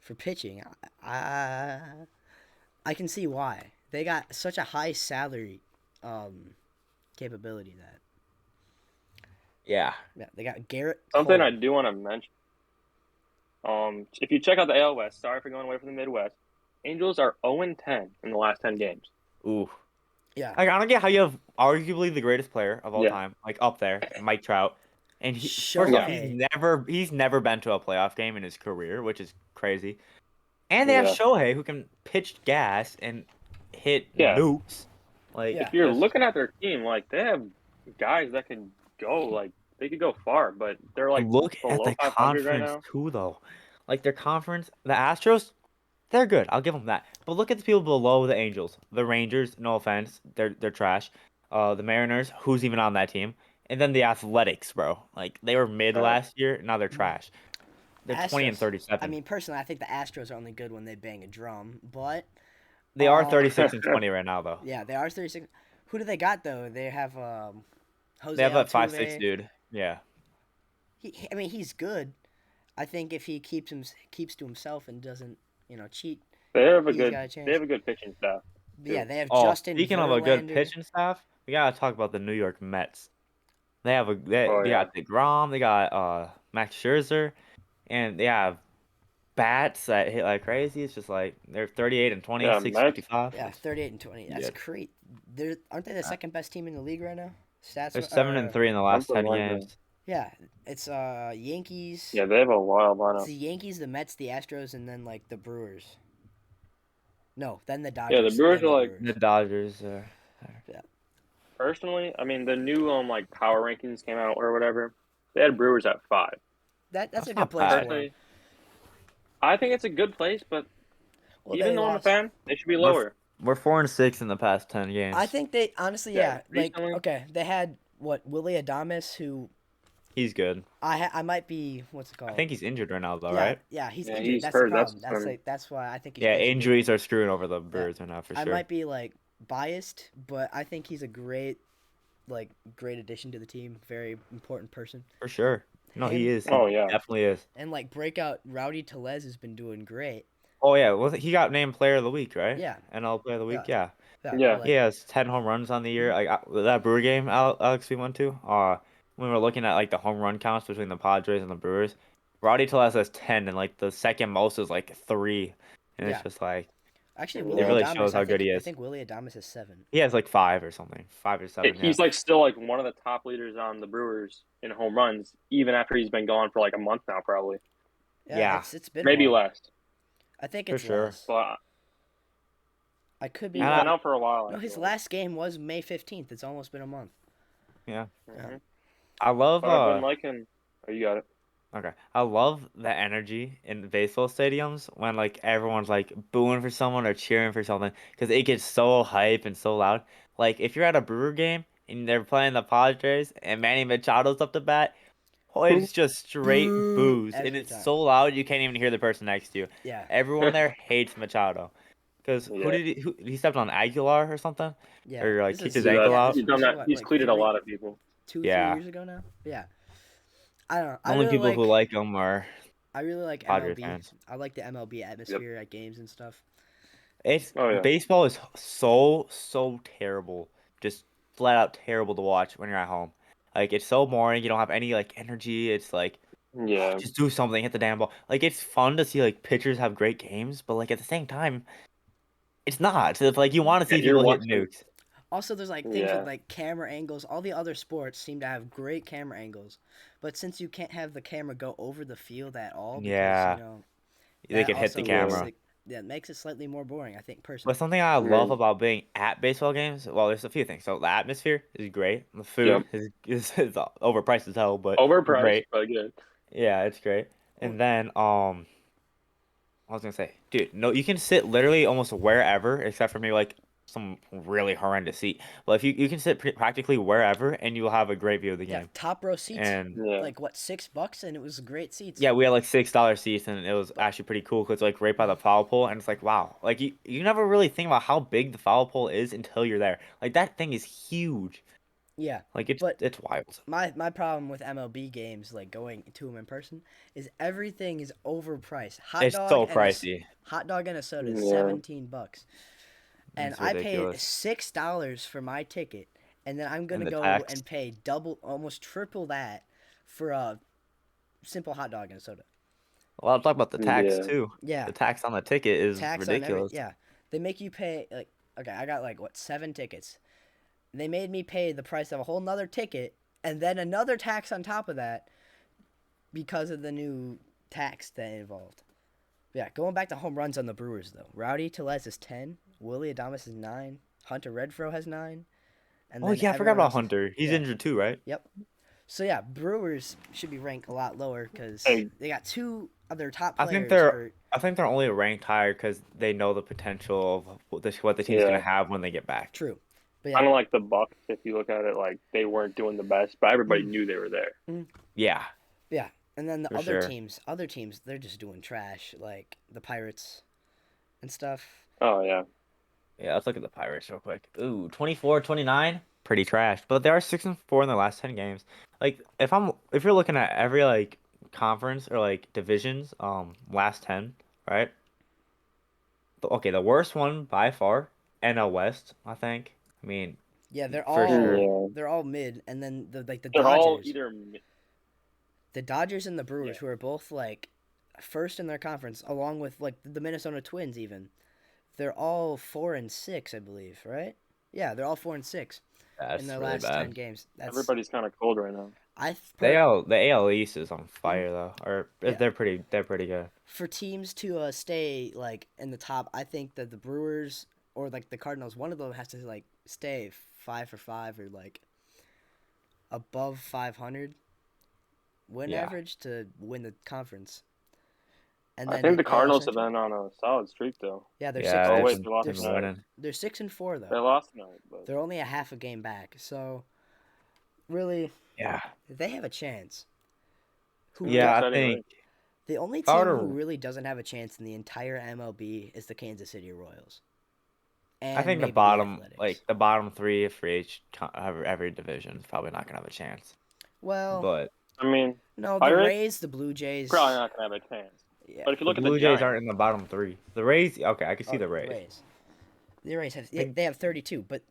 S2: for pitching. I can see why they got such a high salary capability that.
S3: Yeah.
S2: Yeah, they got Garrett.
S1: Something
S2: Cole.
S1: I do want to mention. If you check out the AL West, sorry for going away from the Midwest. Angels are 0-10 in the last 10 games.
S3: Ooh.
S2: Yeah.
S3: I don't get how you have arguably the greatest player of all
S1: Yeah.
S3: time, like up there, Mike Trout, and first off,
S2: Shohei.
S3: he's never been to a playoff game in his career, which is crazy. And they have
S1: Yeah.
S3: Shohei who can pitch gas and hit
S1: Yeah.
S3: nukes. Like
S2: Yeah.
S1: If you're
S3: just-
S1: looking at their team, like they have guys that can go, like they could go far, but they're like
S3: look at
S1: below
S3: the
S1: 500 right
S3: conference
S1: now.
S3: too, though. Like their conference, the Astros, they're good. I'll give them that. But look at the people below the Angels, the Rangers. No offense, they're trash. The Mariners, who's even on that team, and then the Athletics, bro. Like they were mid
S1: Trash.
S3: last year, now they're trash. They're 20 and
S2: Astros.
S3: 37.
S2: I mean, personally, I think the Astros are only good when they bang a drum, but
S3: They are
S2: uh,
S3: 36 and 20 right now, though.
S2: yeah, they are 36. Who do they got though? They have
S3: They
S2: Jose
S3: have that 5'6"
S2: Altuve.
S3: dude. Yeah.
S2: I mean, he's good. I think if he keeps to himself and doesn't, cheat,
S1: They have a
S2: he's got a
S1: they
S2: chance.
S1: have a good pitching staff.
S2: But yeah,
S1: Too.
S2: they have
S3: Oh,
S2: Justin
S3: speaking of a good
S2: Verlander.
S3: pitching staff, we gotta talk about the New York Mets.
S1: Oh
S3: They
S1: yeah.
S3: got DeGrom, they got Max Scherzer, and they have bats that hit like crazy. It's just like they're 38 and 20,
S1: Yeah, Mets.
S3: 655.
S2: Yeah, 38 and 20. That's
S3: Yeah.
S2: great. Aren't they the second best team in the league right now?
S3: They're
S2: Stats.
S3: 7 and 3 in the last
S1: Something
S3: 10
S1: like that.
S3: games.
S2: Yeah, it's Yankees.
S1: Yeah, they have a wild
S2: It's
S1: lineup.
S2: the Yankees, the Mets, the Astros, and then like the Brewers. No, then the
S1: Yeah,
S2: Dodgers.
S1: the Brewers
S2: then
S1: are
S2: the
S1: like
S3: The
S2: Brewers.
S3: Dodgers
S1: personally. I mean, the new like power rankings came out or whatever. They had Brewers at 5.
S2: That's
S3: That's
S2: a
S3: not
S2: good place
S3: bad.
S2: for them.
S1: Personally, I think it's a good place, but
S2: Well,
S1: even
S2: they
S1: though I'm a
S2: lost.
S1: fan, they should be
S3: We're f-
S1: lower.
S3: We're 4 and 6 in the past 10 games.
S2: I think they honestly,
S1: Yeah,
S2: like
S1: recently.
S2: okay, they had what Willie Adames, who
S3: He's good.
S2: I might be what's it called?
S3: I think he's injured right now, though,
S2: yeah,
S3: right?
S2: yeah, he's
S1: Yeah,
S2: injured.
S1: he's
S2: That's
S1: hurt,
S2: the
S1: that's
S2: problem.
S1: what's
S2: That's
S1: funny.
S2: like that's why I think he's
S3: Yeah,
S2: supposed to be-
S3: injuries are screwing over the Birds right now for
S2: I
S3: sure.
S2: might be like biased, but I think he's a great addition to the team. Very important person.
S3: For sure. No, he
S2: Him-
S3: is. He
S1: Oh yeah.
S3: definitely is.
S2: And like breakout Rowdy Tellez has been doing great.
S3: Oh yeah, he got named Player of the Week, right?
S2: Yeah.
S3: NL Player of the Week, yeah.
S1: Yeah.
S2: like,
S3: He has 10 home runs on the year. Like that Brewer game, Alex, we went to. When we were looking at like the home run counts between the Padres and the Brewers, Rowdy Tellez has 10, and like the second most is like 3, and
S2: Yeah.
S3: it's just like
S2: Actually,
S1: It
S2: Willie
S3: really
S2: Adames,
S3: shows how
S2: I
S3: good he
S2: think, I
S3: is.
S2: think Willie Adames is 7.
S3: he has like 5 or something, 5 or 7.
S1: He's like still like one of the top leaders on the Brewers in home runs, even after he's been gone for like a month now, probably.
S3: Yeah.
S2: It's been a
S1: Maybe
S2: while.
S1: less.
S2: I think
S3: For
S2: it's
S3: sure.
S2: less.
S1: But
S2: I could be
S1: he's
S3: And
S1: been
S2: wrong.
S1: out for a while.
S2: No,
S1: I
S2: his
S1: feel.
S2: last game was May 15th. It's almost been a month.
S1: Mhm.
S3: I love
S1: But I've been liking. Oh, you got it.
S3: Okay. I love the energy in the baseball stadiums when like everyone's like booing for someone or cheering for something because it gets so hype and so loud. Like if you're at a Brewer game and they're playing the Padres and Manny Machado's up to bat, oh, it's just straight
S2: Boo
S3: boos and
S2: every
S3: it's
S2: time.
S3: so loud you can't even hear the person next to you.
S2: Yeah.
S3: Everyone there hates Machado because
S1: Yeah.
S3: he stepped on Aguilar or something?
S2: Yeah.
S3: Or, like,
S2: This
S3: kicked
S2: is-
S3: his ankle
S2: yeah,
S3: out?
S2: this
S1: He's done
S2: was
S1: that.
S2: what,
S1: He's
S2: like
S1: cleated a
S2: 3
S1: lot of people.
S2: 2
S3: Yeah.
S2: 3 years ago now. Yeah. I don't know.
S3: The only people who like him are
S2: I really like
S3: Padres
S2: MLB.
S3: fans.
S2: I like the MLB atmosphere at games and stuff.
S1: Oh, yeah.
S3: Baseball is so terrible, just flat out terrible to watch when you're at home. Like it's so boring. You don't have any like energy. It's like
S1: Yeah.
S3: just do something, hit the damn ball. Like it's fun to see like pitchers have great games, but like at the same time, it's not. It's like you want to see
S1: Yeah, you're
S3: people hit
S1: watching-
S3: nukes.
S2: Also, there's like things
S1: Yeah.
S2: with like camera angles. All the other sports seem to have great camera angles, but since you can't have the camera go over the field at all, because,
S3: Yeah. They
S2: that
S3: could hit the
S2: also
S3: camera.
S2: makes it makes it slightly more boring. I think
S3: But
S2: personally.
S3: something I love
S1: Mhm.
S3: about being at baseball games, well, there's a few things. So the atmosphere is great. The food is overpriced as hell, but
S1: Overpriced,
S3: great.
S1: but good.
S3: Yeah, it's great. And then I was gonna say, dude, no, you can sit literally almost wherever except for maybe like some really horrendous seat. But if you can sit practically wherever and you'll have a great view of the
S2: Yeah,
S3: game.
S2: top row seats.
S3: And
S1: Yeah.
S2: Like what, $6, and it was great seats.
S3: yeah, we had like $6 seats and it was actually pretty cool because like right by the foul pole and it's like wow, like you never really think about how big the foul pole is until you're there. Like that thing is huge.
S2: Yeah.
S3: Like it's
S2: But-
S3: wild.
S2: My problem with MLB games, like going to them in person, is everything is overpriced.
S3: It's so pricey.
S2: Hot dog and a soda is
S1: Yeah.
S2: $17, and
S3: It's
S2: I paid
S3: ridiculous.
S2: $6 for my ticket, and then I'm gonna
S3: the
S2: go
S3: tax.
S2: and pay double, almost triple that for a simple hot dog and a soda.
S3: Well, I'll talk about the tax
S1: Yeah.
S3: too.
S2: Yeah,
S3: The tax on the ticket is
S2: tax on
S3: ridiculous.
S2: yeah, they make you pay like okay, I got like what 7 tickets. They made me pay the price of a whole nother ticket and then another tax on top of that because of the new tax that involved. Yeah, going back to home runs on the Brewers though. Rowdy Tellez is 10, Willie Adames is 9, Hunter Renfroe has 9. And
S3: Oh
S2: then
S3: yeah, I forgot about
S2: everyone else is-
S3: Hunter. He's
S2: yeah.
S3: injured too, right?
S2: So yeah, Brewers should be ranked a lot lower because
S1: Hey.
S2: they got 2 of their top
S3: I
S2: players
S3: think they're-
S2: hurt.
S3: I think they're only ranked higher because they know the potential of what the team's
S1: Yeah.
S3: gonna have when they get back.
S2: True. But
S1: Kind
S2: yeah,
S1: of like the Bucks. If you look at it, like they weren't doing the best, but everybody knew they were there.
S3: Yeah.
S2: And then the
S3: For
S2: other
S3: sure.
S2: teams, they're just doing trash, like the Pirates and stuff.
S1: Oh yeah.
S3: Yeah, let's look at the Pirates real quick. Ooh, 24-29, pretty trash. But they are 6-4 in their last 10 games. Like if you're looking at every like conference or like divisions, last 10, right? Okay, the worst one by far, NL West, I think. I mean,
S2: Yeah,
S3: for sure.
S1: Yeah.
S2: they're all mid, and then the
S1: They're all
S2: Dodgers,
S1: either.
S2: the Dodgers and the
S1: Yeah.
S2: Brewers, who are both like first in their conference, along with like the Minnesota Twins, even. They're all 4-6, I believe, right? Yeah, they're all 4-6 in
S3: That's
S2: their
S3: really
S2: last 10
S3: bad.
S2: games. That's
S1: Everybody's kind of cold right now.
S2: I
S3: The
S2: per
S3: AL East is on fire though, or
S2: yeah,
S3: they're pretty good.
S2: for teams to stay like in the top. I think that the Brewers or like the Cardinals, one of them has to like stay 5 for 5 or like above 500 win
S3: Yeah,
S2: average to win the conference. And
S1: I
S2: then
S1: think
S2: in
S1: the
S2: AL
S1: Cardinals have
S2: Central,
S1: been on a solid streak though.
S2: yeah, they're six.
S3: yeah,
S1: Oh
S2: They're
S1: wait, they lost
S2: they're
S3: they've been
S1: tonight.
S3: winning.
S2: they're 6-4
S1: They
S2: though.
S1: lost tonight, but
S2: They're only a half a game back, so really
S3: Yeah,
S2: they have a chance.
S1: it's
S2: Who
S1: gonna be an
S3: yeah, I
S1: exciting race.
S3: think
S2: The only
S3: if I were
S2: team who
S3: to,
S2: really doesn't have a chance in the entire MLB is the Kansas City Royals,
S3: I
S2: and
S3: think
S2: maybe the Athletics.
S3: the bottom three for each every division is probably not gonna have a chance.
S2: Well,
S3: But
S1: I mean,
S2: no, the
S1: Pirates
S2: Rays, the Blue
S1: probably
S2: Jays,
S1: not gonna have a chance.
S2: yeah,
S1: But if you
S3: the
S1: look at the
S3: Blue Jays aren't
S1: Giants,
S3: in the bottom three. The Rays, okay, I can see
S2: oh,
S3: the
S2: the
S3: Rays.
S2: Rays, the Rays have
S3: I think,
S2: they have 32, but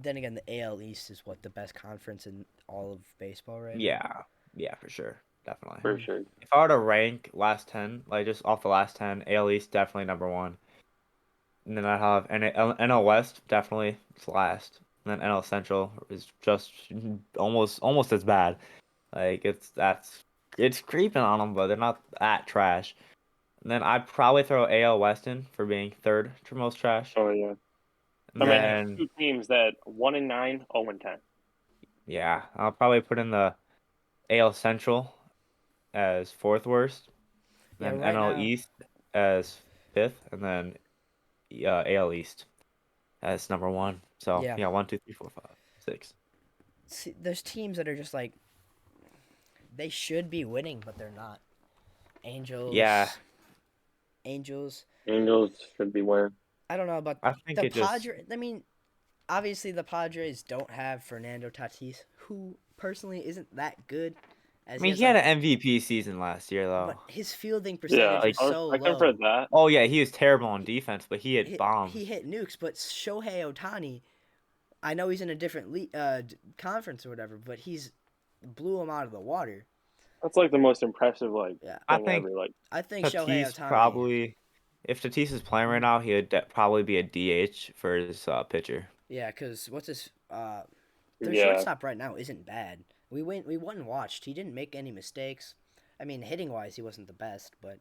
S2: then again, the AL East is what the best conference in all of baseball right now.
S3: yeah, yeah, for sure, definitely.
S1: for sure.
S3: If I were to rank last 10, like just off the last 10, AL East definitely number one. And then I have NL West definitely it's last. And then NL Central is just almost as bad. Like it's creeping on them, but they're not that trash. And then I'd probably throw AL West in for being third to most trash.
S1: Oh yeah.
S3: And
S1: I mean,
S2: Yeah,
S1: you have
S3: then
S1: two teams that 1-9, 0-10.
S3: yeah, I'll probably put in the AL Central as fourth worst.
S2: yeah.
S3: Then
S2: Right
S3: NL
S2: now,
S3: East as fifth, and then AL East as number one. So
S2: yeah.
S3: yeah, 1, 2, 3, 4, 5, 6.
S2: See, there's teams that are just like they should be winning, but they're not.
S3: Yeah,
S2: Angels.
S1: Angels should be winning.
S2: I don't know about
S3: I think
S2: the
S3: it just
S2: Padres. I mean, obviously the Padres don't have Fernando Tatis, who personally isn't that good,
S3: I
S2: as he
S3: mean,
S2: has
S3: he had
S2: like,
S3: an MVP season last year,
S2: but
S3: though.
S2: his fielding
S1: Yeah,
S2: percentage
S3: Like,
S2: is so
S1: I can for
S2: low.
S1: that.
S3: oh yeah, he was terrible on
S2: He,
S3: defense, but he hit
S2: he
S3: bombs.
S2: hit nukes, but Shohei Otani, I know he's in a different conference or whatever, but he's blew him out of the water.
S1: That's like the most impressive like
S2: Yeah,
S3: I
S1: thing
S3: think
S1: ever. Like
S2: I think Shohei
S3: Tatis
S2: Otani.
S3: probably, if Tatis is playing right now, he would probably be a DH for his pitcher.
S2: Yeah, because what's his their
S1: yeah,
S2: shortstop right now isn't bad. We went and watched. He didn't make any mistakes. I mean, hitting wise, he wasn't the best, but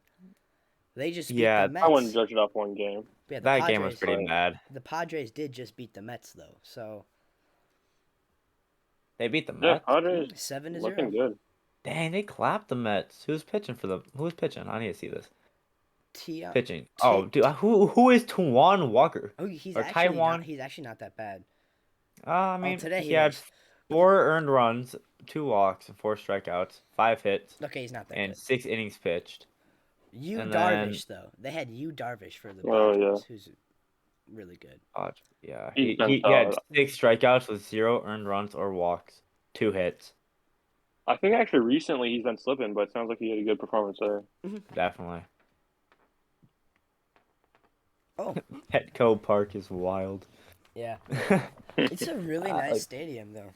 S2: they just beat the
S3: Yeah,
S1: I wouldn't
S2: Mets.
S1: judge it off one game.
S2: Yeah,
S3: that game was pretty
S1: But
S3: bad.
S2: The Padres did just beat the Mets though. So
S3: They beat the
S1: yeah,
S3: Mets.
S1: Padres
S2: 7-0.
S1: looking good.
S3: Dang, they clapped the Mets. Who's pitching for them? Who's pitching? I need to see this.
S2: T
S3: Pitching. Oh,
S2: T.
S3: dude, who is Tuan Walker
S2: Oh, he's
S3: or
S2: actually not.
S3: Taiwan?
S2: He's actually not that bad.
S3: I
S2: Oh,
S3: mean,
S2: today
S3: he
S2: he
S3: had
S2: was.
S3: 4 earned runs, 2 walks, and 4 strikeouts, 5 hits,
S2: Okay, he's not that
S3: and
S2: good.
S3: 6 innings pitched.
S2: You
S3: And then,
S2: Darvish though. They had you Darvish for the
S1: Oh yeah,
S2: Padres, who's really good.
S3: yeah,
S1: he's
S3: he,
S1: been
S3: he, he had
S1: solid.
S3: 6 strikeouts with 0 earned runs or walks, 2 hits.
S1: I think actually recently he's been slipping, but it sounds like he had a good performance there.
S3: Definitely.
S2: Oh,
S3: Petco Park is wild.
S2: yeah. It's a really nice
S3: Like,
S2: stadium though.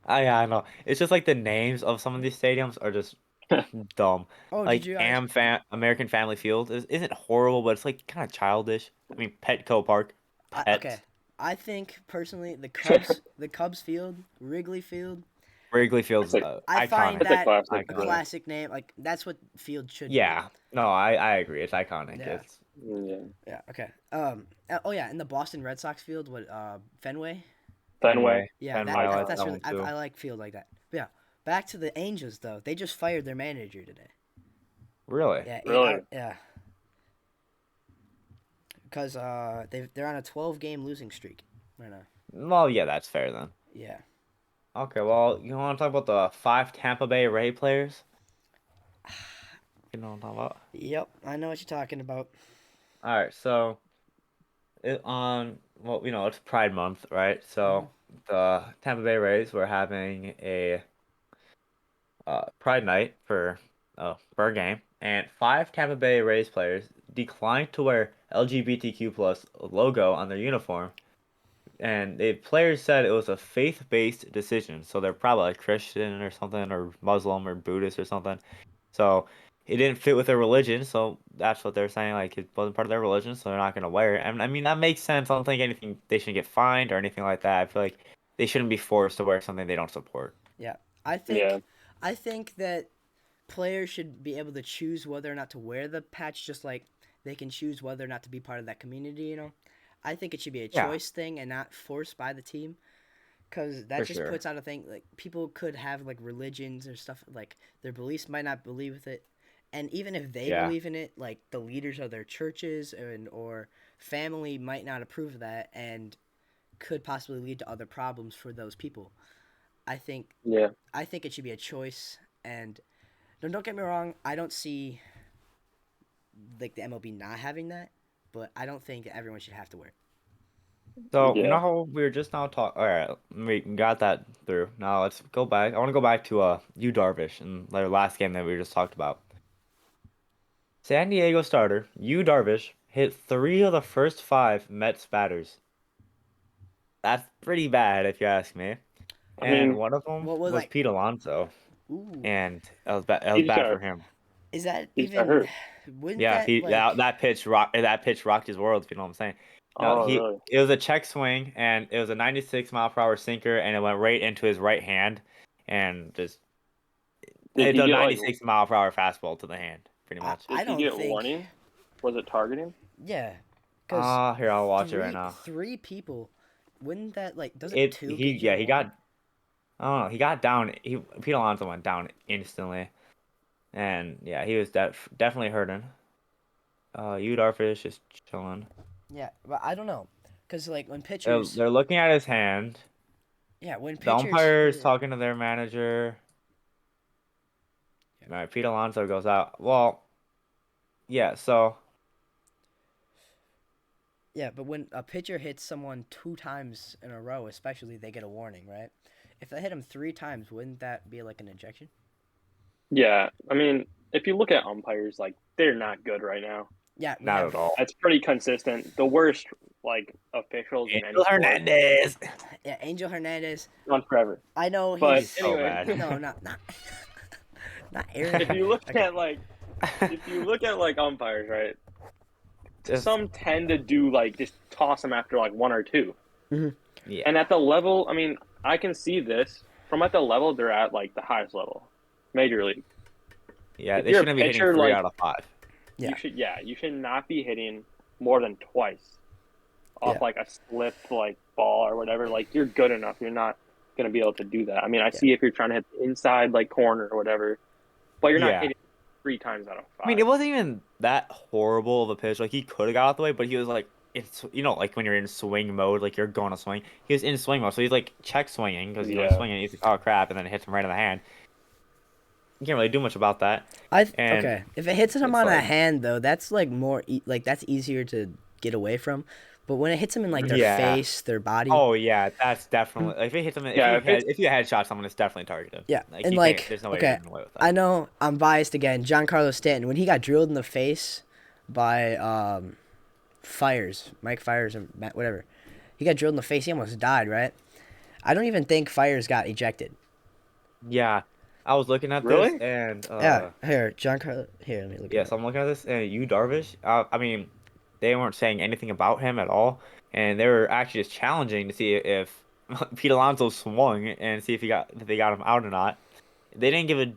S3: I know. It's just like the names of some of these stadiums are just dumb.
S2: Oh, did
S3: Like
S2: you guys?
S3: American Family Field isn't horrible, but it's like kind of childish. I mean, Petco Park,
S2: Okay.
S3: Pet,
S2: I think personally the Cubs field, Wrigley Field,
S3: Wrigley Field's
S1: It's a
S2: I find
S3: iconic.
S1: it's a
S2: that
S1: classic.
S2: a
S3: Iconic.
S2: classic name. Like that's what field should
S3: Yeah, no, I agree. It's iconic.
S2: Yeah.
S3: It's
S1: Yeah,
S2: be. Yeah. Okay. Oh yeah, in the Boston Red Sox field, what Fenway?
S1: Fenway.
S2: Yeah,
S3: Fenway,
S2: that,
S3: I
S2: that
S3: like
S2: that's
S3: that
S2: really
S3: one too.
S2: I like field like that. But yeah. Back to the Angels though. They just fired their manager today.
S3: Really?
S2: Yeah.
S1: Really?
S2: Yeah. Because they're on a 12-game losing streak right now.
S3: Well, yeah, that's fair then.
S2: Yeah.
S3: Okay, well, you want to talk about the 5 Tampa Bay Ray players? You know what I'm talking about?
S2: Yep, I know what you're talking about.
S3: All right, so well, it's Pride Month, right?
S2: Hmm.
S3: So the Tampa Bay Rays were having a Pride night for a game, and five Tampa Bay Rays players declined to wear LGBTQ plus logo on their uniform, and the players said it was a faith-based decision. So they're probably like Christian or something, or Muslim or Buddhist or something. So it didn't fit with their religion, so that's what they're saying. Like it wasn't part of their religion, so they're not gonna wear it. And I mean that makes sense. I don't think anything they shouldn't get fined or anything like that. I feel like they shouldn't be forced to wear something they don't support.
S2: Yeah, I
S1: Yeah.
S2: think I think that players should be able to choose whether or not to wear the patch, just like they can choose whether or not to be part of that community. I think it should be a
S3: Yeah,
S2: choice thing and not forced by the team, because that
S3: for
S2: just
S3: sure.
S2: puts out a thing like people could have like religions or stuff like their beliefs might not believe with it, and even if they
S3: Yeah.
S2: believe in it, like the leaders of their churches and or family might not approve of that and could possibly lead to other problems for those people. I think
S1: Yeah.
S2: I think it should be a choice. And don't get me wrong, I don't see like the MLB not having that, but I don't think that everyone should have to wear it.
S3: So, you know
S1: Yeah.
S3: how we were just now talking. All right, we got that through. Now let's go back. I want to go back to Yu Darvish and their last game that we just talked about. San Diego starter Yu Darvish hit three of the first five Mets batters. That's pretty bad if you ask me.
S1: I
S3: And
S1: mean,
S3: one of them
S2: What was
S3: was
S2: like?
S3: Pete Alonso,
S2: Ooh,
S3: and that was bad. That
S1: he
S3: was
S1: just
S3: bad for
S1: got
S3: him.
S2: is that
S1: he just got
S2: even?
S1: hurt.
S2: Wouldn't
S3: Yeah,
S2: that
S3: he
S2: like?
S3: that pitch rocked his world. If you know what I'm saying. No,
S1: Oh, really?
S3: it was a check swing, and it was a 96 mile per hour sinker, and it went right into his right hand, and just
S1: Did
S3: it's
S1: he
S3: a
S1: get like?
S3: 96 mile per hour fastball to the hand, pretty much.
S2: I
S1: Did he
S2: don't
S1: get
S2: think.
S1: warning? Was it targeting?
S2: Yeah, because
S3: Here, I'll watch it right now.
S2: three people. Wouldn't that like? Doesn't
S3: It
S2: two
S3: he
S2: get you
S3: yeah
S2: a
S3: he
S2: warning?
S3: got I don't know, he got down. Pete Alonso went down instantly, and yeah, he was definitely hurting. Yu Darvish just chilling.
S2: Yeah, but I don't know, because like when
S3: They're,
S2: pitchers,
S3: they're looking at his hand.
S2: yeah, when
S3: The
S2: pitchers
S3: umpire is
S2: hit,
S3: talking to their manager.
S2: yeah,
S3: All right, Pete Alonso goes out. Well, yeah, so
S2: yeah, but when a pitcher hits someone two times in a row, especially, they get a warning, right? If they hit him three times, wouldn't that be like an ejection?
S1: Yeah. I mean, if you look at umpires, like they're not good right now.
S2: Yeah, we
S3: not
S2: have
S3: at all.
S1: That's pretty consistent. The worst like officials in any
S3: Angel
S1: sport
S3: Hernandez.
S2: yeah Angel Hernandez.
S1: on forever.
S2: I know
S1: But
S3: He's
S2: he's
S3: so
S1: anyway,
S3: bad.
S2: no, not not Aaron
S1: if you
S2: Hernandez.
S1: look
S2: Okay,
S1: at like if you look at like umpires, right?
S3: Just
S1: Some tend to do like just toss them after like one or two.
S2: hmm
S3: yeah,
S1: And at the level, I mean, I can see this from at the level they're at, like the highest level, major league.
S3: yeah.
S1: If
S3: They
S1: you're a
S3: shouldn't be hitting
S1: pitcher,
S3: three
S1: like
S3: out of five.
S2: yeah,
S1: you should not be hitting more than twice
S2: yeah,
S1: off like a slipped like ball or whatever. Like you're good enough. You're not gonna be able to do that. I mean, I
S2: yeah.
S1: see if you're trying to hit the inside like corner or whatever, but you're not
S3: Yeah.
S1: hitting three times out of
S3: I mean,
S1: five.
S3: it wasn't even that horrible of a pitch. Like he could have got out the way, but he was like, it's like when you're in swing mode, like you're going to swing. He was in swing mode, so he's like check swinging because he's
S1: Yeah.
S3: swinging. He's like, oh crap, and then it hits him right in the hand. You can't really do much about that. And
S2: Okay. If it hits him
S3: it's
S2: on a
S3: like,
S2: hand though, that's like like that's easier to get away from. But when it hits them in like their
S3: yeah,
S2: face, their body,
S3: oh yeah, that's definitely like, if it hits him,
S1: Yeah, if it's
S3: if you headshot someone, it's definitely targeted.
S2: yeah,
S3: Like
S2: and
S3: you can't.
S2: like
S3: There's no way you're
S2: okay,
S3: getting away with
S2: I
S3: that.
S2: know I'm biased again. Giancarlo Stanton when he got drilled in the face by Fires, Mike Fires or Matt, whatever, he got drilled in the face. He almost died. Right? I don't even think Fires got ejected.
S3: Yeah, I was looking at this
S1: really
S3: and
S2: Yeah, here Giancarlo. Here, let me look it
S3: yes,
S2: up.
S3: I'm looking at this, and you Darvish. I mean, they weren't saying anything about him at all, and they were actually just challenging to see if Pete Alonso swung and see if they got him out or not. They didn't give a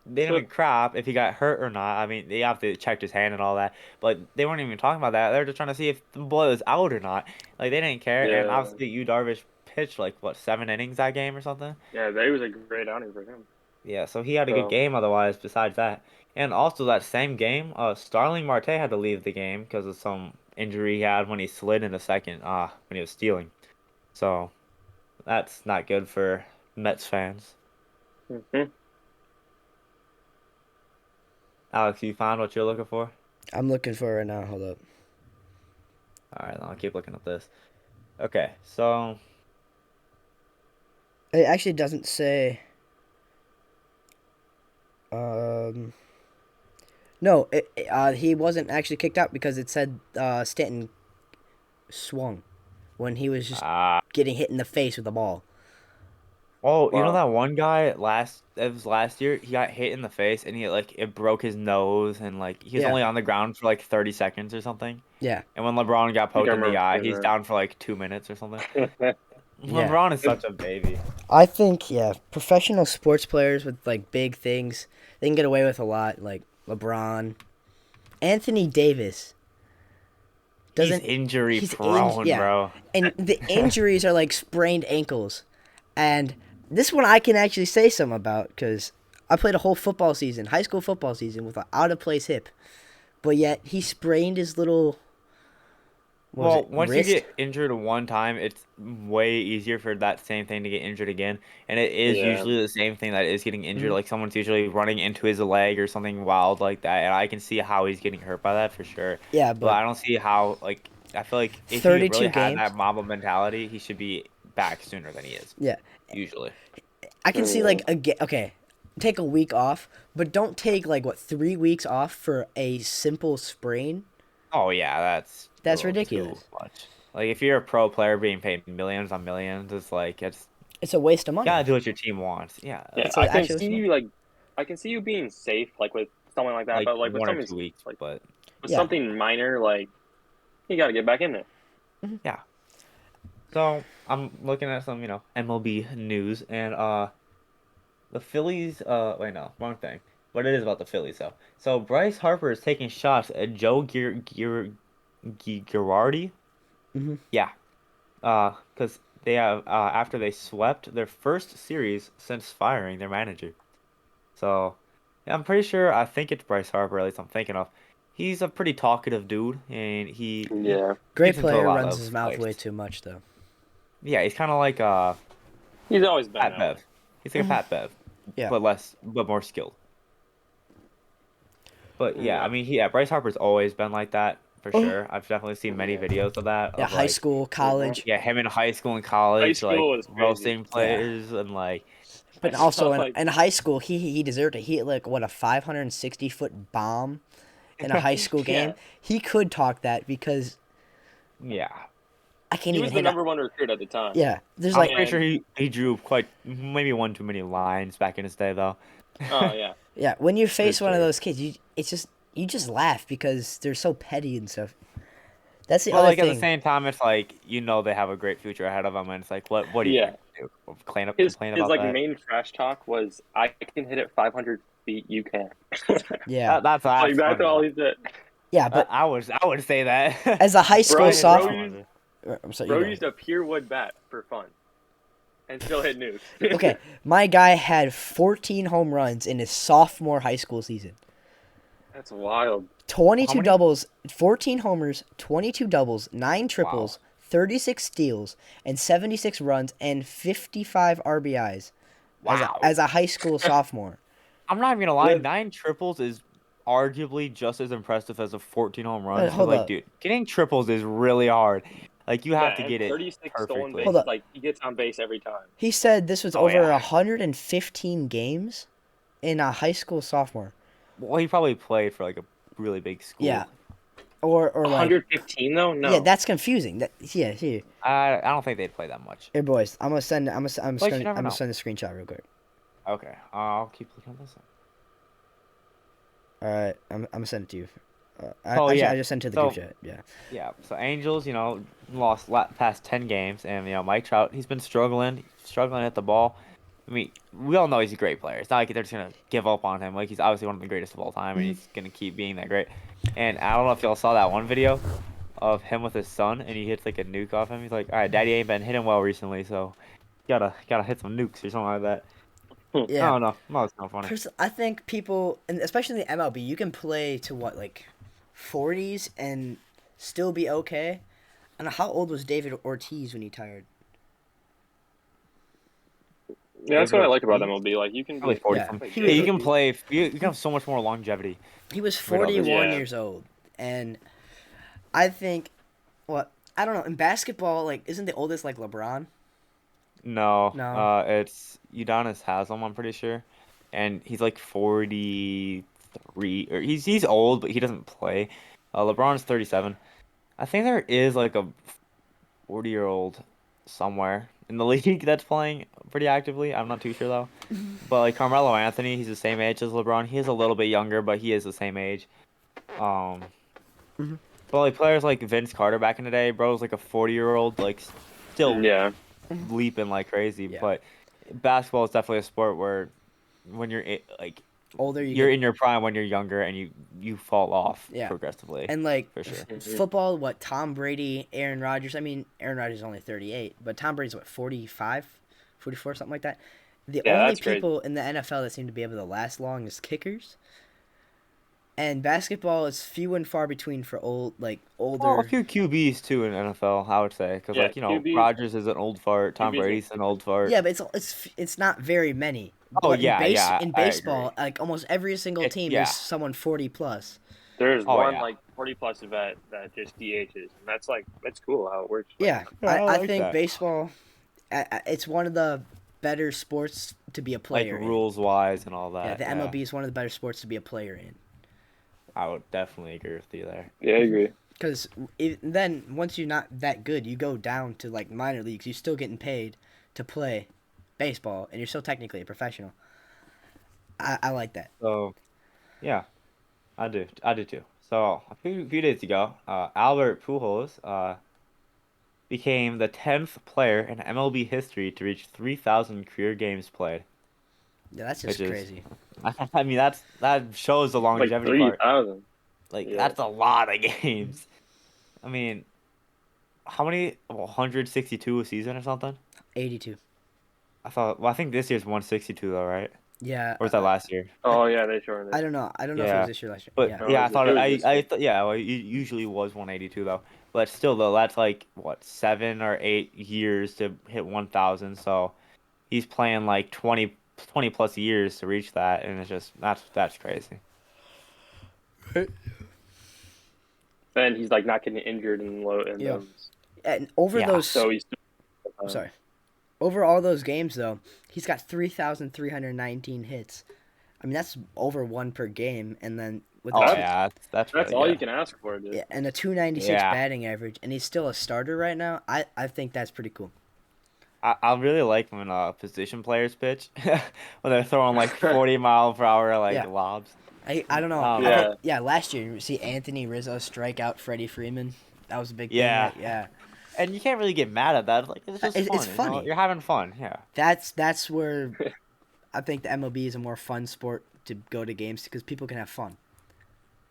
S3: they didn't
S1: so
S3: give a crap if he got hurt or not. I mean, they obviously checked his hand and all that, but they weren't even talking about that. They were just trying to see if the boy was out or not. Like they didn't care, and
S1: yeah,
S3: obviously you Darvish pitched like what 7 innings that game or something.
S1: yeah, that was a great outing for him.
S3: Yeah, so he had a good
S1: So
S3: game otherwise besides that. And also that same game, Starling Marte had to leave the game because of some injury he had when he slid in the second, when he was stealing. So that's not good for Mets fans.
S1: mhm.
S3: Alex, you found what you're looking for?
S2: I'm looking for it right now. Hold up.
S3: All right, I'll keep looking at this. Okay, so
S2: It actually doesn't say. Um. No, he wasn't actually kicked out because it said Stanton swung when he was just
S3: uh
S2: getting hit in the face with the ball.
S3: oh, you know
S1: Wow.
S3: that one guy it was last year, he got hit in the face and it broke his nose and like he was
S2: Yeah,
S3: only on the ground for like 30 seconds or something.
S2: yeah,
S3: And when LeBron got
S1: I think I
S3: poked in the
S1: remember
S3: eye, he's
S1: seeing
S3: down for like 2 minutes or something.
S1: that.
S2: yeah.
S3: LeBron is such a baby.
S2: I think professional sports players with like big things, they can get away with a lot. Like LeBron, Anthony Davis
S3: He's
S2: doesn't.
S3: injury
S2: He's
S3: prone,
S2: yeah,
S3: bro.
S2: and the injuries are like sprained ankles, and this one I can actually say something about because I played a whole football season, high school football season, with an out of place hip, but yet he sprained his little what was
S3: Well,
S2: it
S3: once you
S2: wrist?
S3: get injured one time, it's way easier for that same thing to get injured again. And it is
S1: Yeah.
S3: usually the same thing that is getting injured.
S2: Mhm.
S3: Like someone's usually running into his leg or something wild like that. And I can see how he's getting hurt by that for sure.
S2: Yeah,
S3: But
S2: but
S3: I don't see how, like, I feel like if he really
S2: 32
S3: had
S2: games.
S3: that Mamba mentality, he should be back sooner than he is,
S2: Yeah,
S3: usually.
S2: I can see
S1: Yeah.
S2: like okay, take a week off, but don't take like what 3 weeks off for a simple sprain.
S3: Oh, yeah, that's a
S2: That's
S3: little too
S2: ridiculous.
S3: much. Like, if you're a pro player being paid millions on millions, it's like,
S2: It's a waste of
S3: you
S2: money.
S3: gotta do what your team wants. Yeah,
S1: Yeah,
S2: It's
S1: I
S2: a,
S1: can
S2: actually a waste
S1: see
S2: of money.
S1: you like, I can see you being safe like with something like that,
S3: like
S1: but like with
S3: 1 or 2 weeks,
S1: like
S3: but.
S1: with
S2: Yeah.
S1: something minor, like you got to get back in there.
S3: Yeah. So I'm looking at some, MLB news and the Phillies wait no, wrong thing. What it is about the Phillies though. So Bryce Harper is taking shots at Girardi.
S2: Hmm.
S3: Yeah. Because they have after they swept their first series since firing their manager. So yeah, I'm pretty sure I think it's Bryce Harper, at least I'm thinking of. He's a pretty talkative dude and he
S1: Yeah,
S2: Great
S3: gets into a
S2: player
S3: lot
S2: runs
S3: of
S2: his mouth way
S3: fights.
S2: too much though.
S3: Yeah, he's kind of like
S1: he's always been
S3: Pat
S1: that way.
S3: Bev. He's like a Pat Bev,
S2: Yeah.
S3: but more skilled. But yeah, I
S1: Yeah,
S3: mean, Bryce Harper's always been like that for
S2: Oh.
S3: sure. I've definitely seen many
S1: yeah.
S3: videos of that,
S2: Yeah,
S3: of
S2: high
S3: like,
S2: school,
S1: Mhm.
S2: college,
S3: yeah, him in high school and
S1: High
S3: college, like
S1: school was crazy.
S3: roasting
S2: yeah.
S3: players and like,
S1: I
S2: But
S1: saw
S2: also in,
S1: like
S2: in high school, he deserved it. He hit like what a 560-foot bomb in a high school game.
S1: yeah,
S2: He could talk that because
S3: yeah.
S2: I can't
S1: he
S2: even
S1: was the
S2: hit a.
S1: number one recruit at the time.
S2: Yeah, there's
S3: I'm
S2: like
S3: pretty sure
S1: And
S3: he drew quite maybe one too many lines back in his day though.
S1: oh yeah,
S2: yeah when you
S3: For
S2: face one of
S3: sure.
S2: those kids, you just laugh because they're so petty and stuff. That's the
S3: But
S2: other
S3: like at the
S2: thing.
S3: same time, it's like they have a great future ahead of them, and it's like, what are you
S1: yeah.
S3: gonna do? Complain
S1: His
S3: about
S1: like
S3: that?
S1: main trash talk was, "I can hit it 500 feet. You can."
S2: Yeah,
S1: Like
S3: That's
S1: that's
S3: funny
S1: all
S3: though.
S1: he said.
S2: yeah, but
S3: I would say that.
S2: as a high school
S3: I
S1: Bro,
S3: hit
S1: bro
S2: sophomore,
S1: used
S3: 500.
S2: I'm sorry, you
S1: bro
S2: go.
S1: used a pure wood bat for fun and still hit nukes.
S2: Okay, my guy had 14 home runs in his sophomore high school season.
S1: That's wild.
S3: How
S2: 22
S3: many?
S2: doubles, 14 homers, 22 doubles, 9
S3: Wow.
S2: triples, 36 steals, and 76 runs and 55 RBIs
S3: Wow.
S2: as a high school sophomore.
S3: I'm not even gonna lie,
S1: That-
S3: 9 triples is arguably just as impressive as a 14 home runs. Because
S2: Hold
S3: like,
S2: up.
S3: dude, getting triples is really hard. Like you have
S1: yeah,
S3: to
S1: and
S3: get it
S1: 36 stolen
S3: perfectly.
S2: Hold
S1: bases.
S2: up.
S1: Like he gets on base every time.
S2: He said this was
S3: Oh
S2: over
S3: yeah.
S2: 115 games in a high school sophomore.
S3: Well, he probably played for like a really big school.
S2: Yeah. Or like
S1: 115 though? No.
S2: yeah, that's confusing. Here.
S3: I don't think they'd play that much.
S2: Here boys, I'm gonna
S3: But you never know.
S2: send a screenshot real quick.
S3: Okay, I'll keep looking at this.
S2: All right, I'm gonna send it to you.
S3: Oh, yeah.
S2: I just sent it to the
S3: So-
S2: group chat. Yeah.
S3: Yeah, so Angels, lost past 10 games, and Mike Trout, he's been struggling at the ball. I mean, we all know he's a great player. It's not like they're just gonna give up on him. Like he's obviously one of the greatest of all time, and he's gonna keep being that great. And I don't know if y'all saw that one video of him with his son, and he hits like a nuke off him. He's like, "All right, Daddy ain't been hitting well recently, so gotta hit some nukes or something like that."
S2: Yeah.
S3: I don't know. No, it's not funny.
S2: I think people, and especially in the MLB, you can play to what, like 40s and still be okay. I don't know, how old was David Ortiz when he retired?
S1: Yeah, that's
S3: able
S1: what I
S3: to
S1: like about
S3: compete.
S1: MLB. Like you can
S3: Probably
S1: be
S3: 40
S2: Yeah,
S3: something.
S2: he
S3: Yeah,
S2: was
S3: you can play. You can have so much more longevity.
S2: he was
S3: with others.
S2: 41
S1: Yeah.
S2: years old, and I think what I don't know in basketball, like isn't the oldest like LeBron?
S3: No,
S2: No.
S3: it's Udonis Haslem, I'm pretty sure, and he's like 43, or he's old, but he doesn't play. LeBron's 37. I think there is like a 40-year-old somewhere in the league that's playing pretty actively. I'm not too sure though. But like Carmelo Anthony, he's the same age as LeBron. He is a little bit younger, but he is the same age. Um,
S2: Mhm.
S3: but like players like Vince Carter back in the day, bro, was like a 40-year-old, like still
S1: Yeah.
S3: leaping like crazy.
S2: Yeah.
S3: But basketball is definitely a sport where when like
S2: Older you
S3: you're
S2: get,
S3: in your prime when you're younger and you fall off
S2: yeah.
S3: progressively
S2: And like
S3: for sure.
S2: football, what Tom Brady, Aaron Rodgers. I mean, Aaron Rodgers is only 38, but Tom Brady's what 45, 44, something like that. The
S1: Yeah,
S2: only
S1: that's crazy.
S2: people in the NFL that seem to be able to last long is kickers. And basketball is few and far between for older.
S3: Well, a few QBs too in NFL, I would say, because
S1: Yeah,
S3: like
S1: QBs.
S3: Rodgers is an old fart, Tom
S1: QBs.
S3: Brady's an old fart.
S2: Yeah, but it's not very many.
S3: Oh
S2: But
S3: yeah, yeah,
S2: in
S3: I agree.
S2: baseball, like almost every single team,
S3: Yeah.
S2: there's someone 40 plus.
S1: There's
S3: Oh
S1: one
S3: yeah.
S1: like 40+ vet that just DHs, and that's cool how it works. Like,
S2: Yeah,
S3: Yeah, I
S2: I
S3: like
S2: think
S3: that.
S2: baseball, it's one of the better sports to be a
S3: Like
S2: player in.
S3: rules wise and all
S2: Yeah,
S3: that.
S2: the
S3: Yeah,
S2: MLB is one of the better sports to be a player in.
S3: I would definitely agree with you there.
S1: yeah, I agree.
S2: Because then once you're not that good, you go down to like minor leagues. You're still getting paid to play baseball, and you're still technically a professional. I like that.
S3: So yeah, I do too. So a few days ago, Albert Pujols became the 10th player in MLB history to reach 3,000 career games played,
S2: Yeah, that's
S3: which
S2: just
S3: is,
S2: crazy.
S3: I mean, that shows the
S1: Like
S3: longevity part.
S1: 3,000.
S3: Like
S1: Yeah.
S3: that's a lot of games. I mean, how many? 162 a season or something?
S2: 82.
S3: I thought. Well, I think this year's 162 though, right?
S2: Yeah,
S3: Or was that last year?
S1: Oh yeah, they shortened
S2: I
S1: it.
S2: don't know. I don't know if it was
S3: Yeah,
S2: this year or last year.
S3: but
S2: Yeah.
S1: No,
S3: yeah, I thought
S1: it was this
S3: I
S1: year.
S3: thought yeah, well, it usually was 182 though. But still though, that's like what 7 or 8 years to hit 1,000. So he's playing like 20 plus years to reach that, and it's just that's crazy.
S1: And he's like not getting injured in
S2: Yeah.
S1: those.
S2: And over
S3: Yeah.
S2: those,
S1: So he's.
S2: I'm sorry. Over all those games, though, he's got 3,319 hits. I mean, that's over one per game, and then with
S3: Oh
S2: a
S1: That's-
S3: yeah, that's
S1: That's
S3: really
S1: all you
S3: good.
S1: can ask for, dude.
S2: yeah, and a 296
S3: Yeah.
S2: batting average, and he's still a starter right now. I think that's pretty cool.
S3: I really like when position players pitch when they're throwing like 40 mile per hour like
S2: Yeah.
S3: lobs.
S2: I don't know.
S1: Yeah.
S2: Yeah, last year you see Anthony Rizzo strike out Freddie Freeman. That was a big
S3: Yeah.
S2: thing. Yeah,
S3: And you can't really get mad at that. Like it's just
S2: It's
S3: fun. You know?
S2: funny.
S3: You're having fun. Yeah.
S2: that's where I think the MLB is a more fun sport to go to games because people can have fun.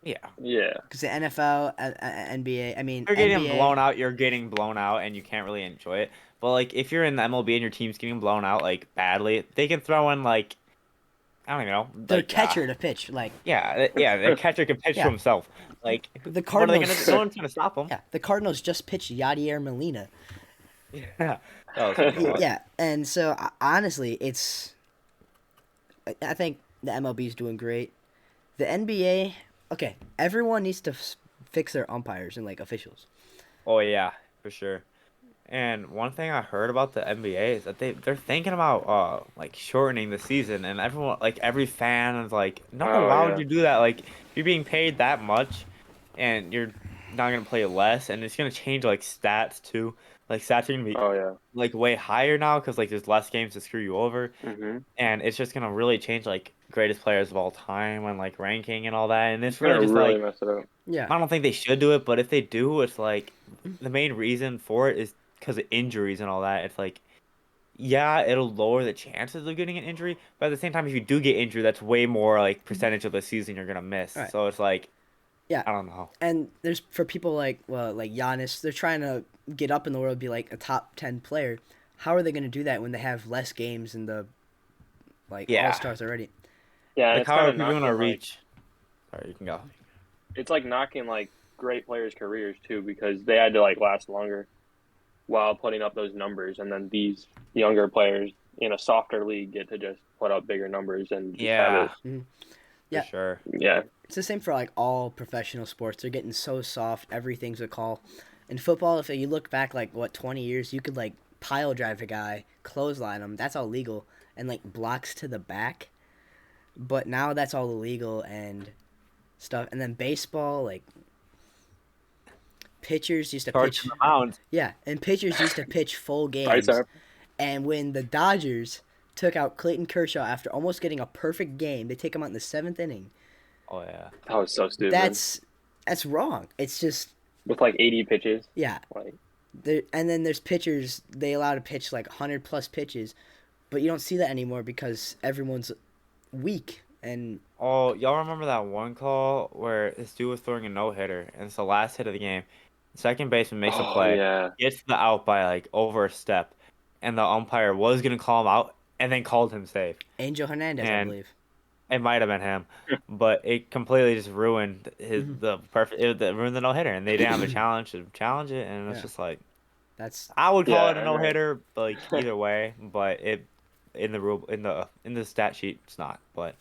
S3: Yeah.
S1: Yeah.
S2: Because the NFL, NBA, I mean,
S3: You're getting
S2: NBA,
S3: blown out. You're getting blown out, and you can't really enjoy it. But like if you're in the MLB and your team's getting blown out like badly, they can throw in like I don't even know.
S2: their
S3: Like,
S2: catcher to pitch. Like,
S3: yeah. The catcher can pitch
S2: Yeah.
S3: to himself. Like
S2: The
S3: what are they gonna?
S2: Cardinals-
S3: No one's gonna stop him.
S2: yeah, the Cardinals just pitched Yadier Molina.
S3: Yeah. That was pretty cool.
S2: Yeah, and so honestly, I think the MLB is doing great. The NBA, okay, everyone needs to fix their umpires and like officials.
S3: Oh yeah, for sure. And one thing I heard about the NBA is that they're thinking about like shortening the season, and everyone like every fan is like, no,
S1: Oh,
S3: why would
S1: yeah.
S3: you do that? Like you're being paid that much, and you're not gonna play less, and it's gonna change like stats too. Like stats are gonna be
S1: Oh yeah.
S3: like way higher now because like there's less games to screw you over,
S1: Mm-hmm.
S3: and it's just gonna really change like greatest players of all time and like ranking and all that. And it's
S1: It's gonna
S3: really just
S1: really
S3: like
S1: mess it up.
S2: Yeah,
S3: I don't think they should do it, but if they do, it's like the main reason for it is because of injuries and all that. It's like, yeah, it'll lower the chances of getting an injury, but at the same time, if you do get injured, that's way more like percentage of the season you're gonna miss.
S2: Right.
S3: So it's like,
S2: Yeah.
S3: I don't know.
S2: and there's for people like Giannis, they're trying to get up in the world, be like a top 10 player. How are they going to do that when they have less games in the
S3: Yeah.
S2: All Stars already?
S1: Yeah, and
S3: Like,
S1: it's
S3: how
S1: kind
S3: are
S1: of
S3: people gonna
S1: knocking, like,
S3: reach? Sorry, you can go.
S1: it's like knocking like great players' careers too because they had to like last longer while putting up those numbers, and then these younger players in a softer league get to just put up bigger numbers and just have
S3: Yeah,
S1: it.
S3: for
S2: Yeah.
S3: sure.
S1: Yeah,
S2: It's the same for like all professional sports. They're getting so soft. Everything's a call. In football, if you look back like what 20 years, you could like pile drive a guy, clothesline him. That's all legal, and like blocks to the back. But now that's all illegal and stuff. And then baseball, like pitchers used to
S3: Charging
S2: pitch.
S3: the mound.
S2: Yeah, and pitchers used to pitch full
S1: Ice
S2: games.
S1: Arm.
S2: And when the Dodgers took out Clayton Kershaw after almost getting a perfect game, they take him out in the seventh inning.
S3: Oh yeah.
S1: That was so stupid.
S2: That's wrong. It's just
S1: With like 80 pitches.
S2: yeah.
S1: Like,
S2: And then there's pitchers they allow to pitch like 100 plus pitches, but you don't see that anymore because everyone's weak and
S3: Oh, y'all remember that one call where this dude was throwing a no hitter, and it's the last hit of the game. Second baseman makes a
S1: oh
S3: play,
S1: yeah.
S3: gets the out by like over a step, and the umpire was gonna call him out, and then called him safe.
S2: Angel Hernandez, I
S3: And
S2: believe.
S3: it might have been him, but it completely just ruined
S2: Mhm.
S3: ruined the no hitter, and they didn't have a challenge to challenge it, and it's
S2: Yeah.
S3: just like
S2: That's
S3: I would call
S1: Yeah,
S3: it a
S1: I
S3: no
S1: know.
S3: hitter, like either way, but it in the rule in the stat sheet it's not, but.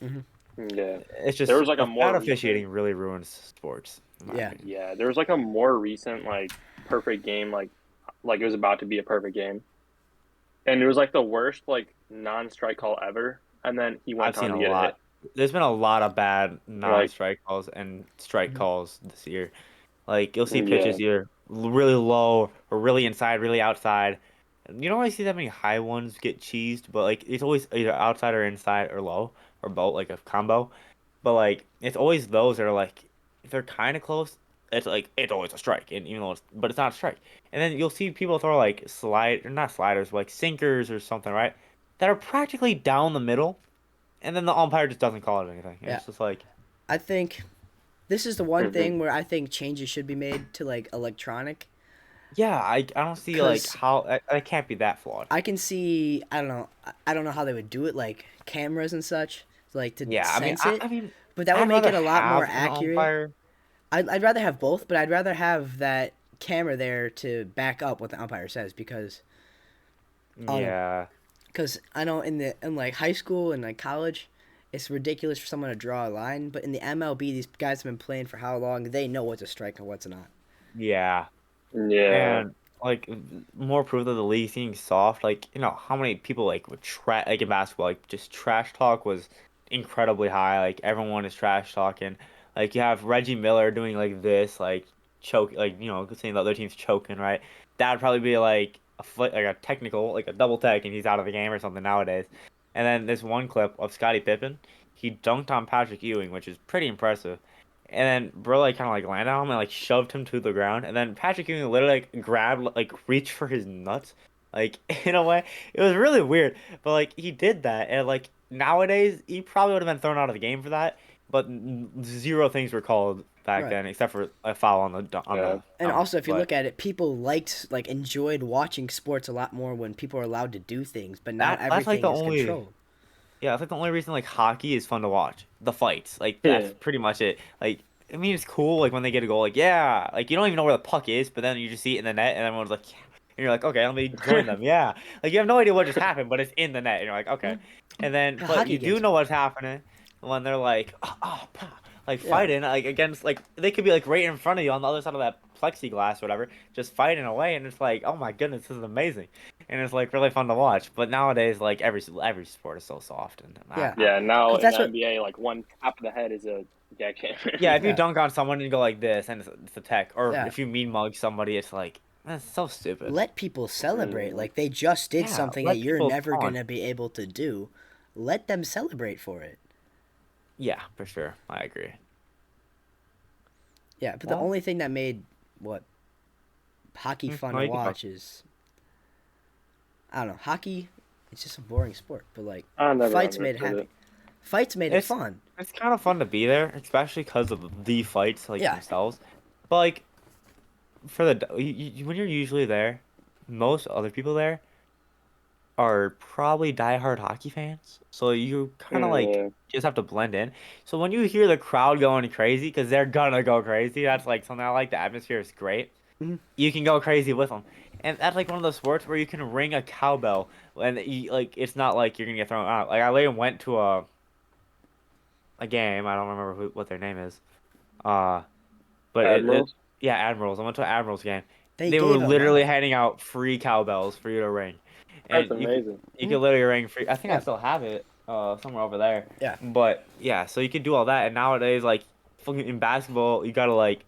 S1: Yeah.
S3: It's just
S1: There was like a more
S3: bad
S1: recent-
S3: officiating really ruins sports. in my
S2: Yeah.
S3: opinion.
S1: Yeah, there was like a more recent like perfect game, like it was about to be a perfect game, and it was like the worst like non-strike call ever, and then he went
S3: I've seen
S1: on
S3: a
S1: to get a hit.
S3: lot. There's been a lot of bad non-strike calls and strike
S2: Mhm.
S3: calls this year. Like you'll see
S1: Yeah.
S3: pitches either really low or really inside, really outside. You don't really see that many high ones get cheesed, but like it's always either outside or inside or low or both, like a combo. But like it's always those that are like if they're kind of close, it's like it's always a strike, and even though but it's not a strike. And then you'll see people throw like slide or not sliders, but like sinkers or something, right? That are practically down the middle, and then the umpire just doesn't call it anything. And
S2: Yeah.
S3: It's just like
S2: I think this is the one
S1: Mhm.
S2: thing where I think changes should be made to like electronic.
S3: yeah, I don't see like
S2: 'Cause
S3: how it can't be that flawed.
S2: I can see I don't know I don't know how they would do it like cameras and such like to
S3: Yeah,
S2: sense it,
S3: I mean,
S2: but that would
S3: I'd
S2: make it
S3: rather
S2: a lot more
S3: have an
S2: accurate.
S3: umpire.
S2: I'd rather have both, but I'd rather have that camera there to back up what the umpire says because
S3: Yeah,
S2: I know in like high school and like college, it's ridiculous for someone to draw a line, but in the MLB, these guys have been playing for how long? They know what's a strike and what's not.
S3: yeah.
S1: Yeah.
S3: And like more proof that the league's getting soft. Like how many people like would like in basketball like just trash talk was incredibly high. Like everyone is trash talking. Like you have Reggie Miller doing like this, like choke, like saying the other team's choking, right? That'd probably be like like a technical, like a double tech, and he's out of the game or something nowadays. And then this one clip of Scottie Pippen, he dunked on Patrick Ewing, which is pretty impressive. And then bro like kind of like landed on him and like shoved him to the ground. And then Patrick Ewing literally like grabbed like reached for his nuts. Like in a way, it was really weird. But like he did that, and like nowadays he probably would have been thrown out of the game for that. But zero things were called back
S2: Right.
S3: then except for a foul on the
S1: Yeah.
S2: And also, if you
S3: but-
S2: look at it, people enjoyed watching sports a lot more when people were allowed to do things, but now
S3: That's, like,
S2: everything
S3: the
S2: is
S3: only-
S2: controlled.
S3: Yeah, it's like the only reason like hockey is fun to watch. The fights, like that's
S1: Yeah.
S3: pretty much it. Like I mean, it's cool like when they get a goal, like yeah, like you don't even know where the puck is, but then you just see it in the net, and everyone's like, yeah. And you're like, okay, let me join them, yeah. Like you have no idea what just happened, but it's in the net, and you're like, okay. And then,
S2: The
S3: but
S2: hockey
S3: you do
S2: games.
S3: know what's happening when they're like, like
S2: Yeah.
S3: fighting, like against, like they could be like right in front of you on the other side of that plexiglass, or whatever, just fighting away, and it's like, oh my goodness, this is amazing, and it's like really fun to watch. But nowadays, like every sport is so soft, and
S2: Yeah.
S1: Yeah. Now
S2: 'Cause
S1: in
S2: that's
S1: the
S2: what-
S1: NBA, like one tap of the head is a jackhammer.
S3: Yeah, if you
S2: Yeah.
S3: dunk on someone and you go like this, and it's a tech, or
S2: Yeah.
S3: if you mean mug somebody, it's like that's so stupid.
S2: Let people celebrate.
S1: Mm.
S2: Like they just did
S3: Yeah,
S2: something
S3: let
S2: that you're
S3: people
S2: never
S3: taunt.
S2: gonna be able to do. Let them celebrate for it.
S3: Yeah, for sure, I agree.
S2: Yeah, but the
S3: Well-
S2: only thing that made what hockey fun
S3: no,
S2: to
S3: you can talk.
S2: watch is I don't know, hockey. It's just a boring sport, but like
S1: I never
S2: fights made it
S1: understood
S2: happy. Fights made it
S3: It's-
S2: fun.
S3: It's kind of fun to be there, especially because of the fights like
S2: Yeah.
S3: themselves. But like for when you're usually there, most other people there are probably diehard hockey fans. So you kind of like
S1: Yeah.
S3: just have to blend in. So when you hear the crowd going crazy, because they're gonna go crazy, that's like something I like. The atmosphere is great.
S2: Mhm.
S3: you can go crazy with them. And that's like one of those sports where you can ring a cowbell, and you, like it's not like you're gonna get thrown out. Like I later went to a game. I don't remember what their name is. Uh, but it
S1: Admirals.
S3: yeah, Admirals. I went to an Admirals game.
S2: They
S3: They were
S2: gave them
S3: literally
S2: out.
S3: handing out free cowbells for you to ring,
S1: That's
S3: and
S1: amazing.
S3: you could literally ring free. I think I
S2: Yeah.
S3: still have it somewhere over there.
S2: Yeah.
S3: But yeah, so you could do all that, and nowadays like fucking in basketball, you gotta like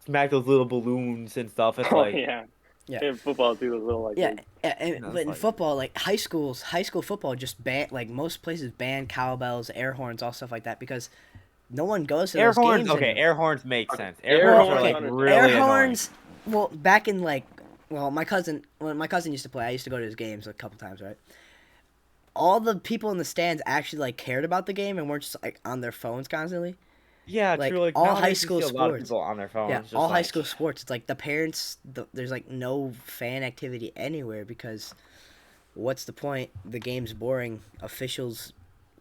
S3: smack those little balloons and stuff. It's
S1: Oh
S3: like
S1: yeah.
S2: Yeah.
S1: In football too, those little like
S2: Yeah,
S1: those.
S2: but
S3: it's
S2: in
S3: like
S2: football, like high school football just ban like most places ban cowbells, air horns, all stuff like that because no one goes to
S3: air
S2: those
S3: horns.
S2: games
S3: Okay,
S2: anymore.
S3: air horns make
S1: Okay.
S3: sense. Air
S1: Air
S2: Well,
S3: horns are
S1: horns
S3: like
S2: okay,
S1: understand.
S2: air
S3: really annoying.
S2: horns. Well, back in like, well, when my cousin used to play, I used to go to his games a couple times, right? All the people in the stands actually like cared about the game and weren't just like on their phones constantly.
S3: Yeah, true.
S2: Like
S3: Like
S2: all high
S3: nowadays, you
S2: school
S3: see a lot of
S2: sports.
S3: people on their
S2: Yeah,
S3: phones, just
S2: all high
S3: like
S2: school sports. It's like the parents. There's like no fan activity anywhere because what's the point? The game's boring. Officials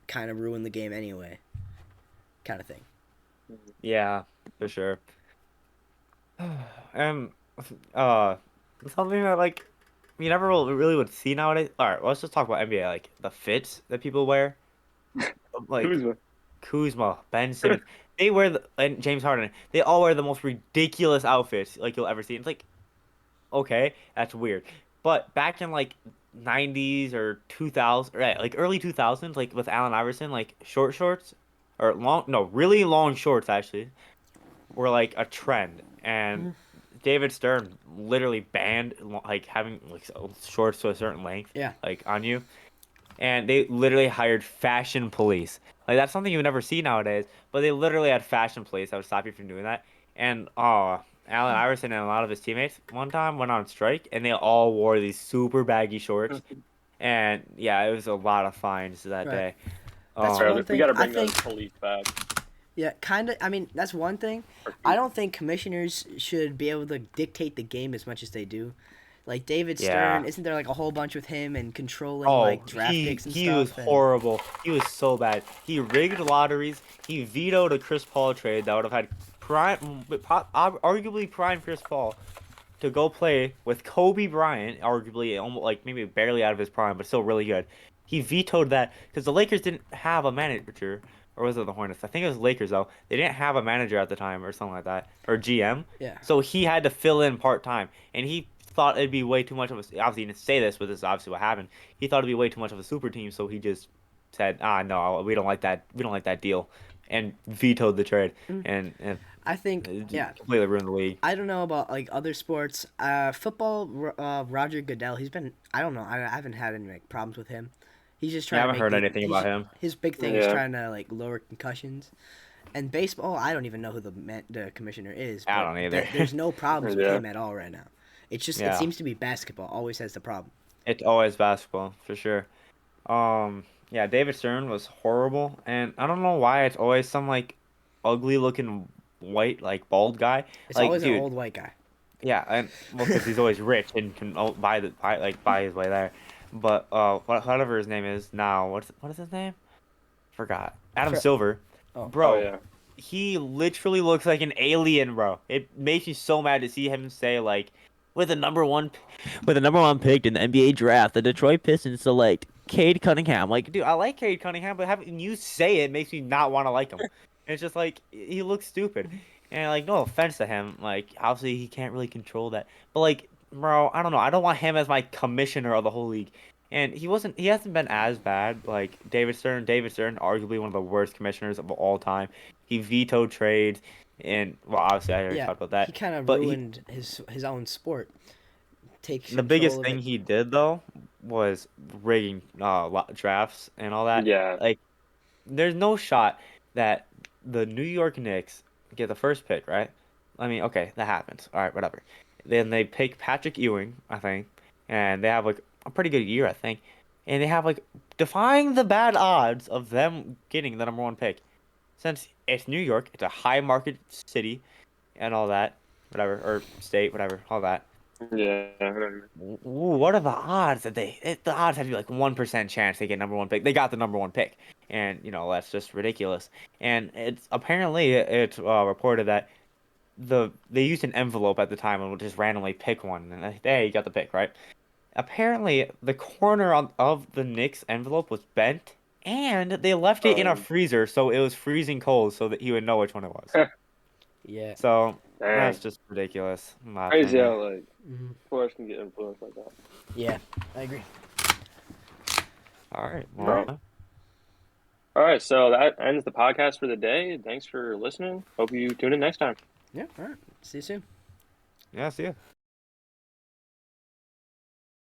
S2: kind of ruin the game anyway, kind of thing.
S3: yeah, for sure. Um, uh, something that like you never really would see nowadays. All right, let's just talk about NBA. Like the fits that people wear, like
S1: Kuzma.
S3: Kuzma, Ben Simmons. They wear and James Harden. They all wear the most ridiculous outfits like you'll ever see. It's like okay, that's weird. But back in like 90s or 2000, right, like early 2000s, like with Allen Iverson, like short shorts or long, no, really long shorts actually were like a trend. And
S2: Mhm.
S3: David Stern literally banned like having like shorts to a certain length
S2: Yeah,
S3: like on you. And they literally hired fashion police. Like that's something you would never see nowadays. But they literally had fashion police that would stop you from doing that. And Allen Iverson and a lot of his teammates one time went on strike, and they all wore these super baggy shorts. And yeah, it was a lot of fines that
S2: right.
S3: day.
S2: That's
S3: Um,
S2: one
S1: We
S2: thing.
S1: got to
S2: I
S1: bring those
S2: think.
S1: police back.
S2: Yeah, kind of. I mean, that's one thing.
S1: Or
S2: I
S1: keep.
S2: don't think commissioners should be able to dictate the game as much as they do. Like David
S3: yeah.
S2: Stern, isn't there like a whole bunch with him and controlling
S3: Oh,
S2: like draft picks and
S3: he was
S2: stuff? And
S3: horrible. He was so bad. He rigged lotteries. He vetoed a Chris Paul trade that would have had arguably prime Chris Paul to go play with Kobe Bryant, arguably almost like maybe barely out of his prime, but still really good. He vetoed that because the Lakers didn't have a manager, or was it the Hornets? I think it was Lakers though. They didn't have a manager at the time, or something like that, or GM.
S2: yeah,
S3: So he had to fill in part time, and he thought it'd be way too much of a. Obviously, he didn't say this, but this is obviously what happened. He thought it'd be way too much of a super team, so he just said, "Ah, no, we don't like that. We don't like that deal," and vetoed the trade,
S2: Mm.
S3: and
S2: I think
S3: it
S2: yeah.
S3: completely ruined the league.
S2: I don't know about like other sports. Football. Roger Goodell. He's been. I don't know. I haven't had any like problems with him. He's just
S3: Yeah, I
S2: trying to
S3: haven't
S2: make
S3: heard
S2: the.
S3: anything about him.
S2: His big thing is
S1: Yeah.
S2: trying to like lower concussions. And baseball, I don't even know who the commissioner is.
S3: I
S2: But
S3: don't either.
S2: there's no problems with
S1: Yeah.
S2: him at all right now. It's just it
S3: Yeah,
S2: seems to be basketball always has the problem.
S3: it's always basketball for sure. Yeah, David Stern was horrible, and I don't know why it's always some like ugly looking white like bald guy.
S2: It's
S3: Like,
S2: always an
S3: dude,
S2: old white guy.
S3: yeah, and well, because he's always rich and can buy his way there. But whatever his name is now, what is his name? Forgot. Adam
S2: For,
S3: Silver,
S2: oh,
S1: Oh
S3: bro.
S1: yeah.
S3: He literally looks like an alien, bro. It makes me so mad to see him say like, with the number one, with the number one pick in the NBA draft, the Detroit Pistons select Cade Cunningham. Like, dude, I like Cade Cunningham, but having you say it makes me not want to like him. It's just like he looks stupid, and like no offense to him, like obviously he can't really control that, but like, bro, I don't know. I don't want him as my commissioner of the whole league. And he wasn't. He hasn't been as bad. Like David Stern. David Stern, arguably one of the worst commissioners of all time. He vetoed trades, and well, obviously I already
S2: yeah,
S3: talked about
S2: he
S3: that.
S2: kind of
S3: But
S2: ruined his own sport. Takes
S3: the biggest
S2: control of
S3: thing
S2: it.
S3: he did though was rigging drafts and all that.
S1: Yeah.
S3: Like, there's no shot that the New York Knicks get the first pick, right? I mean, okay, that happens. All right, whatever. Then they pick Patrick Ewing, I think, and they have like a pretty good year, I think. And they have like defying the bad odds of them getting the number one pick. Since it's New York, it's a high market city and all that, whatever, or state, whatever, all that.
S1: Yeah. I know what you mean.
S3: What are the odds that the odds have to be like 1% chance they get number one pick. They got the number one pick, and that's just ridiculous. And it's apparently it's reported that they used an envelope at the time and would just randomly pick one, and hey, you got the pick, right? Apparently, the corner of the Knicks envelope was bent, and they left it in a freezer, so it was freezing cold, so that he would know which one it was.
S2: Yeah.
S3: So that's
S1: Dang.
S3: just ridiculous, in my
S1: Crazy
S3: opinion.
S1: how like
S2: Hmm.
S1: players can get influenced like that.
S2: Yeah, I agree.
S3: All right,
S1: Bro.
S3: well,
S1: All right, so that ends the podcast for the day. Thanks for listening. Hope you tune in next time.
S2: Yeah. All right. See you soon.
S3: yeah, see ya.